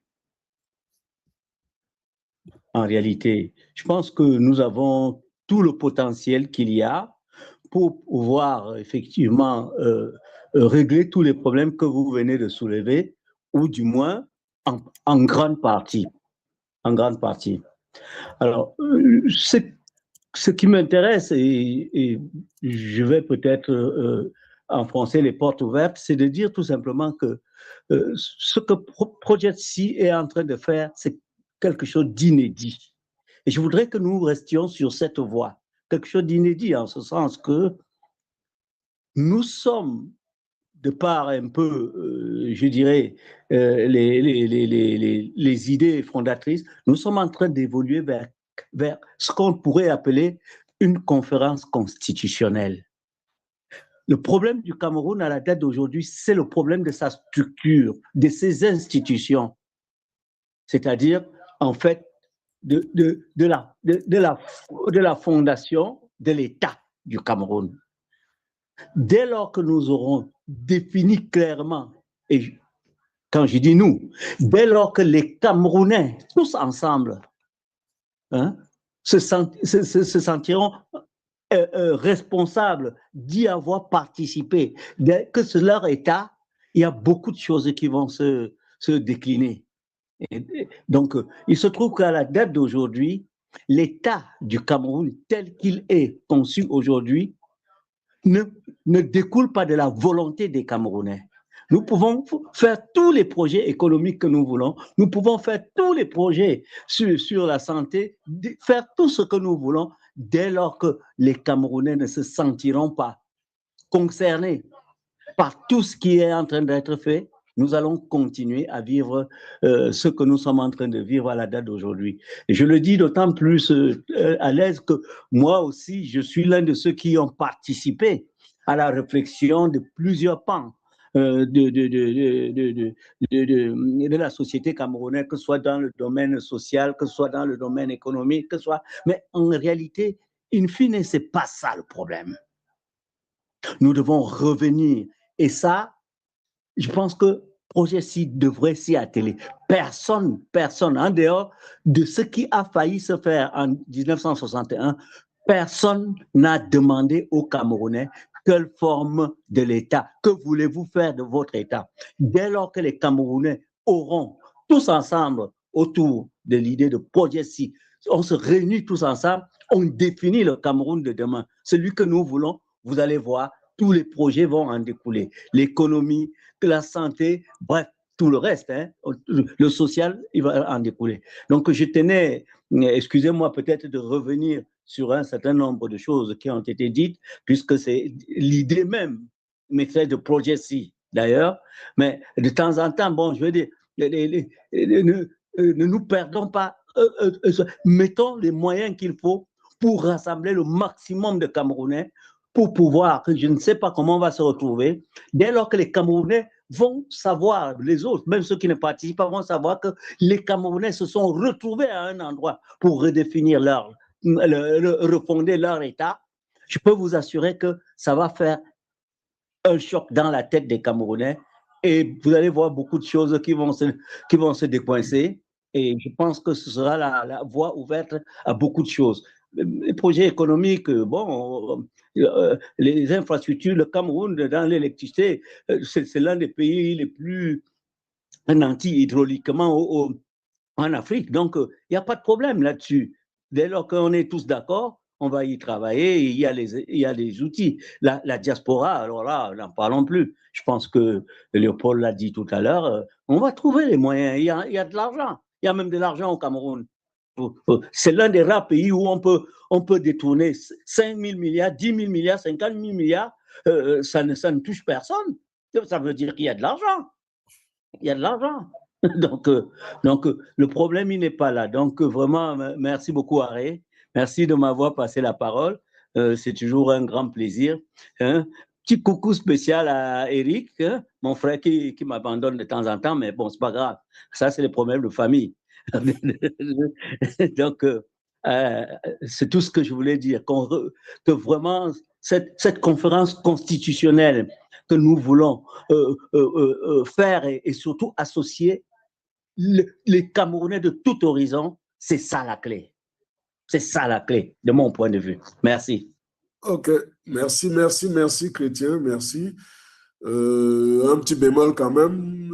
En réalité, je pense que nous avons tout le potentiel qu'il y a pour pouvoir effectivement régler tous les problèmes que vous venez de soulever, ou du moins en grande partie. En grande partie. Alors, ce qui m'intéresse, et je vais peut-être enfoncer les portes ouvertes, c'est de dire tout simplement que ce que Project C est en train de faire, c'est quelque chose d'inédit. Et je voudrais que nous restions sur cette voie. Quelque chose d'inédit en ce sens que nous sommes, de par un peu, je dirais, les idées fondatrices, nous sommes en train d'évoluer vers ce qu'on pourrait appeler une conférence constitutionnelle. Le problème du Cameroun à la date d'aujourd'hui, c'est le problème de sa structure, de ses institutions. C'est-à-dire, en fait, la fondation de l'État du Cameroun. Dès lors que nous aurons défini clairement, et quand je dis nous, dès lors que les Camerounais, tous ensemble, hein, se sentiront responsables d'y avoir participé, que c'est leur État, il y a beaucoup de choses qui vont se décliner. Donc, il se trouve qu'à la date d'aujourd'hui, l'État du Cameroun tel qu'il est conçu aujourd'hui ne découle pas de la volonté des Camerounais. Nous pouvons faire tous les projets économiques que nous voulons, nous pouvons faire tous les projets sur la santé, faire tout ce que nous voulons, dès lors que les Camerounais ne se sentiront pas concernés par tout ce qui est en train d'être fait. Nous allons continuer à vivre ce que nous sommes en train de vivre à la date d'aujourd'hui. Et je le dis d'autant plus à l'aise que moi aussi, je suis l'un de ceux qui ont participé à la réflexion de plusieurs pans de la société camerounaise, que ce soit dans le domaine social, que ce soit dans le domaine économique, que ce soit... Mais en réalité, in fine, ce n'est pas ça le problème. Nous devons revenir. Et ça, je pense que projet C devrait s'y atteler. Personne, en dehors de ce qui a failli se faire en 1961, personne n'a demandé aux Camerounais quelle forme de l'État, que voulez-vous faire de votre État. Dès lors que les Camerounais auront tous ensemble autour de l'idée de projet C, on se réunit tous ensemble, on définit le Cameroun de demain. Celui que nous voulons, vous allez voir, tous les projets vont en découler. L'économie, la santé, bref, tout le reste, hein, le social, il va en découler. Donc, je tenais, excusez-moi peut-être de revenir sur un certain nombre de choses qui ont été dites, puisque c'est l'idée même, de projet C, d'ailleurs. Mais de temps en temps, bon, je veux dire, ne nous perdons pas, mettons les moyens qu'il faut pour rassembler le maximum de Camerounais, pour pouvoir, je ne sais pas comment on va se retrouver, dès lors que les Camerounais vont savoir, les autres, même ceux qui ne participent pas, vont savoir que les Camerounais se sont retrouvés à un endroit pour redéfinir refonder leur État. Je peux vous assurer que ça va faire un choc dans la tête des Camerounais et vous allez voir beaucoup de choses qui vont se décoincer et je pense que ce sera la voie ouverte à beaucoup de choses. Les projets économiques, bon, les infrastructures, le Cameroun dans l'électricité, c'est l'un des pays les plus nantis hydrauliquement en Afrique. Donc, il n'y a pas de problème là-dessus. Dès lors qu'on est tous d'accord, on va y travailler. Il y a les outils. La diaspora, alors là, n'en parlons plus. Je pense que Léopold l'a dit tout à l'heure, on va trouver les moyens. Il y a de l'argent. Il y a même de l'argent au Cameroun. C'est l'un des rares pays où on peut détourner 5 000 milliards, 10 000 milliards, 50 000 milliards. Ça ne touche personne. Ça veut dire qu'il y a de l'argent. Il y a de l'argent. Donc, le problème, il n'est pas là. Donc, vraiment, merci beaucoup, Aré. Merci de m'avoir passé la parole. C'est toujours un grand plaisir. Hein? Petit coucou spécial à Eric, hein? Mon frère qui m'abandonne de temps en temps, mais bon, c'est pas grave. Ça, c'est les problèmes de famille. Donc, c'est tout ce que je voulais dire. Que vraiment, cette conférence constitutionnelle que nous voulons faire et surtout associer les Camerounais de tout horizon, c'est ça la clé. C'est ça la clé, de mon point de vue. Merci. Ok, merci, Chrétien, merci. Un petit bémol quand même.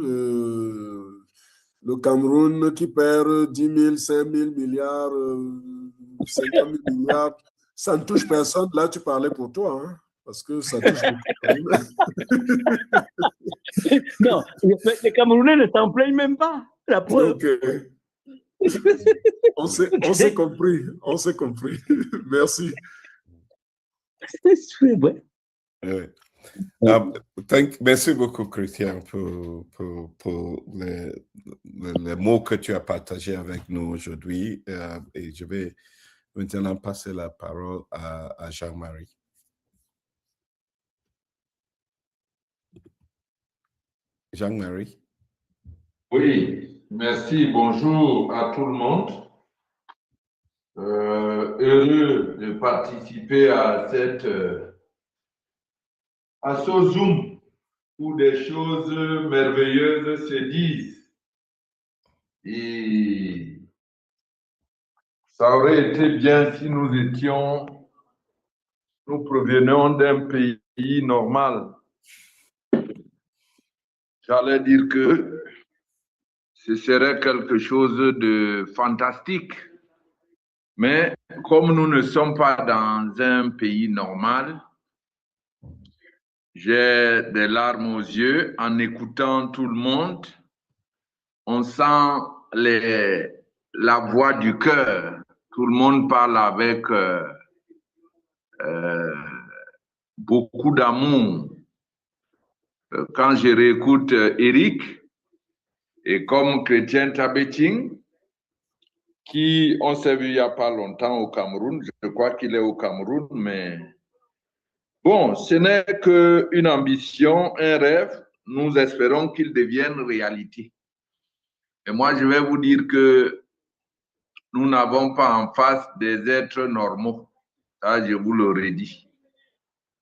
Le Cameroun qui perd 10 000, 5 000 milliards, 50 000 milliards, ça ne touche personne. Là, tu parlais pour toi, hein, parce que ça touche beaucoup. Non, les Camerounais ne s'en plaignent même pas. La preuve. Okay. On s'est compris. Merci. Ouais. Merci beaucoup, Christian, pour les mots que tu as partagés avec nous aujourd'hui. Et je vais maintenant passer la parole à Jean-Marie. Jean-Marie. Oui, merci. Bonjour à tout le monde. heureux de participer à ce Zoom où des choses merveilleuses se disent. Et ça aurait été bien si nous provenions d'un pays normal. J'allais dire que ce serait quelque chose de fantastique. Mais comme nous ne sommes pas dans un pays normal, j'ai des larmes aux yeux en écoutant tout le monde. On sent la voix du cœur. Tout le monde parle avec beaucoup d'amour. Quand je réécoute Eric, et comme Chrétien Tabeting, qui on s'est vu il n'y a pas longtemps au Cameroun, je crois qu'il est au Cameroun, mais bon, ce n'est qu'une ambition, un rêve. Nous espérons qu'il devienne réalité. Et moi, je vais vous dire que nous n'avons pas en face des êtres normaux. Ça, je vous l'aurais dit.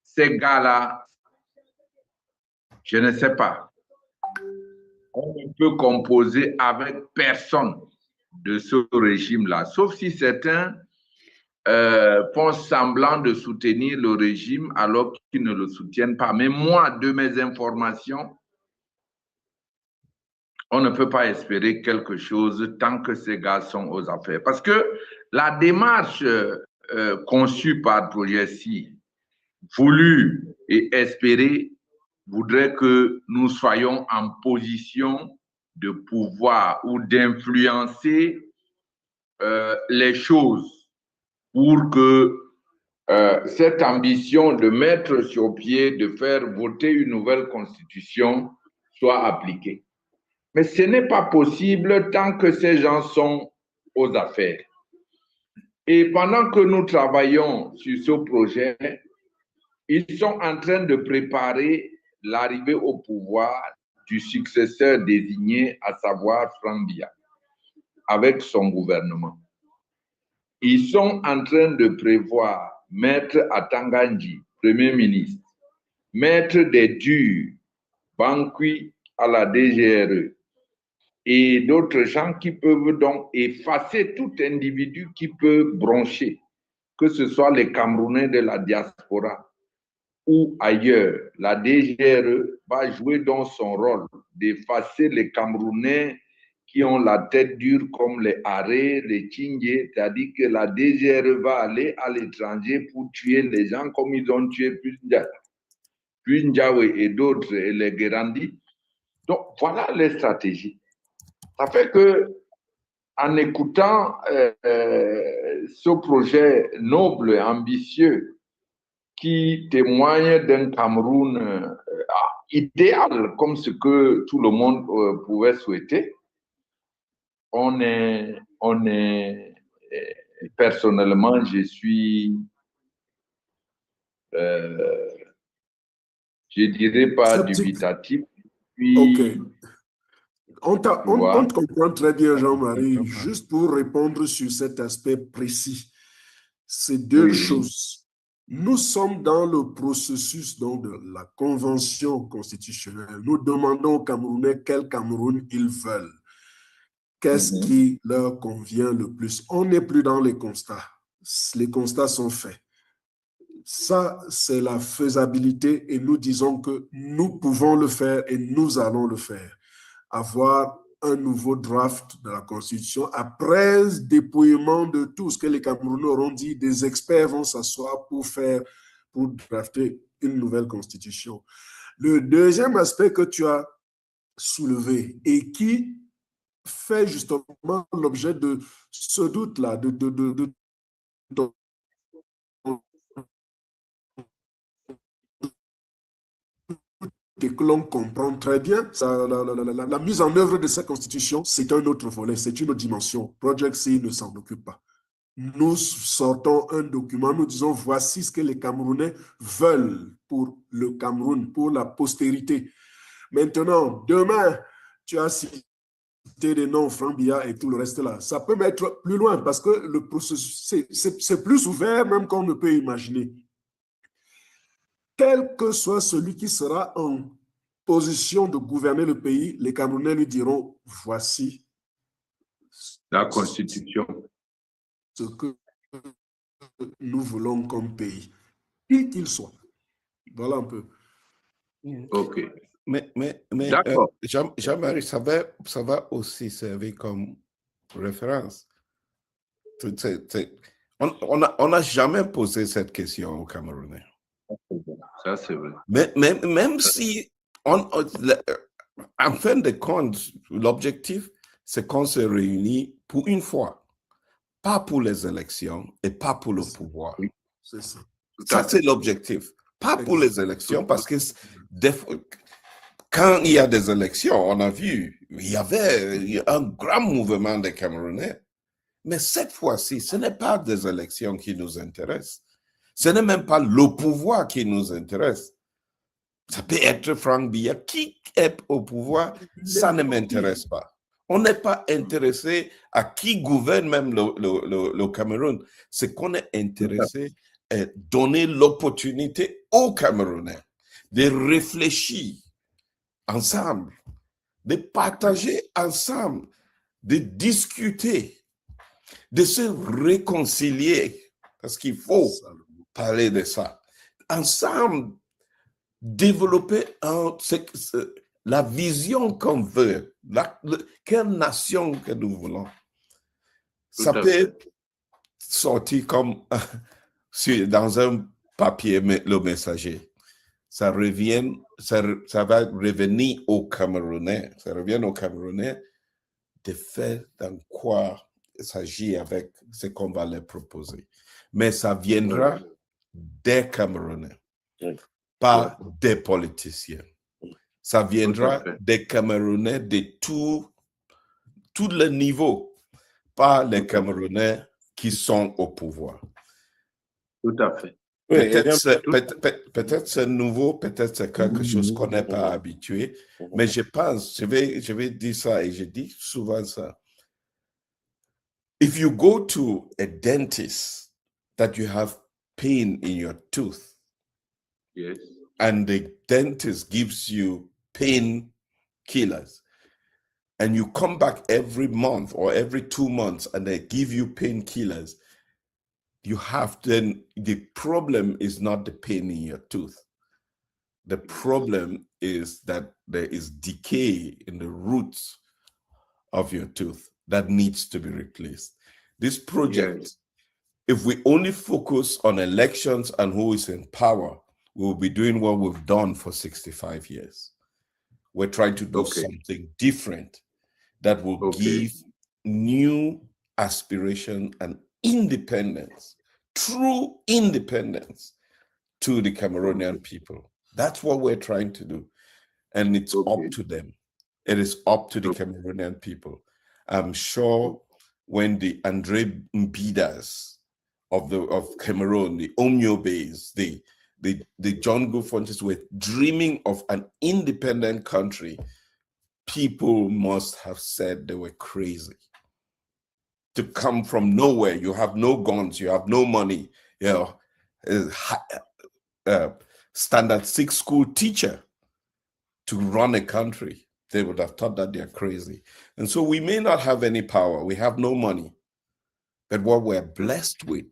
Ces gars-là, je ne sais pas. On ne peut composer avec personne de ce régime-là, sauf si certains font semblant de soutenir le régime alors qu'ils ne le soutiennent pas. Mais moi, de mes informations, on ne peut pas espérer quelque chose tant que ces gars sont aux affaires. Parce que la démarche conçue par Projet C, voulue et espérée, voudrait que nous soyons en position de pouvoir ou d'influencer les choses pour que cette ambition de mettre sur pied, de faire voter une nouvelle constitution soit appliquée. Mais ce n'est pas possible tant que ces gens sont aux affaires. Et pendant que nous travaillons sur ce projet, ils sont en train de préparer l'arrivée au pouvoir du successeur désigné, à savoir Paul Biya, avec son gouvernement. Ils sont en train de prévoir Maître Atanganji, Premier ministre, Maître des Durs, Bankui à la DGRE, et d'autres gens qui peuvent donc effacer tout individu qui peut broncher, que ce soit les Camerounais de la diaspora ou ailleurs. La DGRE va jouer dans son rôle d'effacer les Camerounais qui ont la tête dure comme les Haré, les Tchingé, c'est-à-dire que la DGRE va aller à l'étranger pour tuer les gens comme ils ont tué Punjawe et d'autres, et les Guérandi. Donc, voilà les stratégies. Ça fait que, en écoutant ce projet noble et ambitieux qui témoigne d'un Cameroun idéal, comme ce que tout le monde pouvait souhaiter, personnellement, je suis, je dirais pas dubitatif. Puis, ok. On te comprend très bien, Jean-Marie. Juste pour répondre sur cet aspect précis, c'est deux choses. Nous sommes dans le processus donc, de la convention constitutionnelle. Nous demandons aux Camerounais quel Cameroun ils veulent. Qu'est-ce qui leur convient le plus? On n'est plus dans les constats. Les constats sont faits. Ça, c'est la faisabilité et nous disons que nous pouvons le faire et nous allons le faire. Avoir un nouveau draft de la Constitution après dépouillement de tout ce que les Camerounais auront dit, des experts vont s'asseoir pour drafter une nouvelle Constitution. Le deuxième aspect que tu as soulevé et qui fait justement l'objet de ce doute-là, et que l'on comprend très bien, la mise en œuvre de cette constitution, c'est un autre volet, c'est une autre dimension. Project C ne s'en occupe pas. Nous sortons un document, nous disons voici ce que les Camerounais veulent pour le Cameroun, pour la postérité. Maintenant, demain, tu as cité des noms, Franck Biya et tout le reste là. Ça peut mettre plus loin parce que le processus, c'est plus ouvert même qu'on ne peut imaginer. Quel que soit celui qui sera en position de gouverner le pays, les Camerounais lui diront, voici la Constitution. Ce que nous voulons comme pays, qui qu'il soit. Voilà un peu. OK. Mais D'accord. Jean-Marie, ça va aussi servir comme référence. On n'a jamais posé cette question aux Camerounais. Ça, c'est vrai. Mais même si, en fin de compte, l'objectif, c'est qu'on se réunit pour une fois, pas pour les élections et pas pour le pouvoir. C'est ça. Ça, c'est l'objectif. Pas pour les élections, parce que quand il y a des élections, on a vu, il y avait un grand mouvement des Camerounais. Mais cette fois-ci, ce n'est pas des élections qui nous intéressent. Ce n'est même pas le pouvoir qui nous intéresse. Ça peut être Franck Biya. Qui est au pouvoir, ça ne m'intéresse pas. On n'est pas intéressé à qui gouverne même le Cameroun. Ce qu'on est intéressé est donner l'opportunité aux Camerounais de réfléchir ensemble, de partager ensemble, de discuter, de se réconcilier, parce qu'il faut parler de ça. Ensemble, développer la vision qu'on veut, quelle nation que nous voulons. Ça peut sortir comme dans un papier, le messager. Ça va revenir aux Camerounais. Ça revient aux Camerounais de faire dans quoi il s'agit avec ce qu'on va leur proposer. Mais ça viendra des Camerounais, pas des politiciens. Ça viendra des Camerounais de tous les niveaux, pas les Camerounais qui sont au pouvoir. Tout à fait. Peut-être c'est nouveau, peut-être c'est quelque chose qu'on n'est pas habitué, mais je pense, je vais dire ça et je dis souvent ça. If you go to a dentist that you have pain in your tooth, yes, and the dentist gives you pain killers, and you come back every month or every 2 months and they give you painkillers, you have then, the problem is not the pain in your tooth. The problem is that there is decay in the roots of your tooth that needs to be replaced. This project, if we only focus on elections and who is in power, we'll be doing what we've done for 65 years. We're trying to do something different that will give new aspiration and independence, true independence to the Cameroonian people. That's what we're trying to do. And it's up to them. It is up to the Cameroonian people. I'm sure when the Andre Mbidas of Cameroon, the Omniobes, the John Guffontes were dreaming of an independent country, people must have said they were crazy. To come from nowhere, you have no guns, you have no money, you know, standard 6 school teacher to run a country. They would have thought that they're crazy. And so we may not have any power, we have no money, but what we're blessed with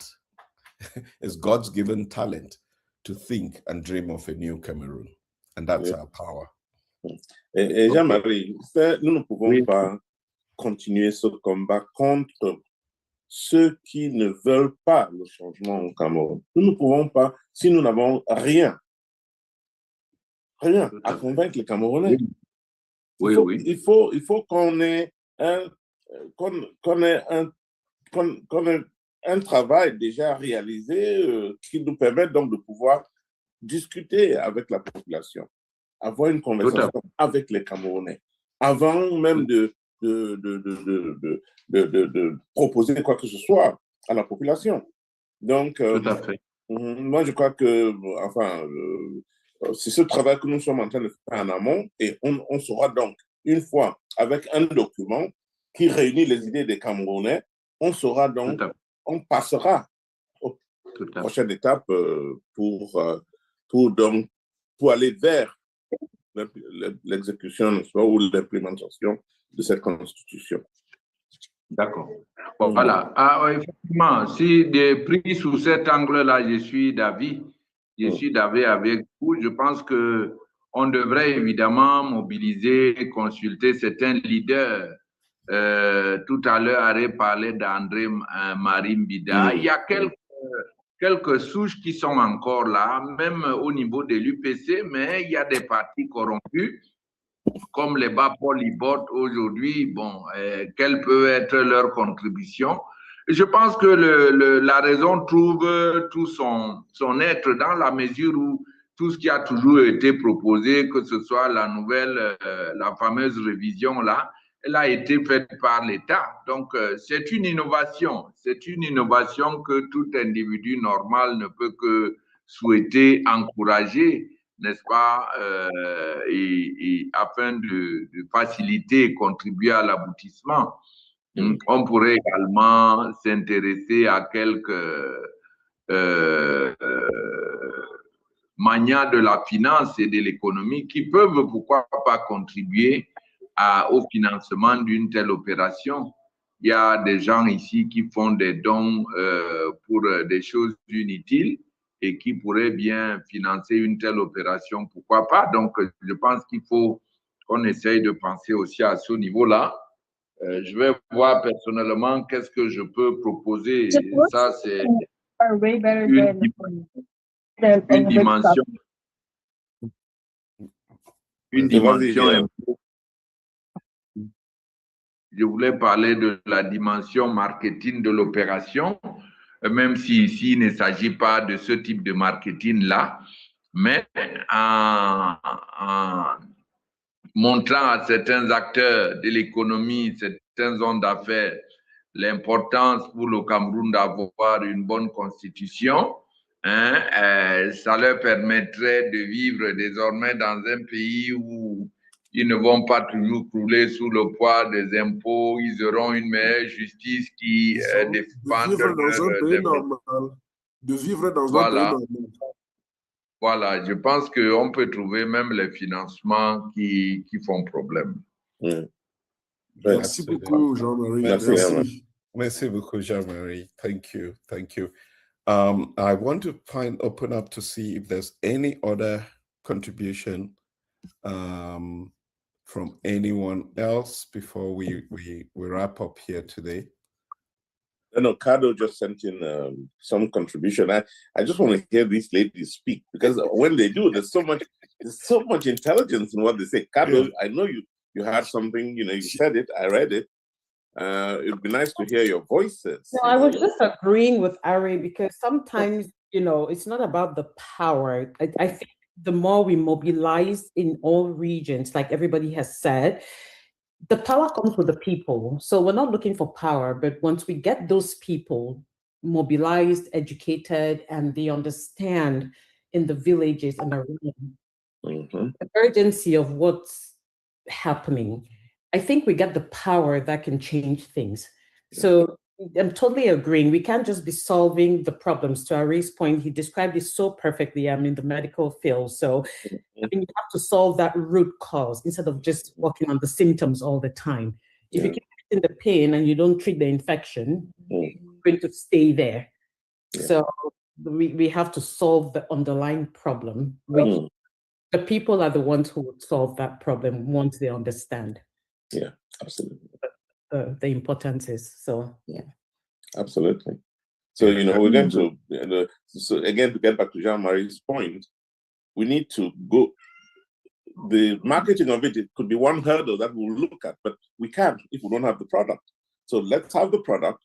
is God's given talent to think and dream of a new Cameroon. And that's our power. Et Jean-Marie, nous ne pouvons pas continuer ce combat contre ceux qui ne veulent pas le changement au Cameroun. Nous ne pouvons pas, si nous n'avons rien à convaincre les Camerounais. Il faut qu'on ait un travail déjà réalisé qui nous permette donc de pouvoir discuter avec la population, avoir une conversation avec les Camerounais, avant même de proposer quoi que ce soit à la population. Donc, moi, je crois que, enfin, c'est ce travail que nous sommes en train de faire en amont et on saura donc une fois avec un document qui réunit les idées des Camerounais, on saura donc, on passera aux prochaines étapes pour aller vers l'exécution ou l'implémentation de cette constitution. D'accord. Bon, voilà. Effectivement, si pris sous cet angle-là, je suis d'avis. Je suis d'avis avec vous. Je pense que on devrait évidemment mobiliser et consulter certains leaders. Tout à l'heure, Aré parlait d'André Marie Mbida. Il y a quelques souches qui sont encore là, même au niveau de l'UPC, mais il y a des partis corrompus, comme les bas Paul Biya aujourd'hui. Bon, quelle peut être leur contribution? Je pense que la raison trouve tout son être dans la mesure où tout ce qui a toujours été proposé, que ce soit la nouvelle, la fameuse révision là, elle a été faite par l'État. Donc, c'est une innovation. C'est une innovation que tout individu normal ne peut que souhaiter encourager, n'est-ce pas, et afin de faciliter et contribuer à l'aboutissement. On pourrait également s'intéresser à quelques magnats de la finance et de l'économie qui peuvent, pourquoi pas, contribuer au financement d'une telle opération. Il y a des gens ici qui font des dons pour des choses inutiles et qui pourraient bien financer une telle opération, pourquoi pas. Donc, je pense qu'il faut qu'on essaye de penser aussi à ce niveau-là. Je vais voir personnellement qu'est-ce que je peux proposer. Ça, c'est une dimension. Une dimension. Je voulais parler de la dimension marketing de l'opération, même si ici il ne s'agit pas de ce type de marketing-là, mais en montrant à certains acteurs de l'économie, certaines zones d'affaires, l'importance pour le Cameroun d'avoir une bonne constitution, ça leur permettrait de vivre désormais dans un pays où ils ne vont pas toujours crouler sous le poids des impôts, ils auront une meilleure justice qui défend de vivre dans un pays normal. De vivre dans un pays normal. Voilà, je pense qu'on peut trouver même les financements qui font problème. Merci beaucoup, Jean-Marie. Merci beaucoup, Jean-Marie. Thank you. Thank you. I want to open up to see if there's any other contribution from anyone else before we wrap up here today. No, Cardo just sent in some contribution. I just want to hear these ladies speak, because when they do, there's so much intelligence in what they say. Cardo, I know you had something, you said it, I read it. It'd be nice to hear your voices. No, I was just agreeing with Ari, because sometimes, it's not about the power. I think the more we mobilize in all regions, like everybody has said, the power comes with the people. So we're not looking for power, but once we get those people mobilized, educated, and they understand in the villages and around the urgency of what's happening, I think we get the power that can change things. So I'm totally agreeing. We can't just be solving the problems. To Ari's point, he described it so perfectly. I'm in the medical field. So you have to solve that root cause instead of just working on the symptoms all the time. If you keep treating the pain and you don't treat the infection, you're going to stay there. So we have to solve the underlying problem. The people are the ones who would solve that problem once they understand. Yeah, absolutely. The importance is so, yeah. Absolutely. So, we're going to, so again, to get back to Jean-Marie's point, we need to go, the marketing of it could be one hurdle that we'll look at, but we can't if we don't have the product. So let's have the product,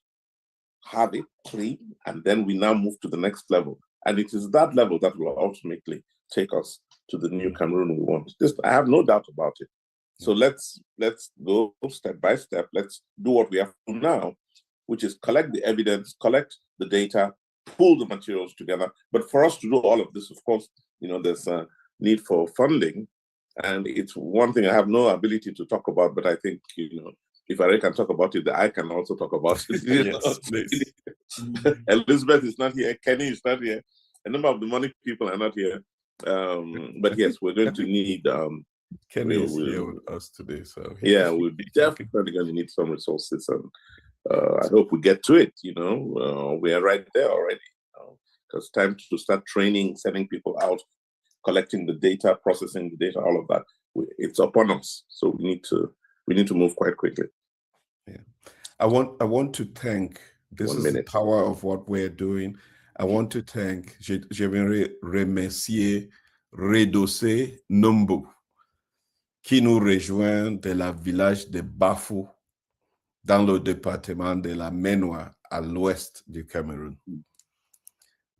have it clean, and then we now move to the next level. And it is that level that will ultimately take us to the new Cameroon we want. I have no doubt about it. So let's go step by step. Let's do what we have to do now, which is collect the evidence, collect the data, pull the materials together. But for us to do all of this, of course, there's a need for funding. And it's one thing I have no ability to talk about, but I think, if I can talk about it, I can also talk about it. Yes, please. Elizabeth is not here. Kenny is not here. A number of the money people are not here. But yes, we're going to need... Kenny is here with us today, so... Yeah, we're definitely going to need some resources, and I hope we get to it, we are right there already. Because time to start training, sending people out, collecting the data, processing the data, all of that. It's upon us. So we need to move quite quickly. Yeah, I want to thank. This is the power of what we're doing. I want to thank. Je vais remercier Redosé Numbu, qui nous rejoint de la village de Bafou, dans le département de la Ménois, à l'ouest du Cameroun.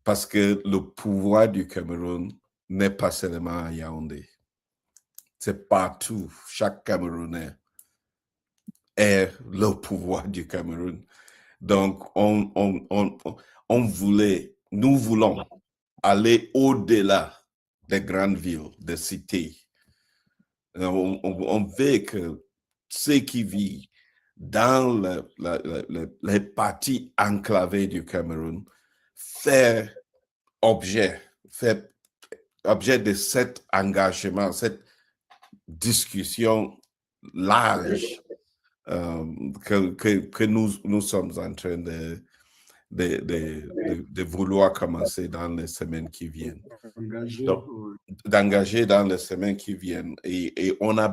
Parce que le pouvoir du Cameroun n'est pas seulement à Yaoundé. C'est partout. Chaque Camerounais est le pouvoir du Cameroun. Donc, nous voulons aller au-delà des grandes villes, des cités. On veut que ceux qui vivent dans les parties enclavées du Cameroun fait objet de cet engagement, cette discussion large que nous sommes en train de vouloir commencer dans les semaines qui viennent. D'engager dans les semaines qui viennent. Et on a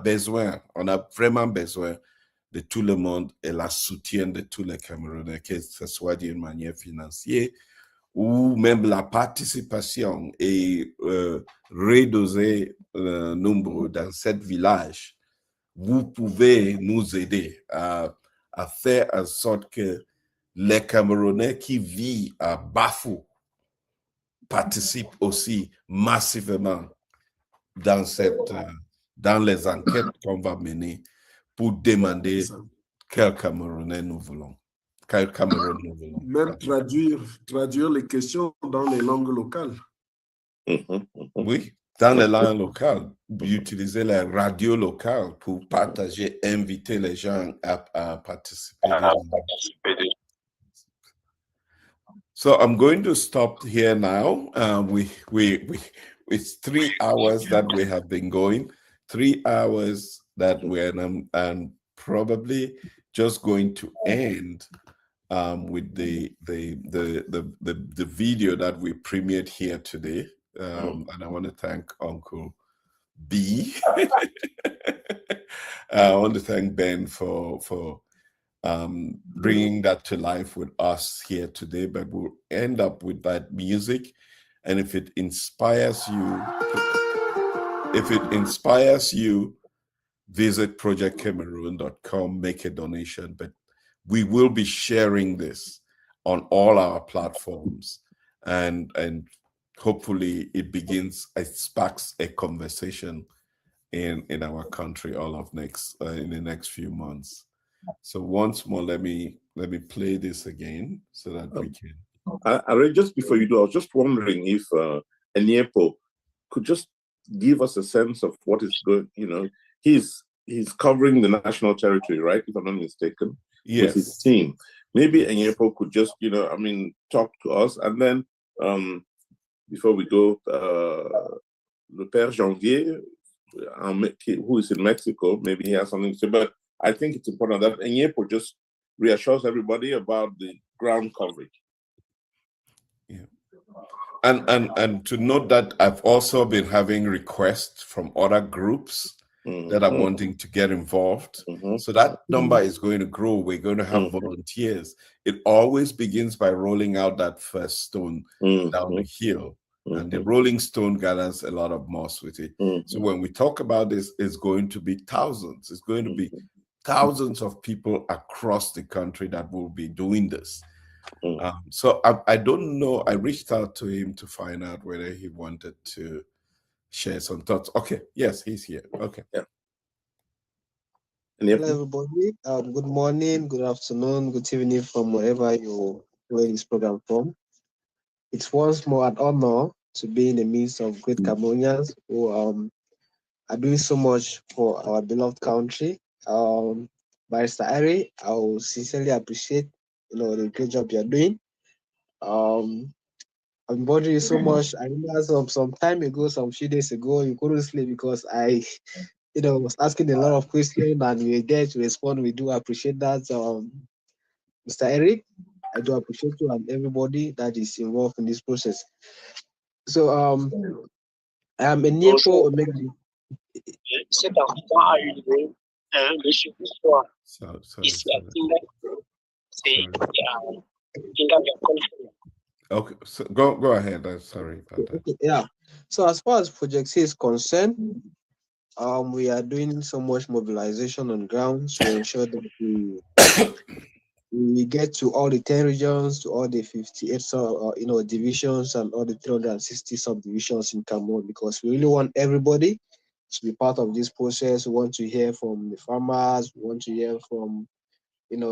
vraiment besoin de tout le monde et la soutien de tous les Camerounais, que ce soit d'une manière financière ou même la participation et redoser le nombre dans ce village. Vous pouvez nous aider à faire en sorte que les Camerounais qui vivent à Bafou participent aussi massivement dans les enquêtes qu'on va mener pour demander quel Camerounais nous voulons. Quel Cameroun nous voulons. Même traduire les questions dans les langues locales. Oui, dans les langues locales, utiliser la radio locale pour partager, inviter les gens à participer. So I'm going to stop here now. It's 3 hours that we have been going, 3 hours that we're and probably just going to end with the video that we premiered here today. And I want to thank Uncle B. I want to thank Ben for bringing that to life with us here today. But we'll end up with that music, and if it inspires you, visit projectcameroon.com, make a donation. But we will be sharing this on all our platforms, and hopefully it sparks a conversation in our country all of in the next few months. So once more, let me play this again so that we can. Just before you do, I was just wondering if Eniepo could just give us a sense of what is good. He's covering the national territory, right? If I'm not mistaken. Yes. With his team. Maybe Eniepo could just, talk to us, and then before we go, Le Père Janvier, who is in Mexico, maybe he has something to say. But I think it's important that Eniepo just reassures everybody about the ground coverage. Yeah. And to note that I've also been having requests from other groups that are wanting to get involved. So that number is going to grow. We're going to have volunteers. It always begins by rolling out that first stone down the hill. And the rolling stone gathers a lot of moss with it. So when we talk about this, it's going to be thousands. It's going to be thousands of people across the country that will be doing this. So I don't know. I reached out to him to find out whether he wanted to share some thoughts. Okay. Yes, he's here. Okay. Yeah. Hello, everybody. Good morning, good afternoon, good evening from wherever you're playing this program from. It's once more an honor to be in the midst of great Cameroonians who are doing so much for our beloved country. Barrister Ari, I will sincerely appreciate, the great job you're doing. I'm bothering you so much. I remember some time ago, some few days ago, you couldn't sleep because I, was asking a lot of questions and you were there to respond. We do appreciate that. Mr. Eric, I do appreciate you and everybody that is involved in this process. So I'm a NEPO Omega. Cet incident a eu lieu le jeudi soir ici à Tinga. C'est Okay, so go ahead. I'm sorry about that. Okay, yeah. So as far as Project C is concerned, we are doing so much mobilization on ground to ensure that we get to all the 10 regions, to all the 58 divisions and all the 360 subdivisions in Cameroon, because we really want everybody to be part of this process. We want to hear from the farmers, we want to hear from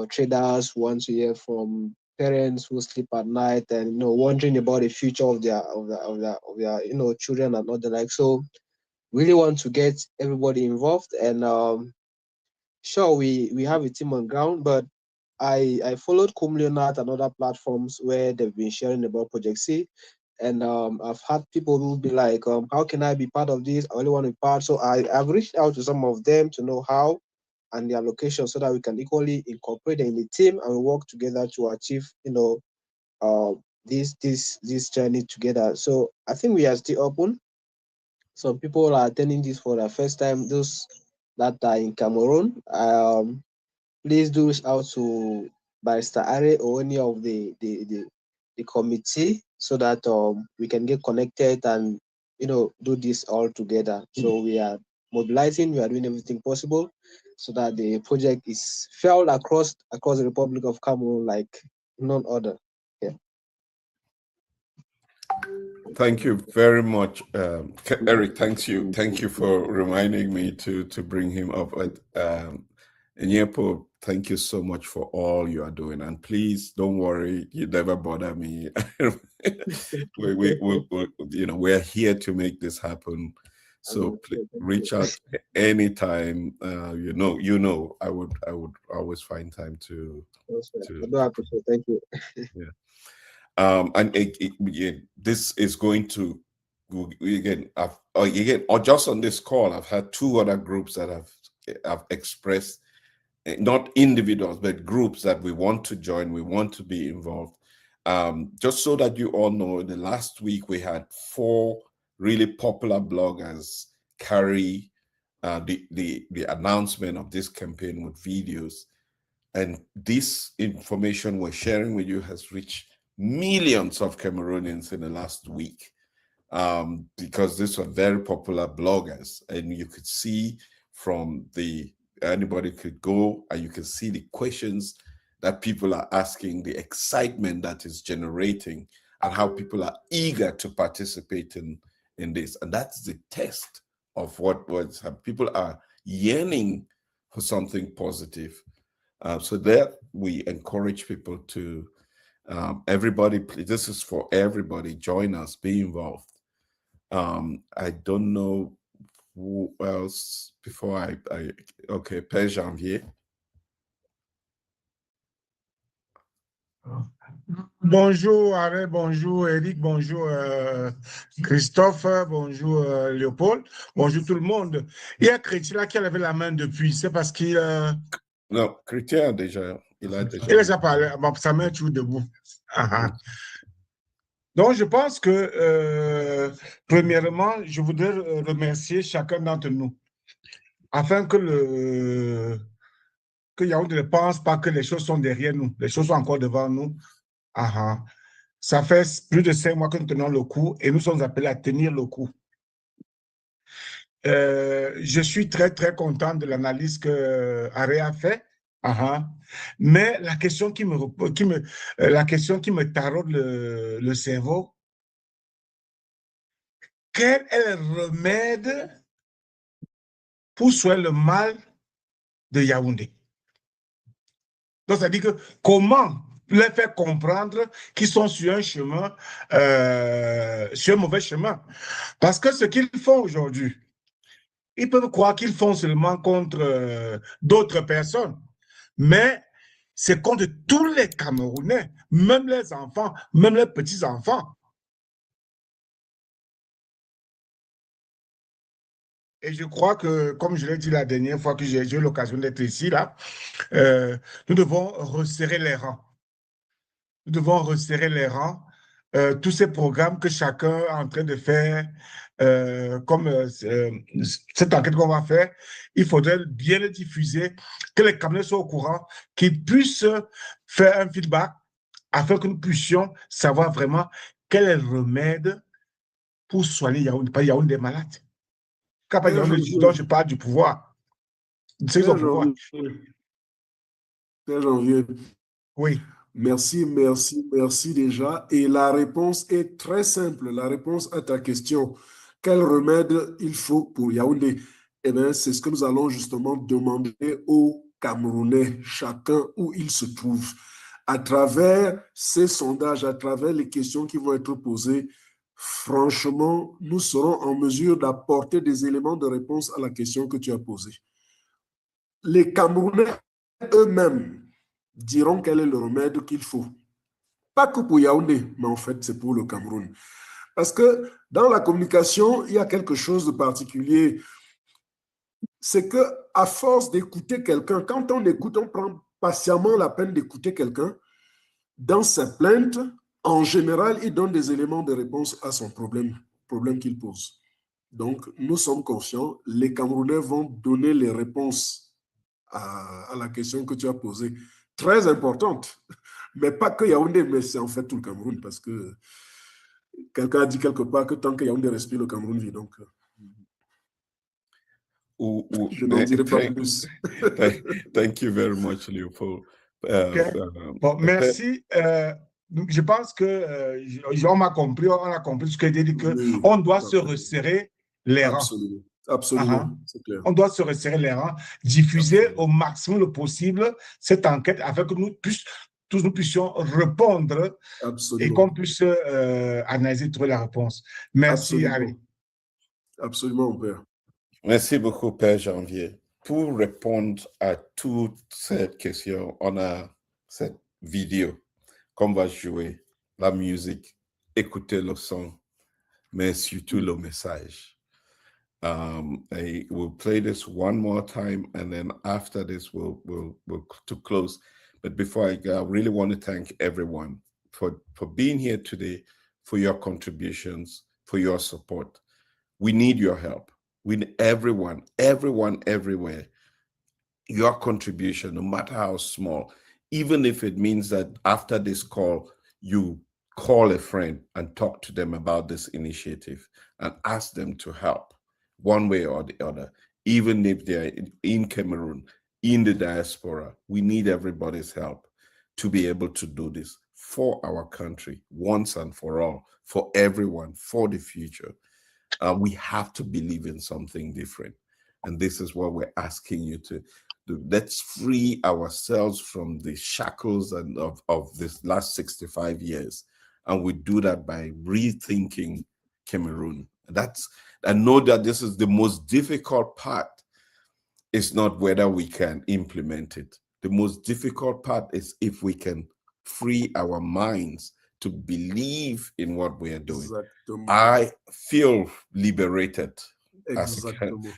traders, we want to hear from parents who sleep at night and wondering about the future of their children and all the like. So really want to get everybody involved, and sure, we have a team on ground, but I followed Kumleonat and other platforms where they've been sharing about Project C, and I've had people who be like, how can I be part of this? I really want to be part. So I've reached out to some of them to know how and their location so that we can equally incorporate them in the team and we work together to achieve, this journey together. So I think we are still open. Some people are attending this for the first time. Those that are in Cameroon, please do reach out to Barrister Are or any of the committee so that we can get connected and do this all together. So we are mobilizing, we are doing everything possible so that the project is felt across the Republic of Cameroon like none other. Yeah. Thank you very much, Eric. Thank you for reminding me to bring him up. Nyepo, thank you so much for all you are doing, and please don't worry, you never bother me. We're here to make this happen. So please reach out anytime. I would always find time to. Thank you. Yeah. This is going to or just on this call, I've had two other groups that have expressed, not individuals, but groups that we want to join, we want to be involved. Just so that you all know, in the last week we had 4 really popular bloggers carry the announcement of this campaign with videos, and this information we're sharing with you has reached millions of Cameroonians in the last week, because these were very popular bloggers, and you could see from anybody could go and you can see the questions that people are asking, the excitement that is generating, and how people are eager to participate in this. And that's the test of what people are yearning for something positive. So there we encourage people to, everybody, this is for everybody, join us, be involved. I don't know who else before okay, Père Janvier. Bonjour Alain, bonjour Eric, bonjour Christophe, bonjour Léopold, bonjour tout le monde. Il y a Chrétien là qui a levé la main depuis, c'est parce qu'il... Non, Chrétien a déjà parlé, bon, sa main est toujours debout. Donc je pense que premièrement, je voudrais remercier chacun d'entre nous afin que Yaoundé ne pense pas que les choses sont derrière nous, les choses sont encore devant nous. Ça fait plus de 5 mois que nous tenons le coup et nous sommes appelés à tenir le coup. Je suis très, très content de l'analyse que Aré a fait. Mais la question qui me taraude le cerveau, quel est le remède pour soigner le mal de Yaoundé? Donc, ça dit que comment les faire comprendre qu'ils sont sur un chemin, sur un mauvais chemin. Parce que ce qu'ils font aujourd'hui, ils peuvent croire qu'ils font seulement contre d'autres personnes. Mais c'est contre tous les Camerounais, même les enfants, même les petits-enfants. Et je crois que, comme je l'ai dit la dernière fois que j'ai eu l'occasion d'être ici, là, nous devons resserrer les rangs. Nous devons resserrer les rangs. Tous ces programmes que chacun est en train de faire, comme cette enquête qu'on va faire, il faudrait bien le diffuser, que les Camerounais soient au courant, qu'ils puissent faire un feedback afin que nous puissions savoir vraiment quel est le remède pour soigner Yaoundé, pas Yaoundé des malades. Quand je parle du pouvoir. C'est son pouvoir. Père Janvier. Oui. Merci déjà. Et la réponse est très simple. La réponse à ta question, quel remède il faut pour Yaoundé? Eh bien, c'est ce que nous allons justement demander aux Camerounais, chacun où il se trouve. À travers ces sondages, à travers les questions qui vont être posées, franchement, nous serons en mesure d'apporter des éléments de réponse à la question que tu as posée. Les Camerounais eux-mêmes diront quel est le remède qu'il faut. Pas que pour Yaoundé, mais en fait, c'est pour le Cameroun. Parce que dans la communication, il y a quelque chose de particulier. C'est qu'à force d'écouter quelqu'un, quand on écoute, on prend patiemment la peine d'écouter quelqu'un, dans sa plainte, en général, il donne des éléments de réponse à son problème qu'il pose. Donc, nous sommes confiants, les Camerounais vont donner les réponses à la question que tu as posée. Très importante, mais pas que Yaoundé, mais c'est en fait tout le Cameroun, parce que quelqu'un a dit quelque part que tant que Yaoundé respire, le Cameroun vit. Donc, je n'en dirai pas plus. Thank you very much, Leopold. Bon, merci. Je pense que on a compris ce que j'ai dit, qu'on doit se resserrer les rangs. Absolument, c'est clair. On doit se resserrer les rangs, diffuser au maximum le possible cette enquête afin que tous nous puissions répondre et qu'on puisse analyser, trouver la réponse. Merci, Ali. Absolument, Père. Merci beaucoup, Père Janvier. Pour répondre à toutes ces questions, on a cette vidéo qu'on va jouer, la musique, écouter le son, mais surtout le message. We'll play this one more time, and then after this, we'll to close. But before I go, I really want to thank everyone for being here today, for your contributions, for your support. We need your help. We need everyone, everywhere. Your contribution, no matter how small, even if it means that after this call, you call a friend and talk to them about this initiative and ask them to help one way or the other, even if they're in Cameroon, in the diaspora. We need everybody's help to be able to do this for our country, once and for all, for everyone, for the future. We have to believe in something different. And this is what we're asking you to do. Let's free ourselves from the shackles of this last 65 years. And we do that by rethinking Cameroon. I know that this is the most difficult part. It's not whether we can implement it. The most difficult part is if we can free our minds to believe in what we are doing. Exactement. I feel liberated.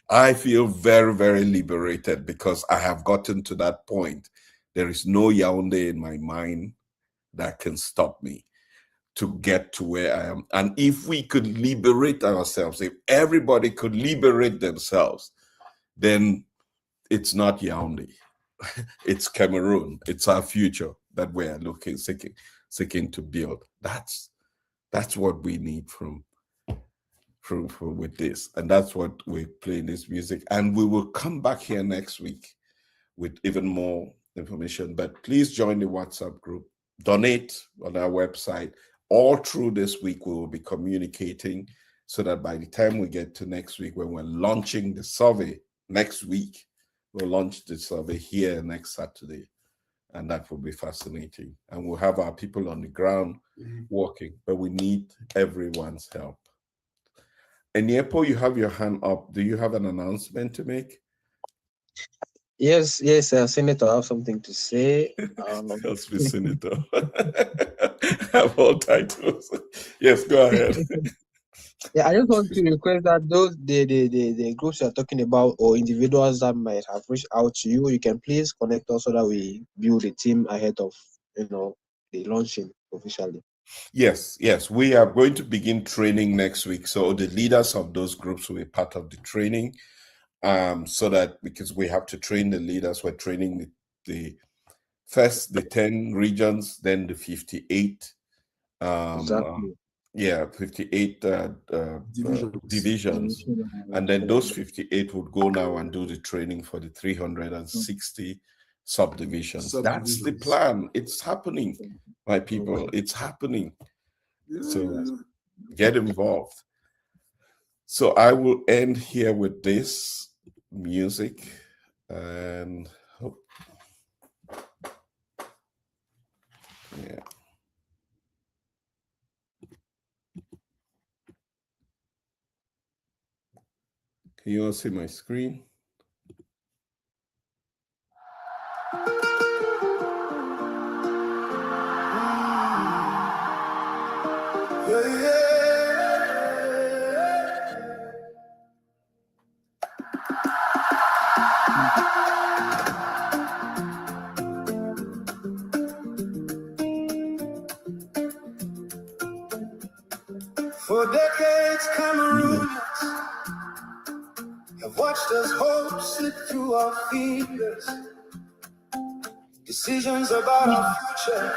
I feel very, very liberated because I have gotten to that point. There is no Yaoundé in my mind that can stop me to get to where I am. And if we could liberate ourselves, if everybody could liberate themselves, then it's not Yaoundé. It's Cameroon. It's our future that we're seeking to build. That's what we need from with this. And that's what we play in this music. And we will come back here next week with even more information. But please join the WhatsApp group. Donate on our website. All through this week, we will be communicating so that by the time we get to next week, when we're launching the survey next week, we'll launch the survey here next Saturday. And that will be fascinating. And we'll have our people on the ground working, but we need everyone's help. Eniepo, you have your hand up. Do you have an announcement to make? Yes, Senator, I have something to say. Tells me, Senator. Have all titles. Yes, go ahead. Yeah, I just want to request that those the groups you're talking about or individuals that might have reached out to you, you can please connect us so that we build a team ahead of the launching officially. Yes, we are going to begin training next week. So the leaders of those groups will be part of the training. So that because we have to train the leaders, we're training the 10 regions, then the 58. Exactly. 58 divisions, and then those 58 would go now and do the training for the 360 subdivisions. That's the plan. It's happening, my people. It's happening. So get involved. So I will end here with this music and yeah. Can you all see my screen? For decades, Cameroonians have watched us hope slip through our fingers. Decisions about our future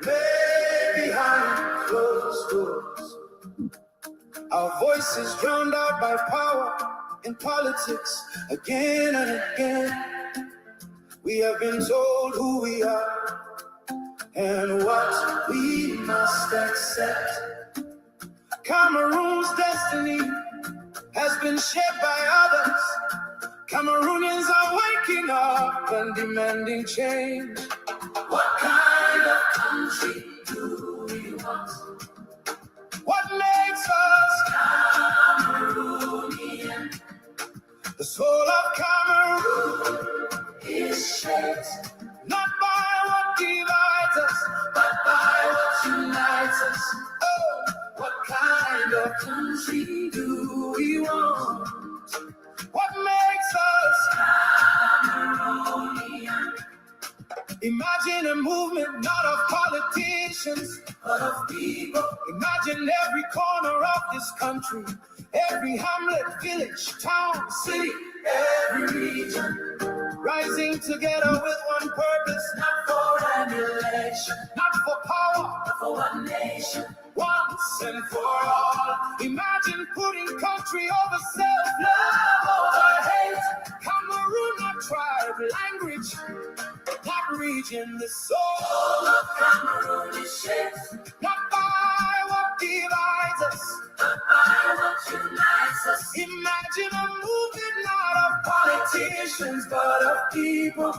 made behind closed doors. Our voices drowned out by power and politics again and again. We have been told who we are and what we must accept. Cameroon's destiny has been shaped by others. Cameroonians are waking up and demanding change. What kind of country do we want? What makes us Cameroonian? The soul of Cameroon is shaped not by what divides us, but by what unites us. Oh, what kind of country do we want? What makes us Cameroonian? Imagine a movement not of politicians, but of people. Imagine every corner of this country, every hamlet, village, town, city, every region, rising together with one purpose, not for emulation, not for power, but for one nation, once and for all. Imagine putting country over self, love over hate. Cameroon, not tribe, language, not region. The soul of Cameroon is shaped not by what divides us, but by what unites us. Imagine a movement not of politicians, but of people.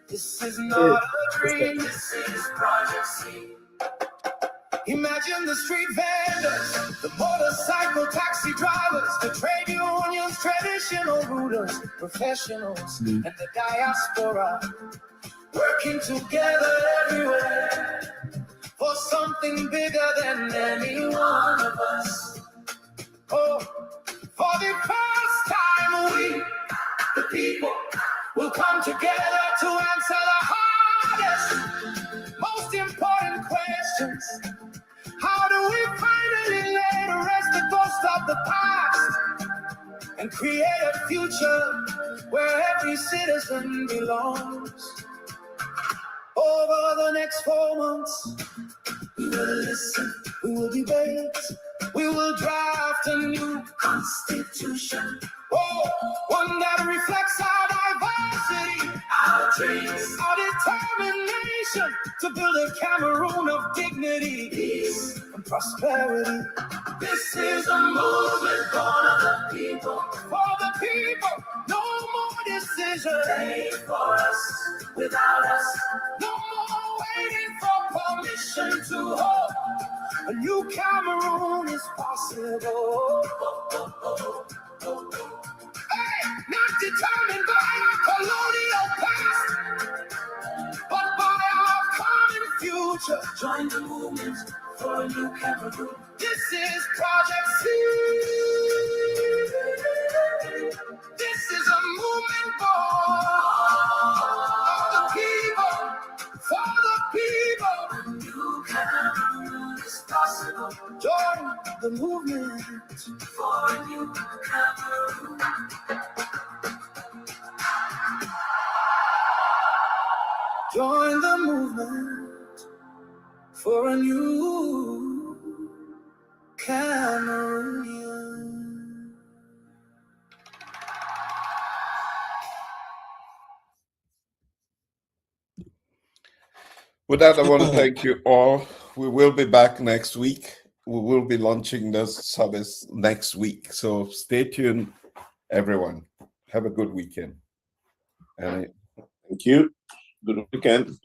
This is not a dream, this is Project C. Imagine the street vendors, the motorcycle taxi drivers, the trade unions, traditional rulers, professionals, and the diaspora, working together everywhere for something bigger than any one of us. Oh, for the first time we, the people, will come together to answer the hardest, most important questions. How do we finally lay to rest the ghost of the past and create a future where every citizen belongs? Over the next 4 months, we will listen, we will debate, we will draft a new constitution. Oh, one that reflects our diversity, our dreams, our determination to build a Cameroon of dignity, peace, and prosperity. This is a movement born of the people, for the people. No more decisions made for us, without us. No more waiting for permission to hope. A new Cameroon is possible. impossible. Hey, not determined by our colonial past, but by our common future. Join the movement for a new Cameroon. This is Project C. This is a movement born of the people, for the people. A new Cameroon is possible. Join the movement for a new Cameroon. Join the movement for a new Cameroonian. With that, I want to thank you all. We will be back next week. We will be launching this service next week. So stay tuned, everyone. Have a good weekend. Thank you. Good weekend.